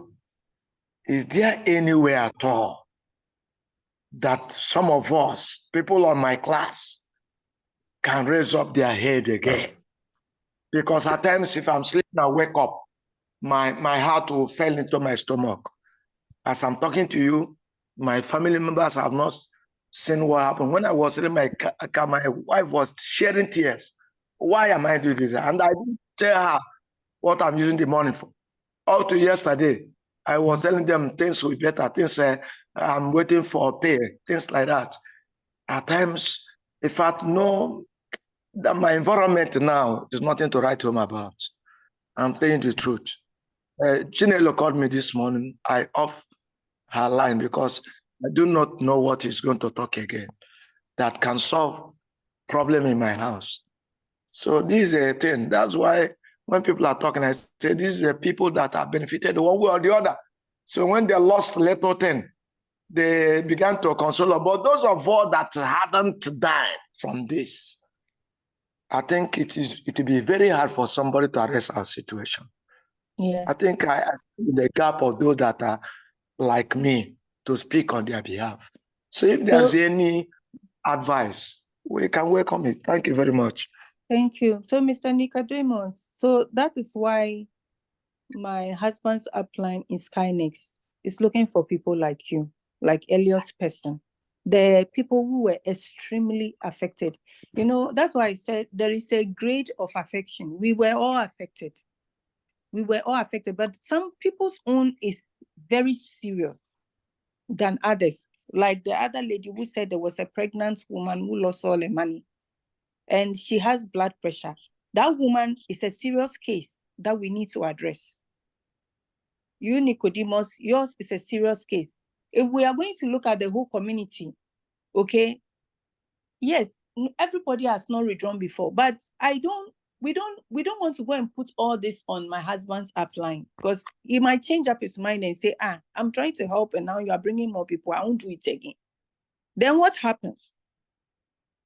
is there anywhere at all that some of us, people on my class, can raise up their head again? Because at times, if I'm sleeping, I wake up, my heart will fall into my stomach. As I'm talking to you, my family members have not seen what happened. When I was in my car, my wife was shedding tears. Why am I doing this? And I didn't tell her what I'm using the money for. Up to yesterday, I was telling them things will be better, things I'm waiting for pay, things like that. At times, if I know that my environment now is nothing to write home about, I'm telling the truth. Chinelo called me this morning. I off her line because I do not know what he's going to talk again that can solve problem in my house. So this is a thing. That's why when people are talking, I say these are people that are benefited one way or the other. So when they lost little thing, they began to console. But those of us that hadn't died from this, I think it will be very hard for somebody to address our situation. Yeah. I think I see the gap of those that are like me to speak on their behalf. So if there's any advice, we can welcome it. Thank you very much. Thank you. So, Mr. Nicodemus, so that is why my husband's upline in Skynex is looking for people like you, like Elliot Person. The people who were extremely affected. You know, that's why I said there is a grade of affection. We were all affected. We were all affected, but some people's own is very serious than others. Like the other lady who said there was a pregnant woman who lost all her money and she has blood pressure. That woman is a serious case that we need to address. You, Nicodemus, yours is a serious case. If we are going to look at the whole community, okay, yes, everybody has not withdrawn before, but we don't want to go and put all this on my husband's upline because he might change up his mind and say, I'm trying to help and now you are bringing more people, I won't do it again. Then what happens?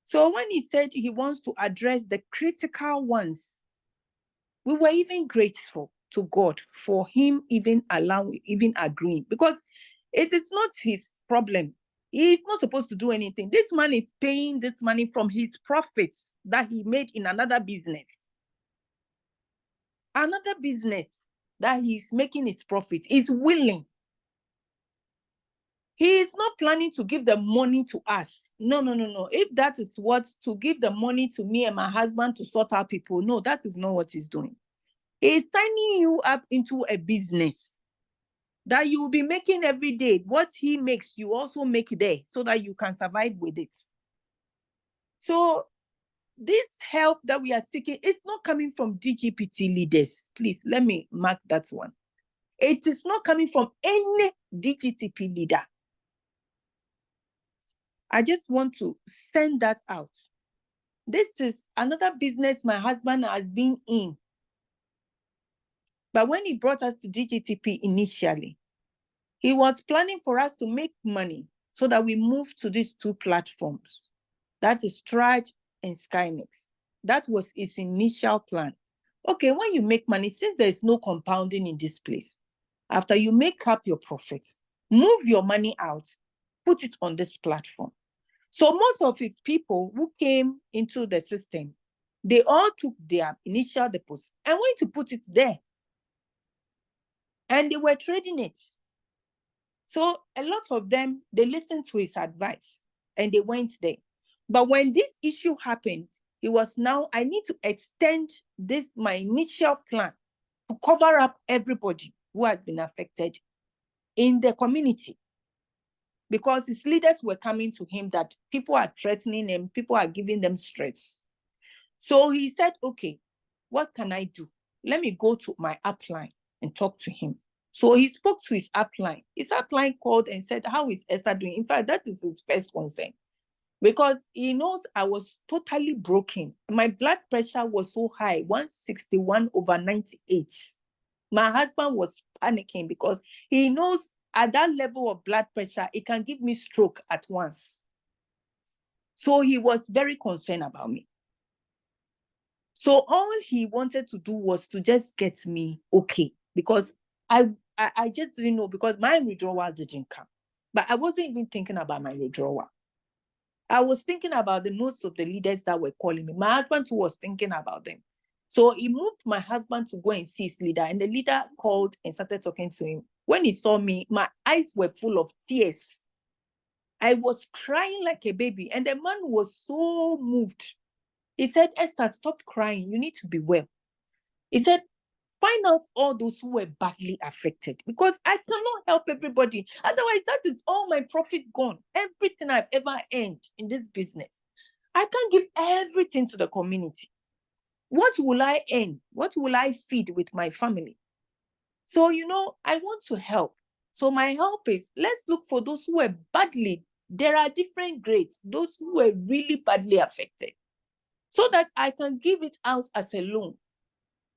So when he said he wants to address the critical ones, we were even grateful to God for him even agreeing, because it is not his problem. He's not supposed to do anything. This man is paying this money from his profits that he made in another business. Another business that he's making his profits. He's willing. He is not planning to give the money to us. No. If that is what, to give the money to me and my husband to sort out people, no, that is not what he's doing. He's signing you up into a business that you will be making every day. What he makes, you also make there so that you can survive with it. So this help that we are seeking is not coming from DGPT leaders. Please, let me mark that one. It is not coming from any DGTP leader. I just want to send that out. This is another business my husband has been in. But when he brought us to DGTP initially, he was planning for us to make money so that we move to these two platforms. That is Stride and Skynex. That was his initial plan. Okay, when you make money, since there is no compounding in this place, after you make up your profits, move your money out, put it on this platform. So most of the people who came into the system, they all took their initial deposit and went to put it there. And they were trading it. So a lot of them, they listened to his advice and they went there. But when this issue happened, it was now, I need to extend this, my initial plan, to cover up everybody who has been affected in the community. Because his leaders were coming to him that people are threatening him, people are giving them stress. So he said, okay, what can I do? Let me go to my upline and talk to him. So he spoke to his upline. His upline called and said, how is Esther doing? In fact, that is his first concern. Because he knows I was totally broken. My blood pressure was so high, 161/98. My husband was panicking because he knows at that level of blood pressure, it can give me stroke at once. So he was very concerned about me. So all he wanted to do was to just get me okay, because I just didn't know, because my withdrawal didn't come. But I wasn't even thinking about my withdrawal. I was thinking about the most of the leaders that were calling me. My husband too was thinking about them. So he moved my husband to go and see his leader, and the leader called and started talking to him. When he saw me, my eyes were full of tears. I was crying like a baby, and the man was so moved. He said, Esther, stop crying. You need to be well. He said, find out all those who were badly affected, because I cannot help everybody. Otherwise, that is all my profit gone. Everything I've ever earned in this business. I can't give everything to the community. What will I earn? What will I feed with my family? So, I want to help. So my help is, let's look for those who were badly, there are different grades, those who were really badly affected, so that I can give it out as a loan.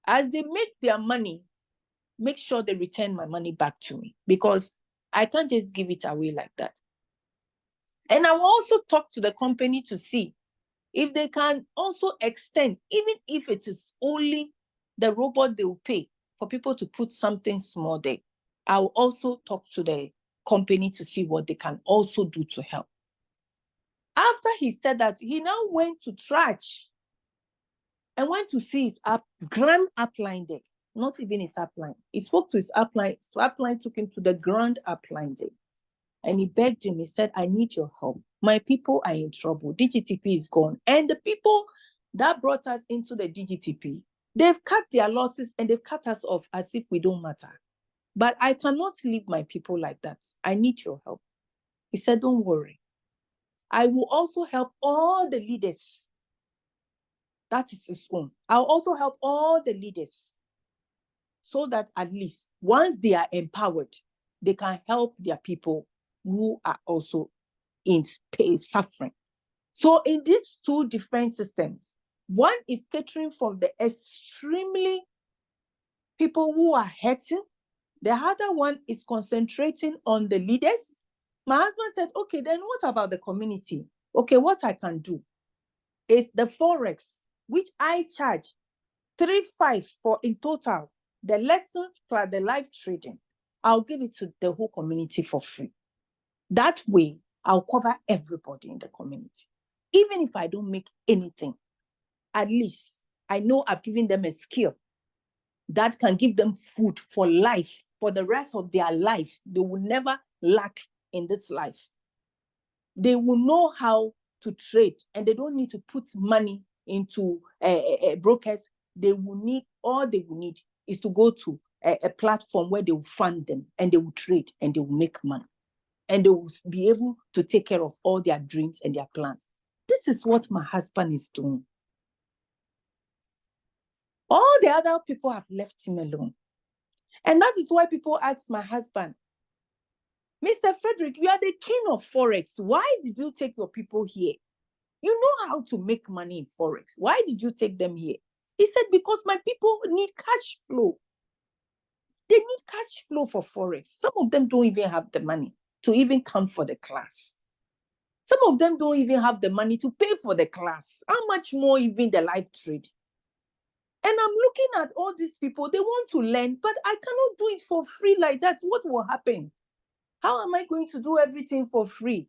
As they make their money, make sure they return my money back to me, because I can't just give it away like that. And I will also talk to the company to see if they can also extend, even if it is only the robot they will pay for people to put something small there. I will also talk to the company to see what they can also do to help. After he said that, he now went to Trash and went to see his grand upline there. Not even his upline. He spoke to his upline. His upline took him to the grand upline there. And he begged him, he said, I need your help. My people are in trouble. DGTP is gone. And the people that brought us into the DGTP, they've cut their losses and they've cut us off as if we don't matter. But I cannot leave my people like that. I need your help. He said, don't worry. I will also help all the leaders. That is his own. I'll also help all the leaders, so that at least once they are empowered, they can help their people who are also in suffering. So in these two different systems, one is catering for the extremely people who are hurting. The other one is concentrating on the leaders. My husband said, okay, then what about the community? Okay, what I can do is the Forex, which I charge 3.5 for in total, the lessons plus the live trading. I'll give it to the whole community for free. That way, I'll cover everybody in the community. Even if I don't make anything, at least I know I've given them a skill that can give them food for life, for the rest of their life. They will never lack in this life. They will know how to trade, and they don't need to put money into brokers. They will need, all they will need is to go to a platform where they will fund them, and they will trade, and they will make money, and they will be able to take care of all their dreams and their plans. This is what my husband is doing. All the other people have left him alone. And that is why people ask my husband, Mr. Frederick, you are the king of Forex. Why did you take your people here? You know how to make money in Forex. Why did you take them here? He said, because my people need cash flow. They need cash flow for Forex. Some of them don't even have the money to even come for the class. Some of them don't even have the money to pay for the class. How much more even the live trade? And I'm looking at all these people, they want to learn, but I cannot do it for free like that. What will happen? How am I going to do everything for free?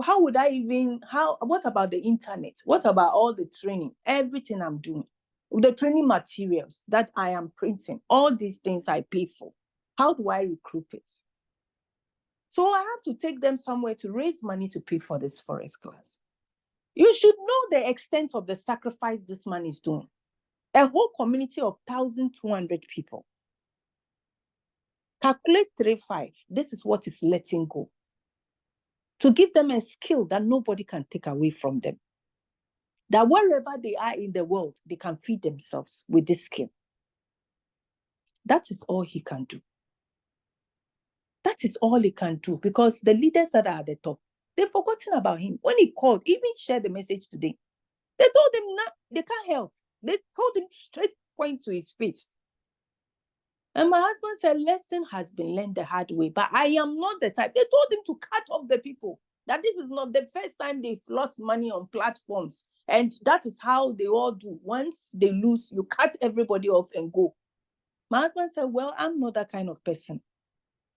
How would I even, what about the internet? What about all the training? Everything I'm doing, the training materials that I am printing, all these things I pay for. How do I recoup it? So I have to take them somewhere to raise money to pay for this Forex class. You should know the extent of the sacrifice this man is doing. A whole community of 1,200 people. Calculate 3.5. This is what is letting go. To give them a skill that nobody can take away from them. That wherever they are in the world, they can feed themselves with this skill. That is all he can do. That is all he can do, because the leaders that are at the top, they've forgotten about him. When he called, even shared the message today, they told him not, they can't help. They told him straight point to his face. And my husband said, lesson has been learned the hard way, but I am not the type. They told him to cut off the people, that this is not the first time they've lost money on platforms. And that is how they all do. Once they lose, you cut everybody off and go. My husband said, well, I'm not that kind of person.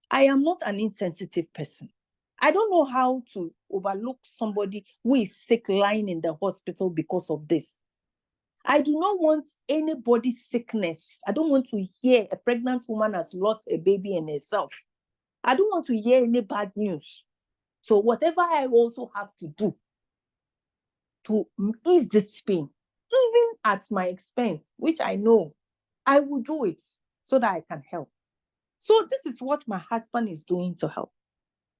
I am not an insensitive person. I don't know how to overlook somebody who is sick lying in the hospital because of this. I do not want anybody's sickness. I don't want to hear a pregnant woman has lost a baby and herself. I don't want to hear any bad news. So whatever I also have to do to ease this pain, even at my expense, which I know, I will do it so that I can help. So this is what my husband is doing to help.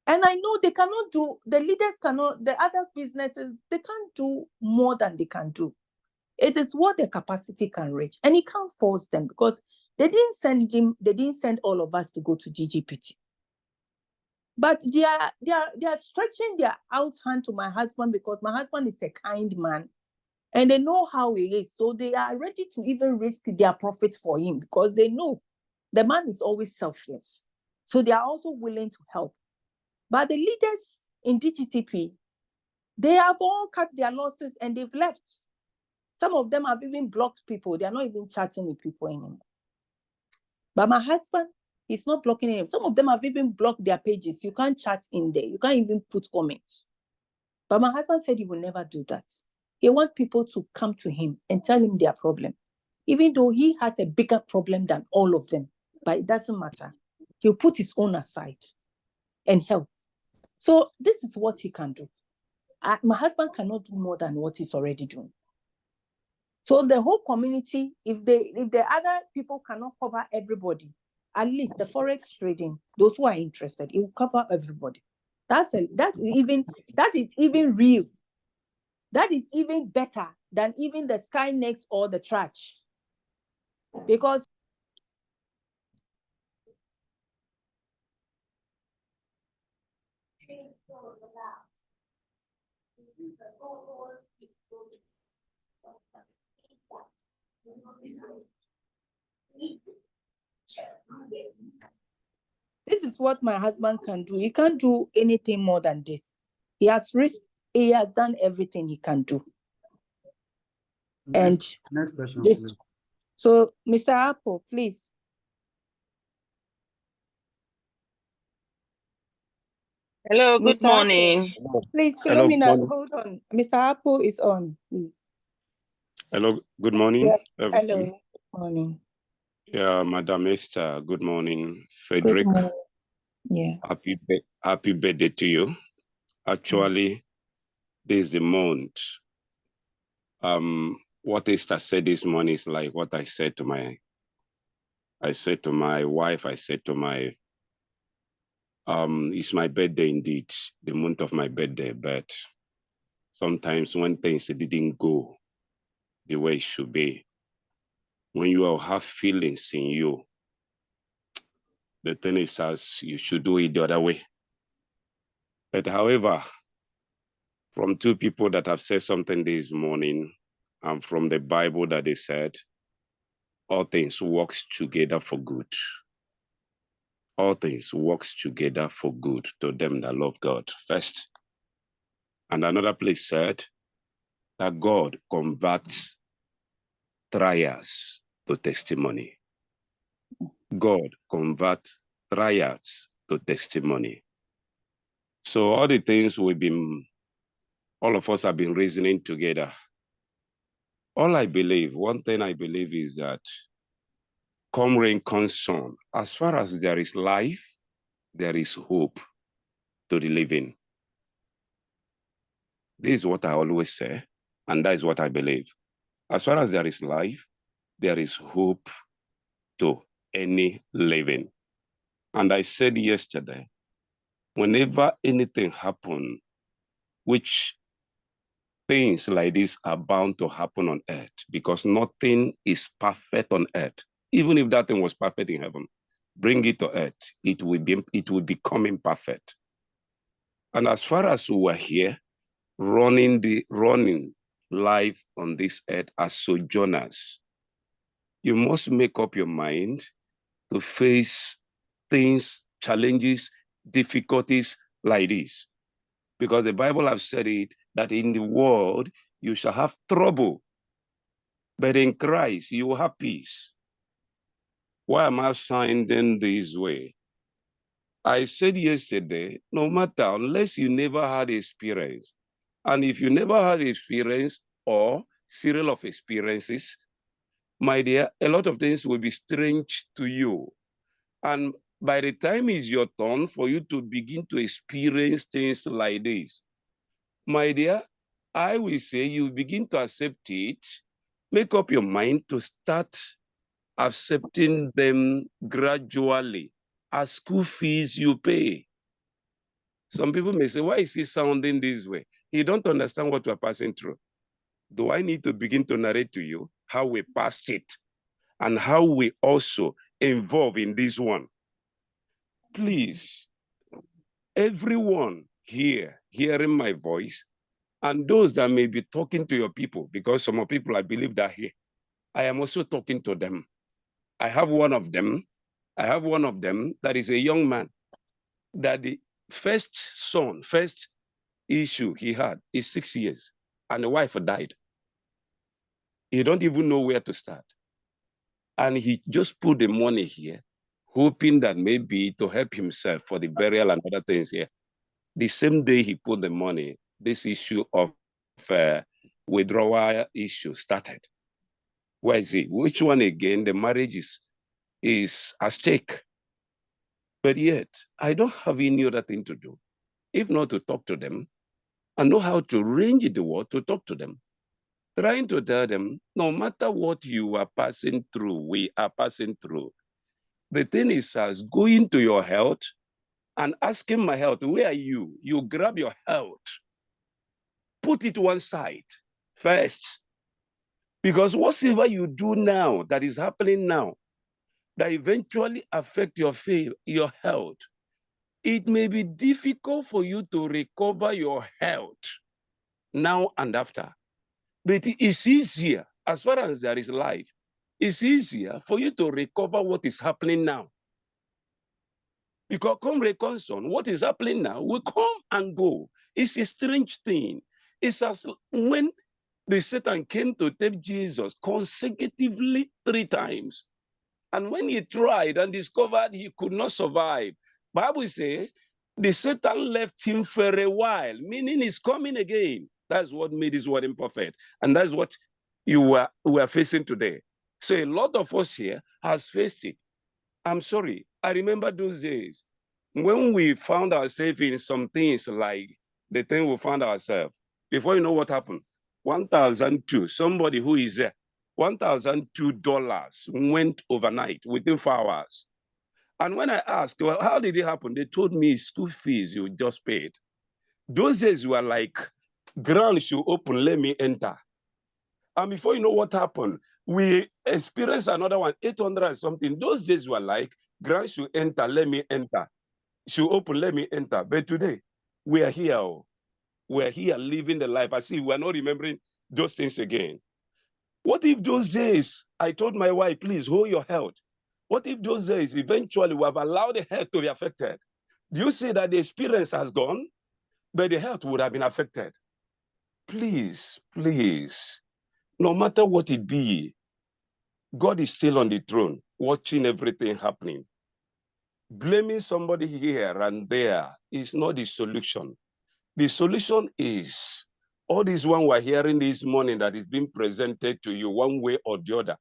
And I know they cannot do, the leaders cannot, the other businesses, they can't do more than they can do. It is what their capacity can reach. And he can't force them, because they didn't send all of us to go to DGPT. But they are stretching their out hand to my husband, because my husband is a kind man and they know how he is. So they are ready to even risk their profits for him, because they know the man is always selfless. So they are also willing to help. But the leaders in DGTP, they have all cut their losses and they've left. Some of them have even blocked people. They are not even chatting with people anymore. But my husband, he's not blocking them. Some of them have even blocked their pages. You can't chat in there. You can't even put comments. But my husband said he will never do that. He wants people to come to him and tell him their problem, even though he has a bigger problem than all of them. But it doesn't matter. He'll put his own aside and help. So this is what he can do. My husband cannot do more than what he's already doing. So the whole community, if the other people cannot cover everybody, at least the Forex trading, those who are interested, it will cover everybody. That is even real. That is even better than even the Skynex or the trash. Because this is what my husband can do. He can't do anything more than this. He has done everything he can do. Next question, please. So, Mr. Apple, please. Hello, good Mr. morning. Apple, please, Hello, Philomena, good morning. hold on. Mr. Apple is on, please. Hello, good morning. Yeah. Hello, good morning. Yeah, Madam Esther, good morning. Good Frederick, morning. Yeah. happy birthday to you. Actually, this is the month. What Esther said this morning is like what I said to my wife, I said to my, it's my birthday indeed, the month of my birthday, but sometimes when things didn't go the way it should be, when you all have feelings in you, the thing is as you should do it the other way. But however, from two people that have said something this morning, and from the Bible that they said, all things works together for good. All things works together for good to them that love God first. And another place said that God converts trials to testimony. God converts trials to testimony. So all the things all of us have been reasoning together. One thing I believe is that come rain, come sun, as far as there is life, there is hope to the living. This is what I always say, and that is what I believe. As far as there is life, there is hope to any living. And I said yesterday, whenever anything happens, which things like this are bound to happen on earth, because nothing is perfect on earth. Even if that thing was perfect in heaven, bring it to earth, it will become imperfect. And as far as we are here, running life on this earth as sojourners, you must make up your mind to face things, challenges, difficulties like this. Because the Bible has said it, that in the world you shall have trouble, but in Christ you will have peace. Why am I sounding this way? I said yesterday, no matter, unless you never had experience, and if you never had experience or serial of experiences, my dear, a lot of things will be strange to you. And by the time it's your turn for you to begin to experience things like this, my dear, I will say you begin to accept it, make up your mind to start accepting them gradually as school fees you pay. Some people may say, why is he sounding this way? You don't understand what we're passing through. Do I need to begin to narrate to you how we passed it and how we also involve in this one? Please, everyone here hearing my voice, and those that may be talking to your people, because some of people I believe that here, I am also talking to them. I have one of them that is a young man, that the first issue he had is 6 years, and the wife died. He don't even know where to start. And he just put the money here, hoping that maybe to help himself for the burial and other things here. The same day he put the money, this issue of withdrawal issue started. Where is it? Which one again? The marriage is at stake. But yet, I don't have any other thing to do, if not to talk to them and know how to range the word to talk to them. Trying to tell them, no matter what you are passing through, we are passing through. The thing is as going to your health and asking my health, where are you? You grab your health, put it one side first. Because whatever you do now, that is happening now, that eventually affect your health, it may be difficult for you to recover your health now and after. But it's easier, as far as there is life, it's easier for you to recover what is happening now. Because come reconcile, what is happening now will come and go. It's a strange thing. It's as when the Satan came to tempt Jesus consecutively 3 times. And when he tried and discovered he could not survive, Bible says the Satan left him for a while, meaning he's coming again. That's what made his word imperfect. And that's what we are facing today. So a lot of us here has faced it. I'm sorry. I remember those days when we found ourselves in some things like the thing we found ourselves. Before you know what happened, 1,002, somebody who is there, $1,002 went overnight within 4 hours. And when I asked, well, how did it happen? They told me school fees you just paid. Those days were like, ground should open, let me enter. And before you know what happened, We experienced another one, 800 and something. Those days were like, grant should enter, let me enter. Should open, let me enter. But today, we are here. We're here living the life. I see we're not remembering those things again. What if those days, I told my wife, please hold your health. What if those days, eventually we have allowed the health to be affected? Do you see that the experience has gone, but the health would have been affected? Please, please, no matter what it be, God is still on the throne, watching everything happening. Blaming somebody here and there is not the solution. The solution is all this one we're hearing this morning that is being presented to you one way or the other.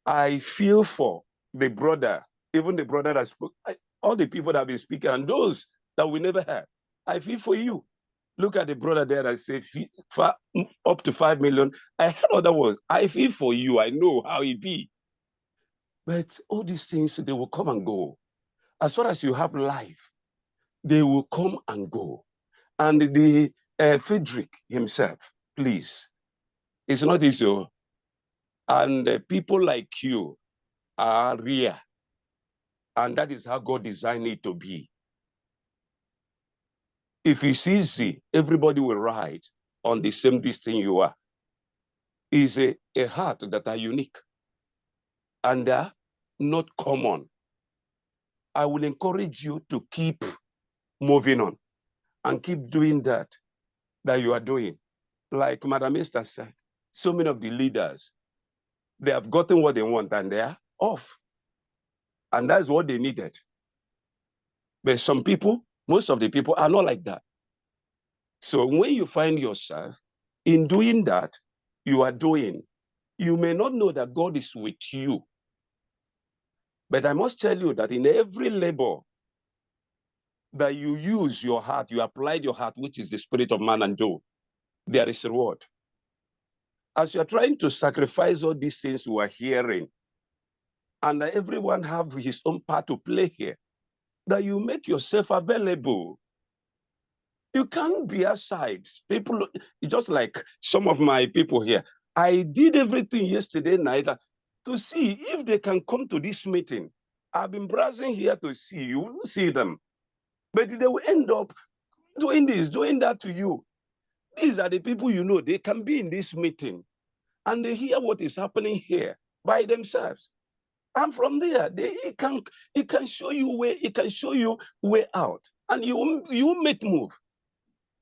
I feel for the brother, even the brother that spoke, all the people that have been speaking, and those that we never had. I feel for you. Look at the brother there that said up to 5 million. I heard other words. I feel for you. I know how it be. But all these things, they will come and go. As far as you have life, they will come and go. And the Friedrich himself, please, it's not easy. And people like you are rare. And that is how God designed it to be. If it's easy, everybody will ride on the same distance you are. It's a heart that are unique and are not common. I will encourage you to keep moving on and keep doing that you are doing. Like Madam Esther said, so many of the leaders, they have gotten what they want and they are off. And that's what they needed. But some people, most of the people are not like that. So when you find yourself in doing that, you may not know that God is with you. But I must tell you that in every labor that you use your heart, you applied your heart, which is the spirit of man and do, there is a reward. As you're trying to sacrifice all these things we are hearing, and everyone have his own part to play here, that you make yourself available. You can't be aside. People, just like some of my people here, I did everything yesterday night to see if they can come to this meeting. I've been browsing here to see, you won't see them. But they will end up doing this, doing that to you. These are the people you know, they can be in this meeting and they hear what is happening here by themselves. And from there, it can show you way out. And you make move.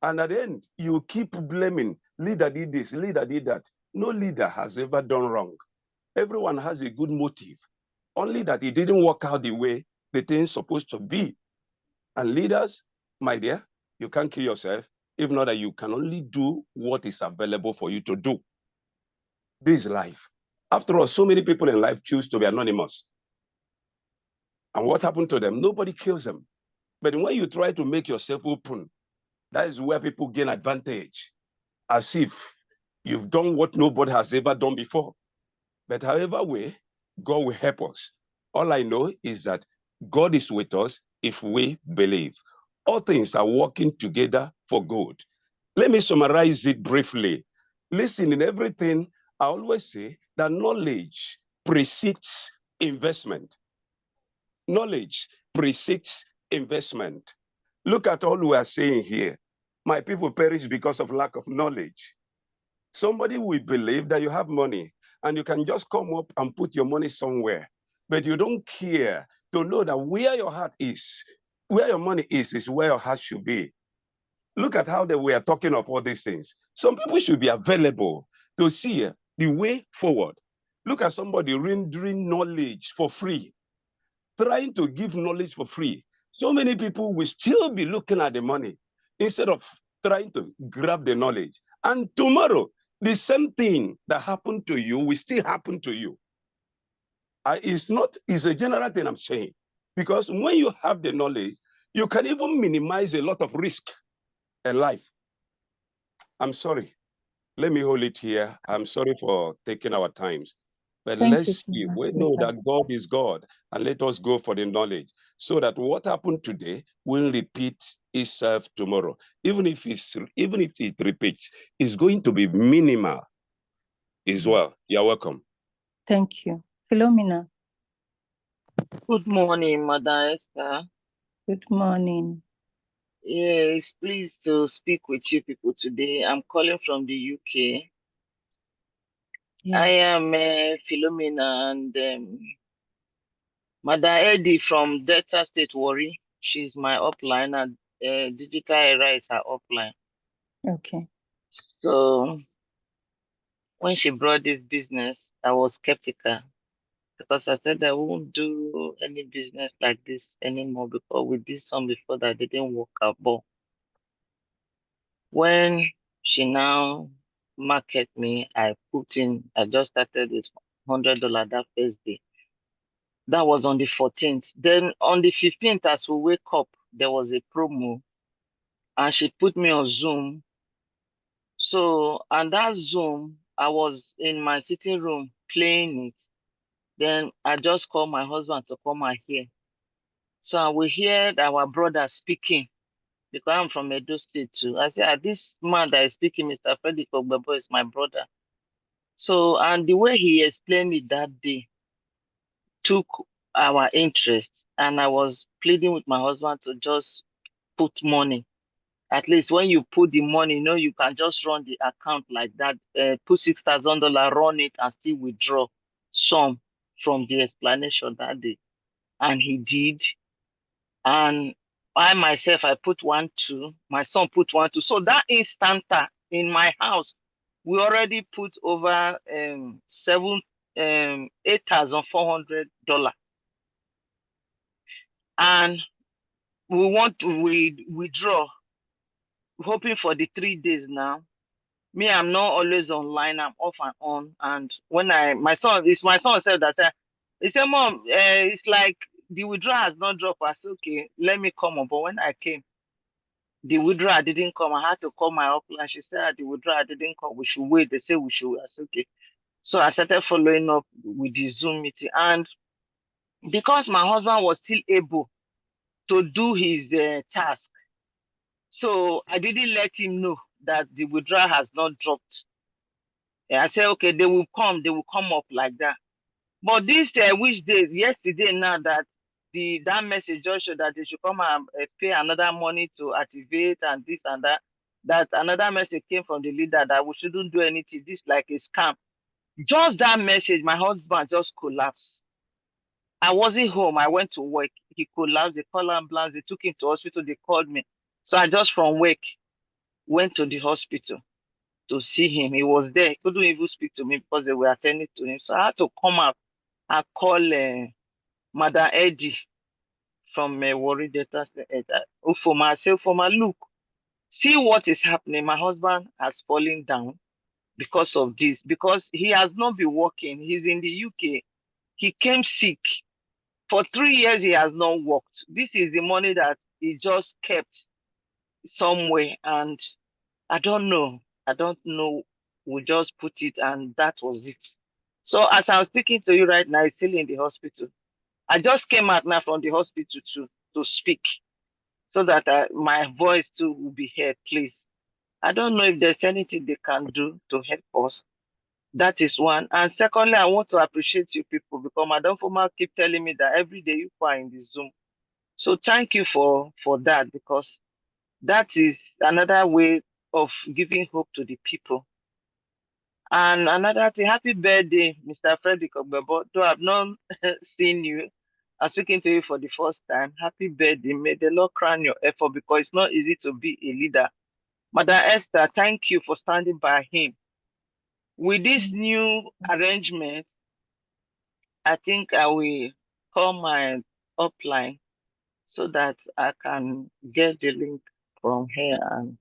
And at the end, you keep blaming, leader did this, leader did that. No leader has ever done wrong. Everyone has a good motive, only that it didn't work out the way the thing's supposed to be. And leaders, my dear, you can't kill yourself, if not that you can only do what is available for you to do. This is life. After all, so many people in life choose to be anonymous. And what happened to them? Nobody kills them. But when you try to make yourself open, that is where people gain advantage, as if you've done what nobody has ever done before. But however way, God will help us. All I know is that God is with us if we believe. All things are working together for good. Let me summarize it briefly. Listen, in everything, I always say that knowledge precedes investment. Knowledge precedes investment. Look at all we are saying here. My people perish because of lack of knowledge. Somebody will believe that you have money and you can just come up and put your money somewhere, but you don't care to know that where your heart is, where your money is where your heart should be. Look at how we are talking of all these things. Some people should be available to see the way forward. Look at somebody rendering knowledge for free, trying to give knowledge for free. So many people will still be looking at the money instead of trying to grab the knowledge. And tomorrow, the same thing that happened to you will still happen to you. It's a general thing I'm saying. Because when you have the knowledge, you can even minimize a lot of risk in life. I'm sorry. Let me hold it here. I'm sorry for taking our times. But let's see, we know that God is God, and let us go for the knowledge so that what happened today will repeat itself tomorrow. Even if it repeats, it's going to be minimal. is well. You're welcome. Thank you. Philomena, Good morning, Mother Esther. good morning. Yes, pleased to speak with you people today. I'm calling from the UK. I am Philomena and Mother Eddie from Delta State, Warri. She's my upline and Digital Era is her upline. Okay. So when she brought this business, I was skeptical because I said I won't do any business like this anymore because we did some before that didn't work out. But when she now market me, I just started with $100 that first day. That was on the 14th. Then on the 15th, as we wake up, there was a promo and she put me on Zoom. So, and that Zoom, I was in my sitting room playing it. Then I just called my husband to come and hear. So we heard our brother speaking because I'm from Edo State too. I said, this man that is speaking, Mr. Freddy Kogbebo, is my brother. So, and the way he explained it that day took our interest. And I was pleading with my husband to just put money. At least when you put the money, you can just run the account like that, put $6,000, run it and still withdraw some from the explanation that day. And he did. And I myself, I put 1, 2. My son put 1, 2. So that instant in my house, we already put over $8,400, and we want to withdraw, hoping for the 3 days now. Me, I'm not always online. I'm off and on. And when my son said that, he said, "Mom, it's like the withdrawal has not dropped." I said, "Okay, let me come on." But when I came, the withdrawal didn't come. I had to call my upline. She said the withdrawal didn't come. We should wait. They say we should wait. I said, okay. So I started following up with the Zoom meeting. And because my husband was still able to do his task, so I didn't let him know that the withdrawal has not dropped. I said, okay, they will come up like that. But this which day, yesterday now that that message just showed that they should come and pay another money to activate and this and that. That another message came from the leader that we shouldn't do anything. This like a scam. Just that message, my husband just collapsed. I wasn't home. I went to work. He collapsed. They called ambulance. They took him to hospital. They called me. So I just from work went to the hospital to see him. He was there. He couldn't even speak to me because they were attending to him. So I had to come out and call Mother Eddie from Warri Data. Ufoma, I say, Ufoma, look, see what is happening. My husband has fallen down because of this, because he has not been working. He's in the UK. He came sick. For 3 years, he has not worked. This is the money that he just kept somewhere. And I don't know. We just put it and that was it. So as I'm speaking to you right now, he's still in the hospital. I just came out now from the hospital to speak so that my voice too will be heard, please. I don't know if there's anything they can do to help us. That is one. And secondly, I want to appreciate you people because Madam Foma keep telling me that every day you are in the Zoom. So thank you for that, because that is another way of giving hope to the people. And another thing, happy birthday, Mr. Frederick Ogbebo. Though I've not seen you, I'm speaking to you for the first time. Happy birthday. May the Lord crown your effort, because it's not easy to be a leader. Mother Esther, thank you for standing by him. With this new arrangement, I think I will call my upline so that I can get the link from here and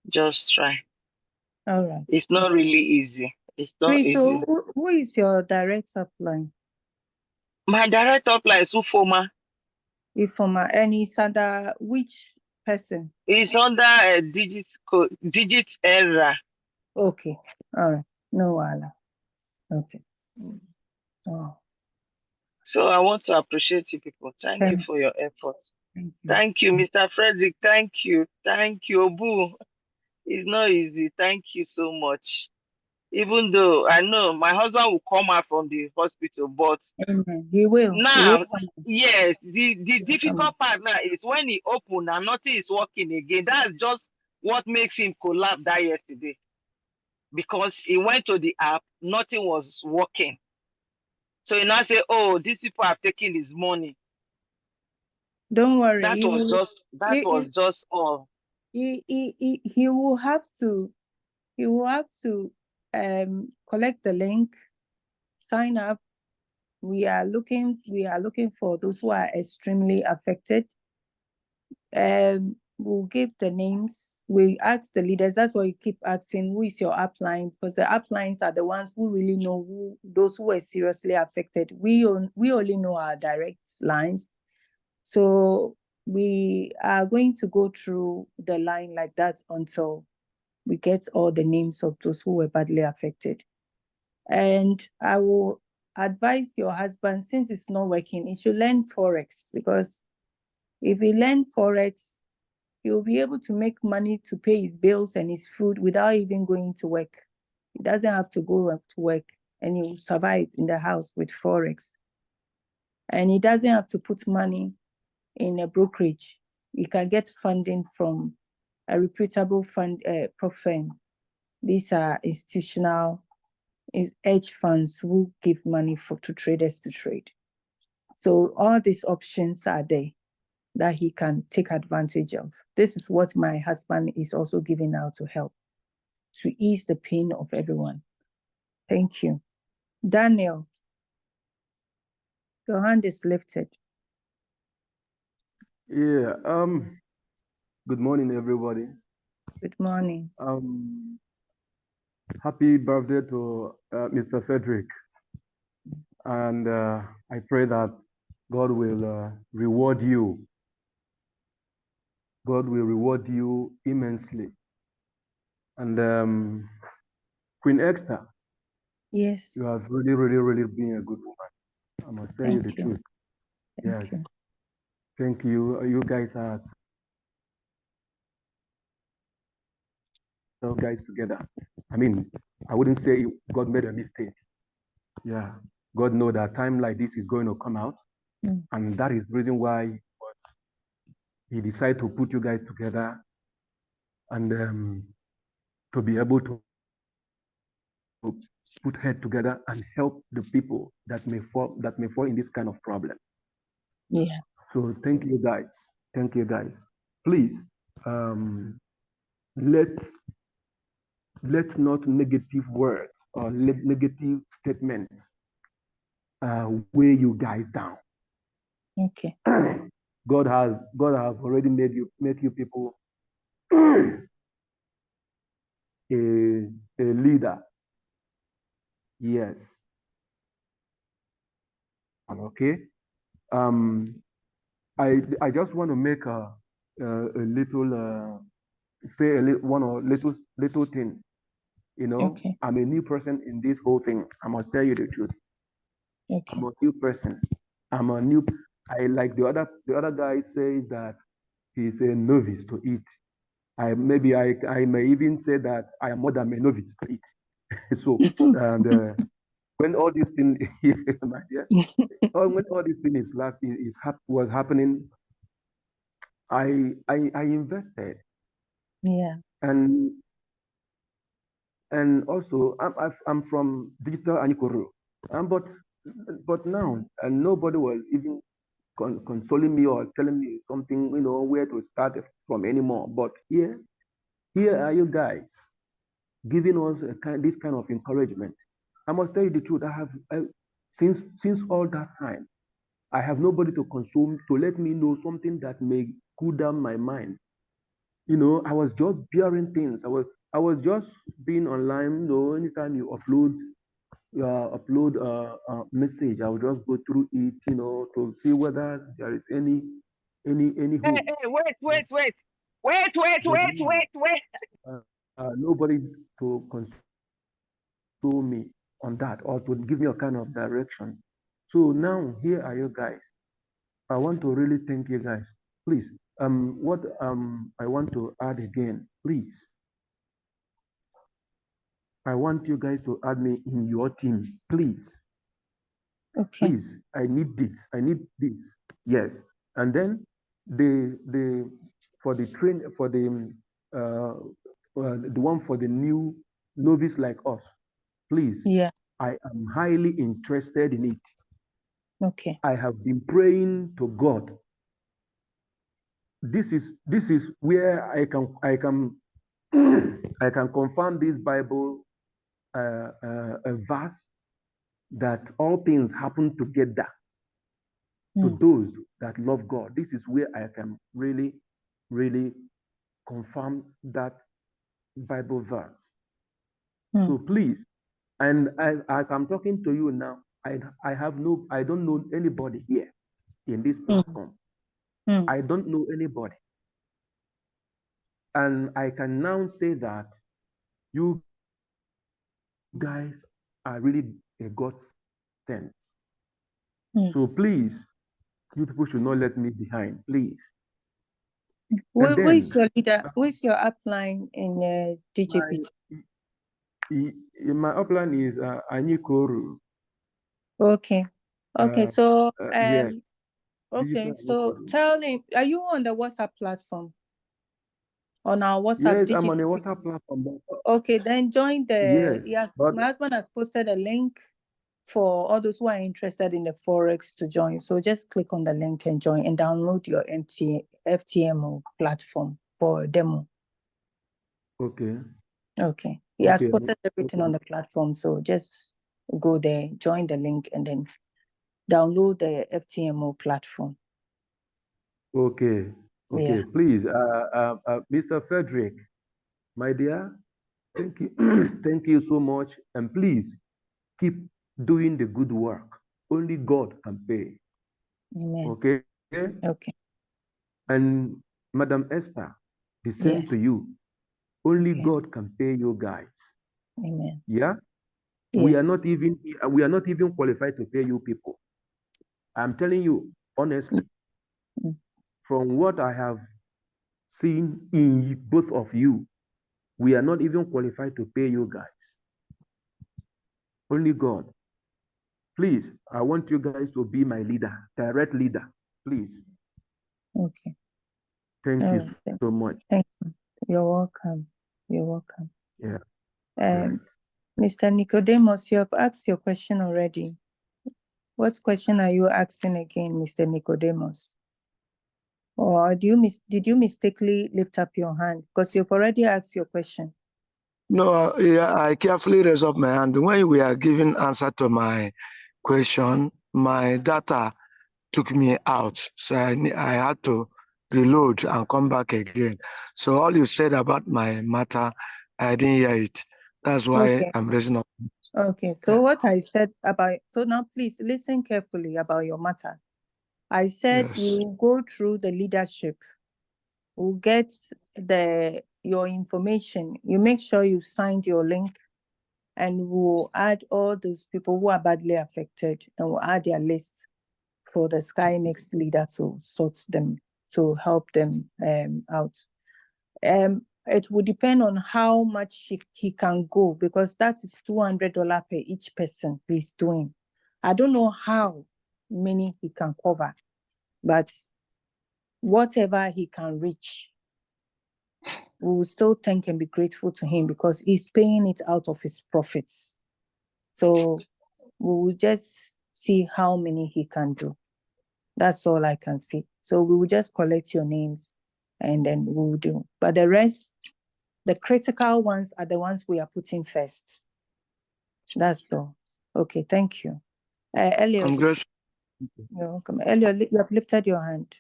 just try. All right. It's not really easy. It's not Please, easy. so who is your direct upline? My direct upline is Ufoma. Ifoma, and it's under which person? It's under Digit Era. Okay. All right. No wala. Okay. Oh. So I want to appreciate you people. Thank you for your effort. Thank you, Mr. Frederick. Thank you. Thank you, Obu. It's not easy. Thank you so much. Even though I know my husband will come out from the hospital, but Amen. He will. He will now, come. yes, the He will come. difficult part now is when he opened and nothing is working again. That's just what makes him collapse that yesterday. Because he went to the app, nothing was working. So he now say, "Oh, these people have taken his money." Don't worry. That He was will. just that was just all. He will have to. He will have to collect the link, sign up. We are looking for those who are extremely affected. We'll give the names. We ask the leaders. That's why you keep asking, who is your upline? Because the uplines are the ones who really know those who are seriously affected. We only know our direct lines. So we are going to go through the line like that until we get all the names of those who were badly affected. And I will advise your husband, since it's not working, he should learn Forex, because if he learns Forex, he'll be able to make money to pay his bills and his food without even going to work. He doesn't have to go to work, and he will survive in the house with Forex. And he doesn't have to put money in a brokerage. He can get funding from a reputable prop firm. These are institutional hedge funds who give money to traders to trade. So all these options are there that he can take advantage of. This is what my husband is also giving out to help, to ease the pain of everyone. Thank you. Daniel, your hand is lifted. Yeah, good morning, everybody. Good morning. Happy birthday to Mr. Frederick. And I pray that God will reward you. God will reward you immensely. And Queen Esther, yes, you have really, really, really been a good woman. I must tell you the truth. Yes. Thank you. You guys are so guys together. I mean, I wouldn't say God made a mistake. Yeah. God knows that time like this is going to come out. And that is the reason why he decided to put you guys together and to be able to put head together and help the people that may fall in this kind of problem. Yeah. So thank you guys. Thank you guys. Please, let not negative words or negative statements weigh you guys down. Okay. God have already make you people a leader. Yes. Okay. I just want to make a little say one or little thing. You know, okay. I'm a new person in this whole thing. I must tell you the truth. Okay. I'm a new person. I like the other guy says that he's a novice to eat. I may even say that I am more than a novice to eat. So and when all this thing, my dear, when all this thing was happening, I invested. Yeah. And also I'm from digital Anikoro, but now nobody was even consoling me or telling me something, where to start from anymore. But here are you guys giving us this kind of encouragement. I must tell you the truth. Since all that time, I have nobody to console, to let me know something that may cool down my mind. I was just bearing things. I was just being online. Anytime you upload a message, I will just go through it, to see whether there is any hope. Wait. Nobody to console me on that or to give me a kind of direction. So now here are you guys. I want to really thank you guys. Please, what I want to add again, please. I want you guys to add me in your team, please. Okay. Please, I need this. I need this. Yes. And then for the one for the new novice like us, please. Yeah. I am highly interested in it. Okay. I have been praying to God. This is where I can I can confirm this Bible a verse that all things happen together to those that love God. This is where I can really, really confirm that Bible verse. So please, and as I'm talking to you now, I don't know anybody here in this platform. I don't know anybody. And I can now say that you guys are really a God sent. So please, you people should not let me behind, please. Who is your leader? Who is your upline in DGPT? My upline is Anyikoru. Okay. Okay. So yeah. okay. So tell him, are you on the WhatsApp platform? On our WhatsApp? Yes, I'm on a WhatsApp platform. Okay, then join the. Yes, but my husband has posted a link for all those who are interested in the Forex to join. So just click on the link and join and download your FTMO platform for a demo. Okay. Okay. He has posted everything on the platform. So just go there, join the link, and then download the FTMO platform. Okay. Okay. Yeah. Please, Mr. Frederick, my dear, thank you. Thank you so much. And please keep doing the good work. Only God can pay. Amen. Okay. Okay. And Madam Esther, the same to you. Only God can pay you guys. Amen. Yeah. Yes. We are not even qualified to pay you people. I'm telling you honestly, from what I have seen in both of you, we are not even qualified to pay you guys. Only God. Please, I want you guys to be my leader, direct leader, please. Okay. Thank you so much. Thank you. You're welcome. You're welcome. Yeah. Mr. Nicodemus, you have asked your question already. What question are you asking again, Mr. Nicodemus? Or did you mistakenly lift up your hand? Because you've already asked your question. No, I carefully raised up my hand. When we are giving answer to my question, my data took me out. So I had to reload and come back again. So all you said about my matter, I didn't hear it. That's why I'm raising up. Okay, so what I said about, so now please listen carefully about your matter. I said you go through the leadership, we'll get your information. You make sure you signed your link, and we'll add all those people who are badly affected, and we'll add their list for the Sky Next leader to sort them, to help them out. It will depend on how much he can go, because that is $200 per each person he's doing. I don't know how many he can cover, but whatever he can reach, we will still thank and be grateful to him, because he's paying it out of his profits. So we will just see how many he can do. That's all I can see. So we will just collect your names and then we will do. But the rest, the critical ones are the ones we are putting first. That's all. Okay, thank you. Elliot. I'm grateful. You're welcome. Elliot, you have lifted your hand.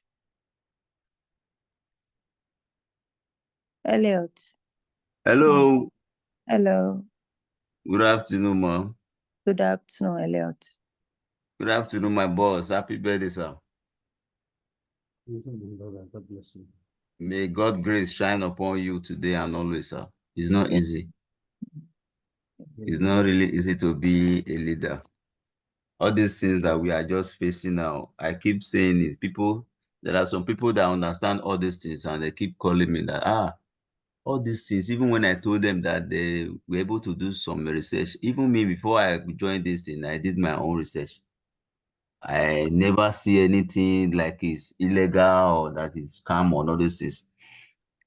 Elliot. Hello. Hello. Good afternoon, ma'am. Good afternoon, Elliot. Good afternoon, my boss. Happy birthday, sir. God bless you. May God's grace shine upon you today and always, sir. It's not easy. It's not really easy to be a leader. All these things that we are just facing now, I keep saying it. There are some people that understand all these things and they keep calling me that, all these things, even when I told them that they were able to do some research, even me, before I joined this thing, I did my own research. I never see anything like is illegal or that is scam or all those things.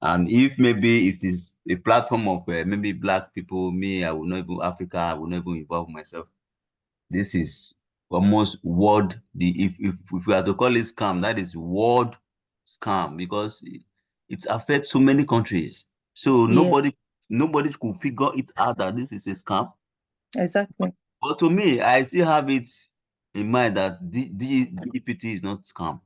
And if it is a platform of maybe black people, me, I will not even Africa, I will not even involve myself. This is almost world. If we are to call it scam, that is world scam because it affects so many countries. So Yeah, nobody could figure it out that this is a scam. exactly. But to me, I still have it in mind that DGPT is not scam.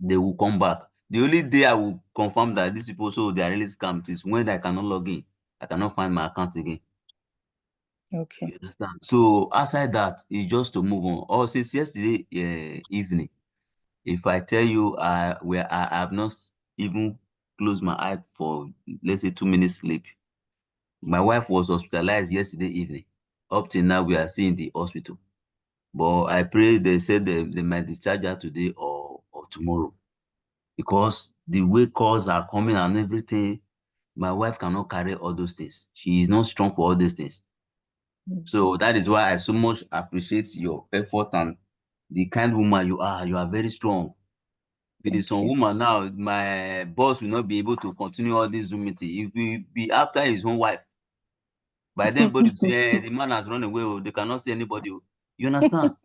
They will come back. The only day I will confirm that these people so they are really scammed is when I cannot log in. I cannot find my account again. Okay. You understand? So aside that, it's just to move on. Or since yesterday evening, if I tell you I have not even closed my eye for let's say 2 minutes sleep. My wife was hospitalized yesterday evening. Up till now, we are still in the hospital. But I pray they said they might discharge her today or tomorrow. Because the way calls are coming and everything, my wife cannot carry all those things. She is not strong for all these things. So that is why I so much appreciate your effort and the kind woman you are. You are very strong. If it is some woman now, my boss will not be able to continue all this Zoom meeting. If we be after his own wife, by then everybody will say, the man has run away, they cannot see anybody. You understand?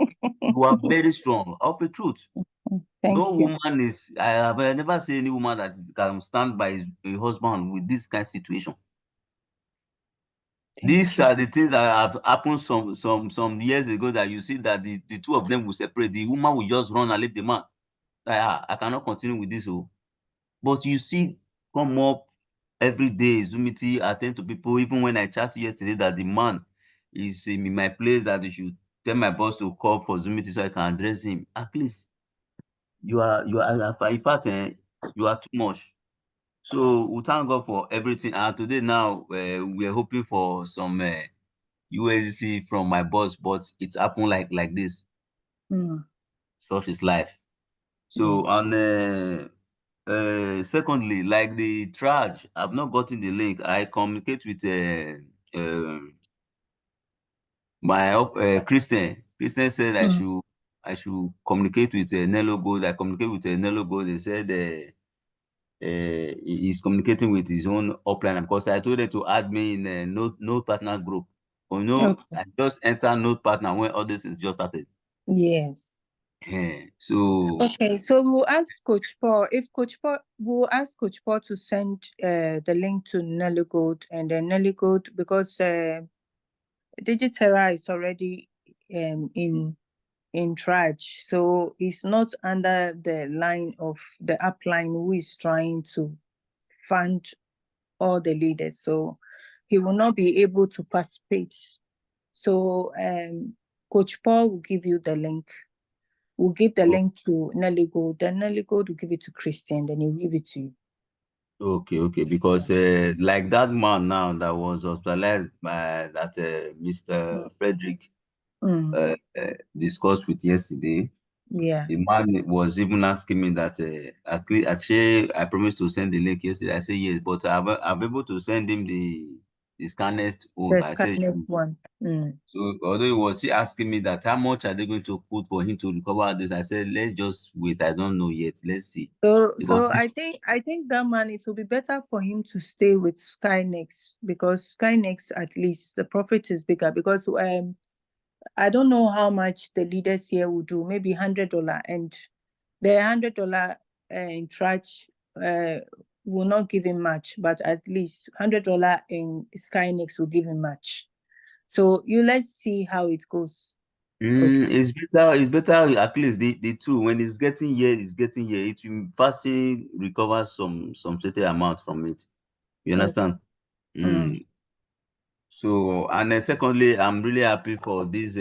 You are very strong. Of the truth. No Thank you. woman is, I have never seen any woman that can stand by a husband with this kind of situation. These are the things that have happened some years ago that you see that the two of them will separate. The woman will just run and leave the man. I cannot continue with this. But you see, come up every day, Zoomity, attend to people. Even when I chat yesterday that the man is in my place, that they should tell my boss to call for Zoomity so I can address him. At least you are in fact, you are too much. So we thank God for everything. And today now we are hoping for some USDC from my boss, but it's happened like this. Such is life. So and secondly, like the trash, I've not gotten the link. I communicate with my Christian. Christian said I should communicate with Nello Gold. I communicate with Nello Gold. They said he's communicating with his own upline because I told them to add me in a note partner group. Oh no, Okay. I just enter note partner when all this is just started. Yes. So Okay, so we'll ask Coach Paul. If Coach Paul, we'll ask Coach Paul to send the link to Nelly Gold, and then Nelly Gold, because Digiterra is already in Traj, so it's not under the line of the upline who is trying to fund all the leaders. So he will not be able to participate. So Coach Paul will give you the link. We'll give the link to Nelly Gold, then Nelly Gold will give it to Christian, then he'll give it to you. okay, because like that man now that was hospitalized by that Mr. Frederick discussed with yesterday. Yeah. The man was even asking me that actually I promised to send the link yesterday. I said yes, but I'm able to send him the scanned one. The I said Skynet one. so. Although he was still asking me that how much are they going to put for him to recover this, I said let's just wait. I don't know yet. Let's see. So I think that man, it will be better for him to stay with Skynex, because Skynex, at least the profit is bigger, because I don't know how much the leaders here will do, maybe $100, and the $100 in Trach will not give him much, but at least $100 in Skynex will give him much. So let's see how it goes. It's better at least the two, when it's getting here, it will fastly recover some certain amount from it. You understand? So, and then secondly, I'm really happy for this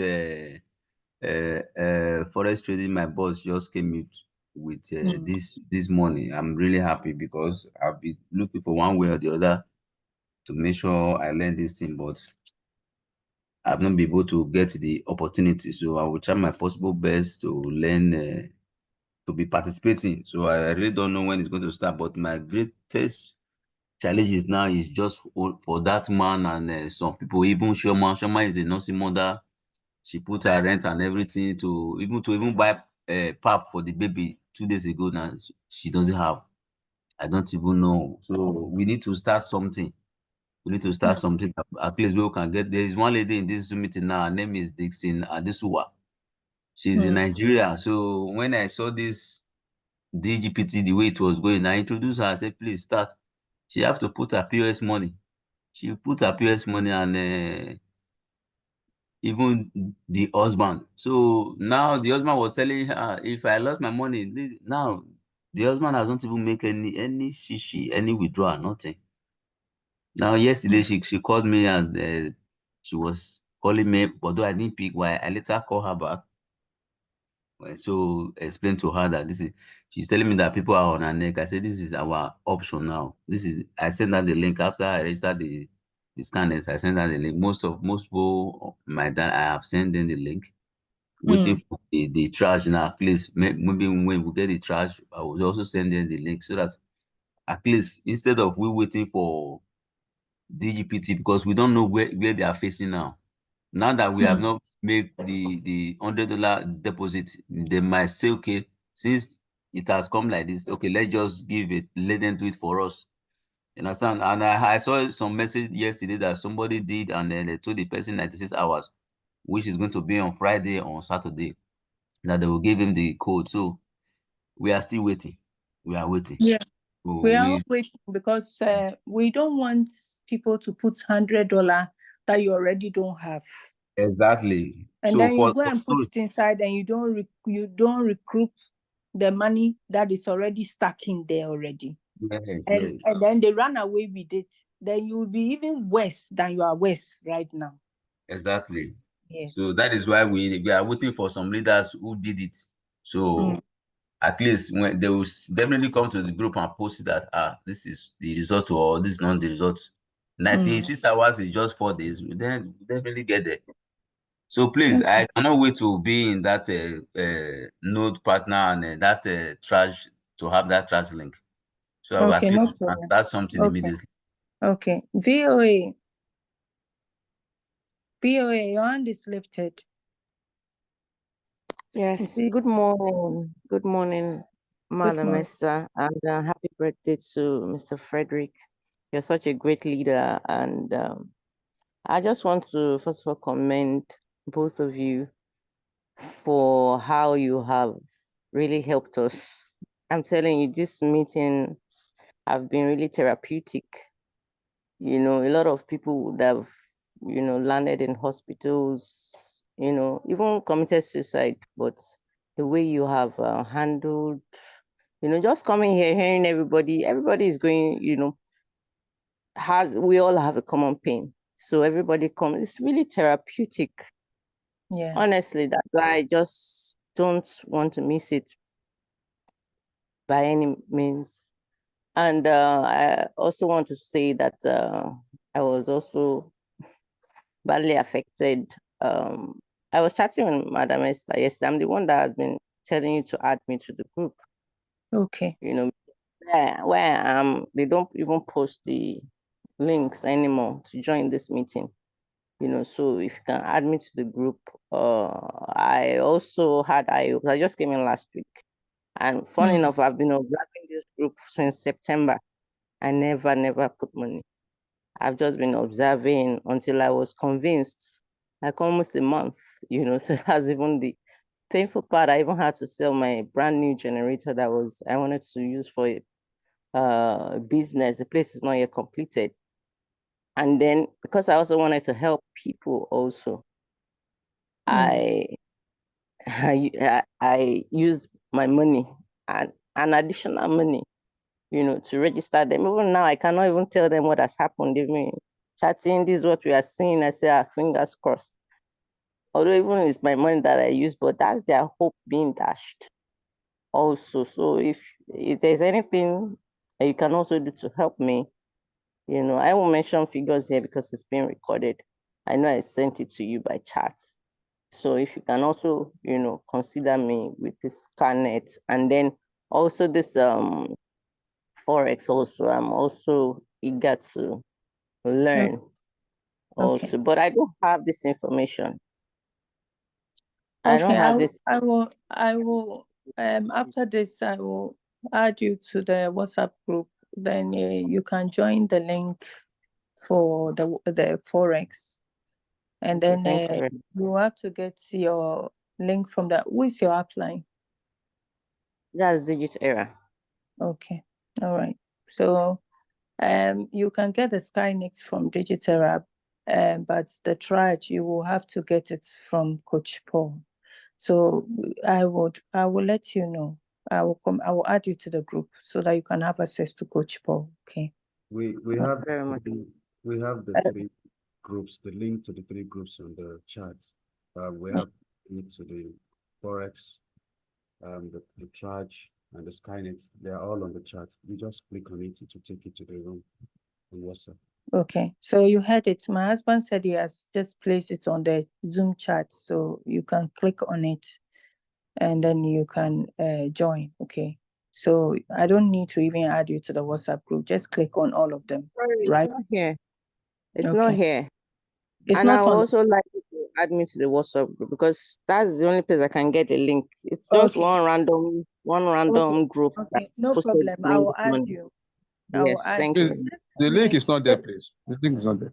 forex trading my boss just came in with this morning. I'm really happy because I've been looking for one way or the other to make sure I learn this thing, but I've not been able to get the opportunity. So I will try my possible best to learn, to be participating. So I really don't know when it's going to start, but my greatest challenges now is just for that man and some people. Even Shoma is a nursing mother. She put her rent and everything to even buy pap for the baby 2 days ago. Now she doesn't have. I don't even know. So we need to start something. We need to start something at least we can get. There is one lady in this Zoom meeting now. Her name is Dixon Adesuwa. She's in Nigeria. So when I saw this DGPT, the way it was going, I introduced her. I said, please start. She have to put her POS money. She put her POS money and even the husband. So now the husband was telling her, if I lost my money, now the husband hasn't even make any shishi, any withdrawal, nothing. Now yesterday she called me and she was calling me, although I didn't pick. Why I later call her back. So explain to her that she's telling me that people are on her neck. I said this is our option now. I sent her the link after I registered the scanners. I sent her the link. Most people, my dad, I have sent them the link. Waiting for the charge now. At least maybe when we get the charge, I will also send them the link so that at least instead of we waiting for DGPT, because we don't know where they are facing now. Now that we have not made the $100 deposit, they might say, okay, since it has come like this, okay, let's just give it, let them do it for us. You understand? And I saw some message yesterday that somebody did, and then they told the person 96 hours, which is going to be on Friday or on Saturday, that they will give him the code. So we are still waiting. We are waiting. Yeah. So We are waiting because we don't want people to put $100 that you already don't have. Exactly. And So then you go and put it inside, and you don't recruit the money that is already stuck in there already. And then they run away with it. Then you will be even worse than you are worse right now. Exactly. Yes. So that is why we are waiting for some leaders who did it. So at least when they will definitely come to the group and post that this is the result or this is not the result. 96 hours is just 4 days. We then definitely get there. So please, I cannot wait to be in that node partner and that trash, to have that trash link. So at Okay, least no we can problem. start something immediately. Okay. VOA, your hand is lifted. Yes, good morning. Good morning, Madam Esther, and happy birthday to Mr. Frederick. You're such a great leader, and I just want to first of all commend both of you for how you have really helped us. I'm telling you, these meetings have been really therapeutic. You know, a lot of people would have, landed in hospitals, even committed suicide, but the way you have handled, just coming here, hearing everybody is going, we all have a common pain. So everybody comes, it's really therapeutic. Yeah. Honestly, that's why I just don't want to miss it by any means. And I also want to say that I was also badly affected. I was chatting with Madam Esther yesterday. I'm the one that has been telling you to add me to the group. Okay. Where I am, they don't even post the links anymore to join this meeting. So if you can add me to the group. I also I just came in last week. And funny enough, I've been observing this group since September. I never put money. I've just been observing until I was convinced, like almost a month, so that's even the painful part. I even had to sell my brand new generator that I wanted to use for business. The place is not yet completed. And then because I also wanted to help people also, I used my money and an additional money, to register them. Even now, I cannot even tell them what has happened. Even chatting, this is what we are seeing. I say, fingers crossed. Although even it's my money that I use, but that's their hope being dashed also. So if there's anything that you can also do to help me, I won't mention figures here because it's being recorded. I know I sent it to you by chat. So if you can also, consider me with this Scarnet, and then also this Forex also, I'm also eager to learn also. But I don't have this information. I don't Okay, have this. I will, after this, I will add you to the WhatsApp group. Then you can join the link for the Forex. And then Thank you very much. you have to get your link from that. Who is your upline? That's Digit Era. Okay, all right. So you can get the Skynex from Digitera, but the Traj, you will have to get it from Coach Paul. So I will let you know. I will add you to the group so that you can have access to Coach Paul. Okay. We have very much. we have the three groups, the link to the three groups on the chat. We have link to the Forex, the Charge, and the Skynet. They are all on the chat. You just click on it to take it to the room on WhatsApp. Okay, so you heard it. My husband said he has just placed it on the Zoom chat, so you can click on it and then you can join. Okay, so I don't need to even add you to the WhatsApp group. Just click on all of them. Sorry, right? it's not here. It's Okay. not here. It's and I not would on. also like you to add me to the WhatsApp group because that's the only place I can get a link. It's just Okay. one random group Okay, that's no posted problem. I during will this add morning. you. I will Yes, add thank you. you. The link is not there, please. The link is not there.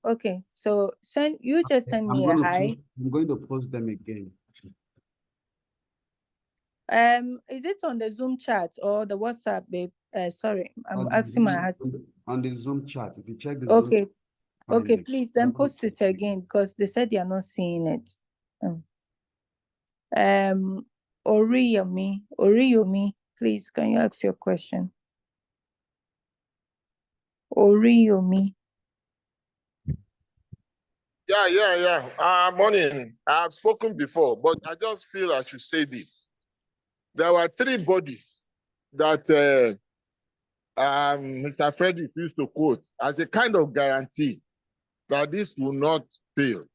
Okay. So just send me a hi. I'm going to post them again. Is it on the Zoom chat or the WhatsApp, babe? Sorry, I'm asking my husband. On the Zoom chat. If you check the Okay. Zoom. Okay, please then post it again because they said they are not seeing it. Oriyomi, please, can you ask your question? Oriyomi. Yeah. Morning. I've spoken before, but I just feel I should say this. There were three bodies that Mr. Frederick used to quote as a kind of guarantee that this will not fail.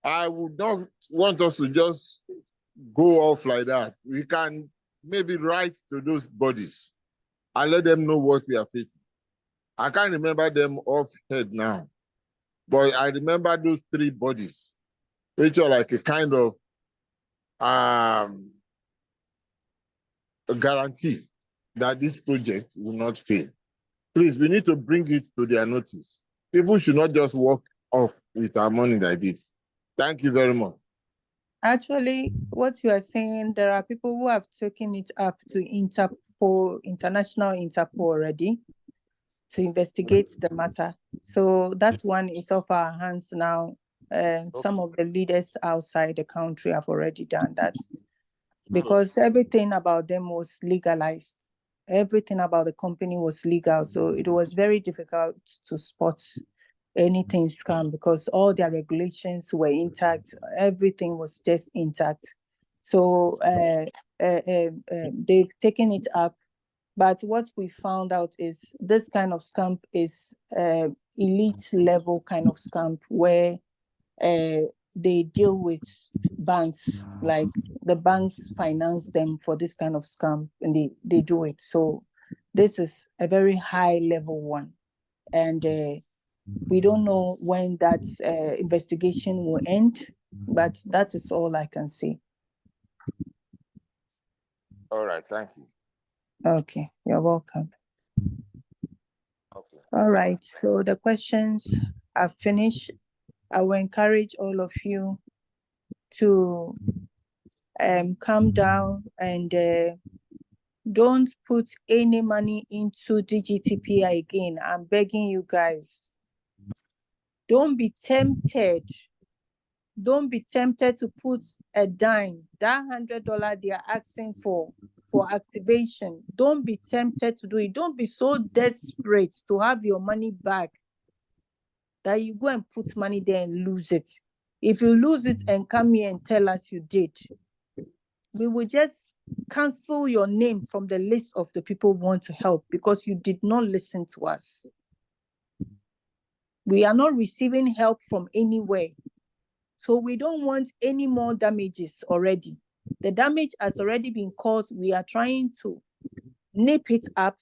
I would not want us to just go off like that. We can maybe write to those bodies and let them know what we are facing. I can't remember them off head now, but I remember those three bodies, which are like a kind of a guarantee that this project will not fail. Please, we need to bring it to their notice. People should not just walk off with our money like this. Thank you very much. Actually, what you are saying, there are people who have taken it up to Interpol, International Interpol already to investigate the matter. So that one is off our hands now. Some of the leaders outside the country have already done that because everything about them was legalized. Everything about the company was legal. So it was very difficult to spot anything scam because all their regulations were intact. Everything was just intact. So they've taken it up. But what we found out is this kind of scam is elite level kind of scam where they deal with banks, like the banks finance them for this kind of scam and they do it. So this is a very high level one. And we don't know when that investigation will end, but that is all I can say. All right, thank you. Okay, you're welcome. Okay. All right, so the questions are finished. I will encourage all of you to calm down and don't put any money into DGTP again. I'm begging you guys. Don't be tempted. Don't be tempted to put a dime, that $100 they are asking for activation. Don't be tempted to do it. Don't be so desperate to have your money back that you go and put money there and lose it. If you lose it and come here and tell us you did, we will just cancel your name from the list of the people who want to help because you did not listen to us. We are not receiving help from anywhere. So we don't want any more damages already. The damage has already been caused. We are trying to nip it up.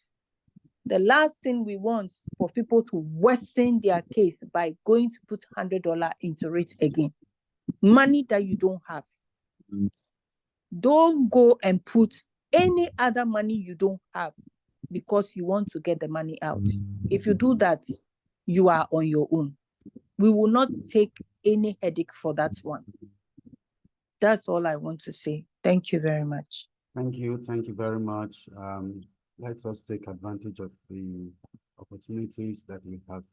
The last thing we want for people to worsen their case by going to put $100 into it again. Money that you don't have. Don't go and put any other money you don't have because you want to get the money out. If you do that, you are on your own. We will not take any headache for that one. That's all I want to say. Thank you very much. Thank you very much. Let us take advantage of the opportunities that we have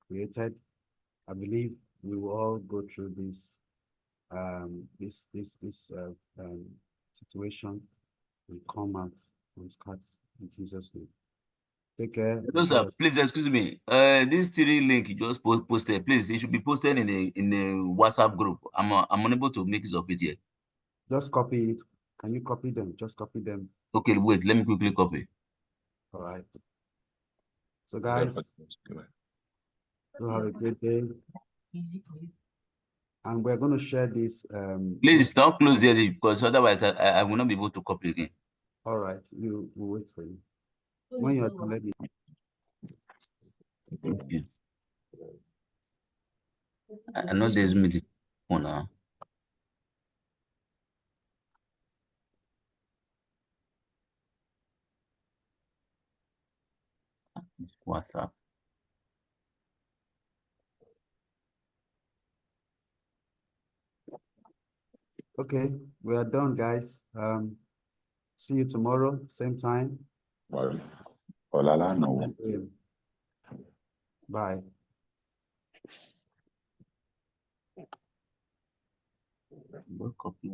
created. I believe we will all go through this situation and come out on scratch in Jesus' name. Take care. No, sir, please excuse me. This 3 link you just posted, please, it should be posted in a WhatsApp group. I'm unable to make use of it yet. Just copy it. Can you copy them? Just copy them. Okay, wait, let me quickly copy. All right. So guys, you have a great day. And we're going to share this. Please don't close here because otherwise I will not be able to copy again. All right, we'll wait for you. When you're done, let me. Okay. I know there's meeting for now. WhatsApp. Okay, we are done, guys. See you tomorrow, same time. Bye. Bye. Copy.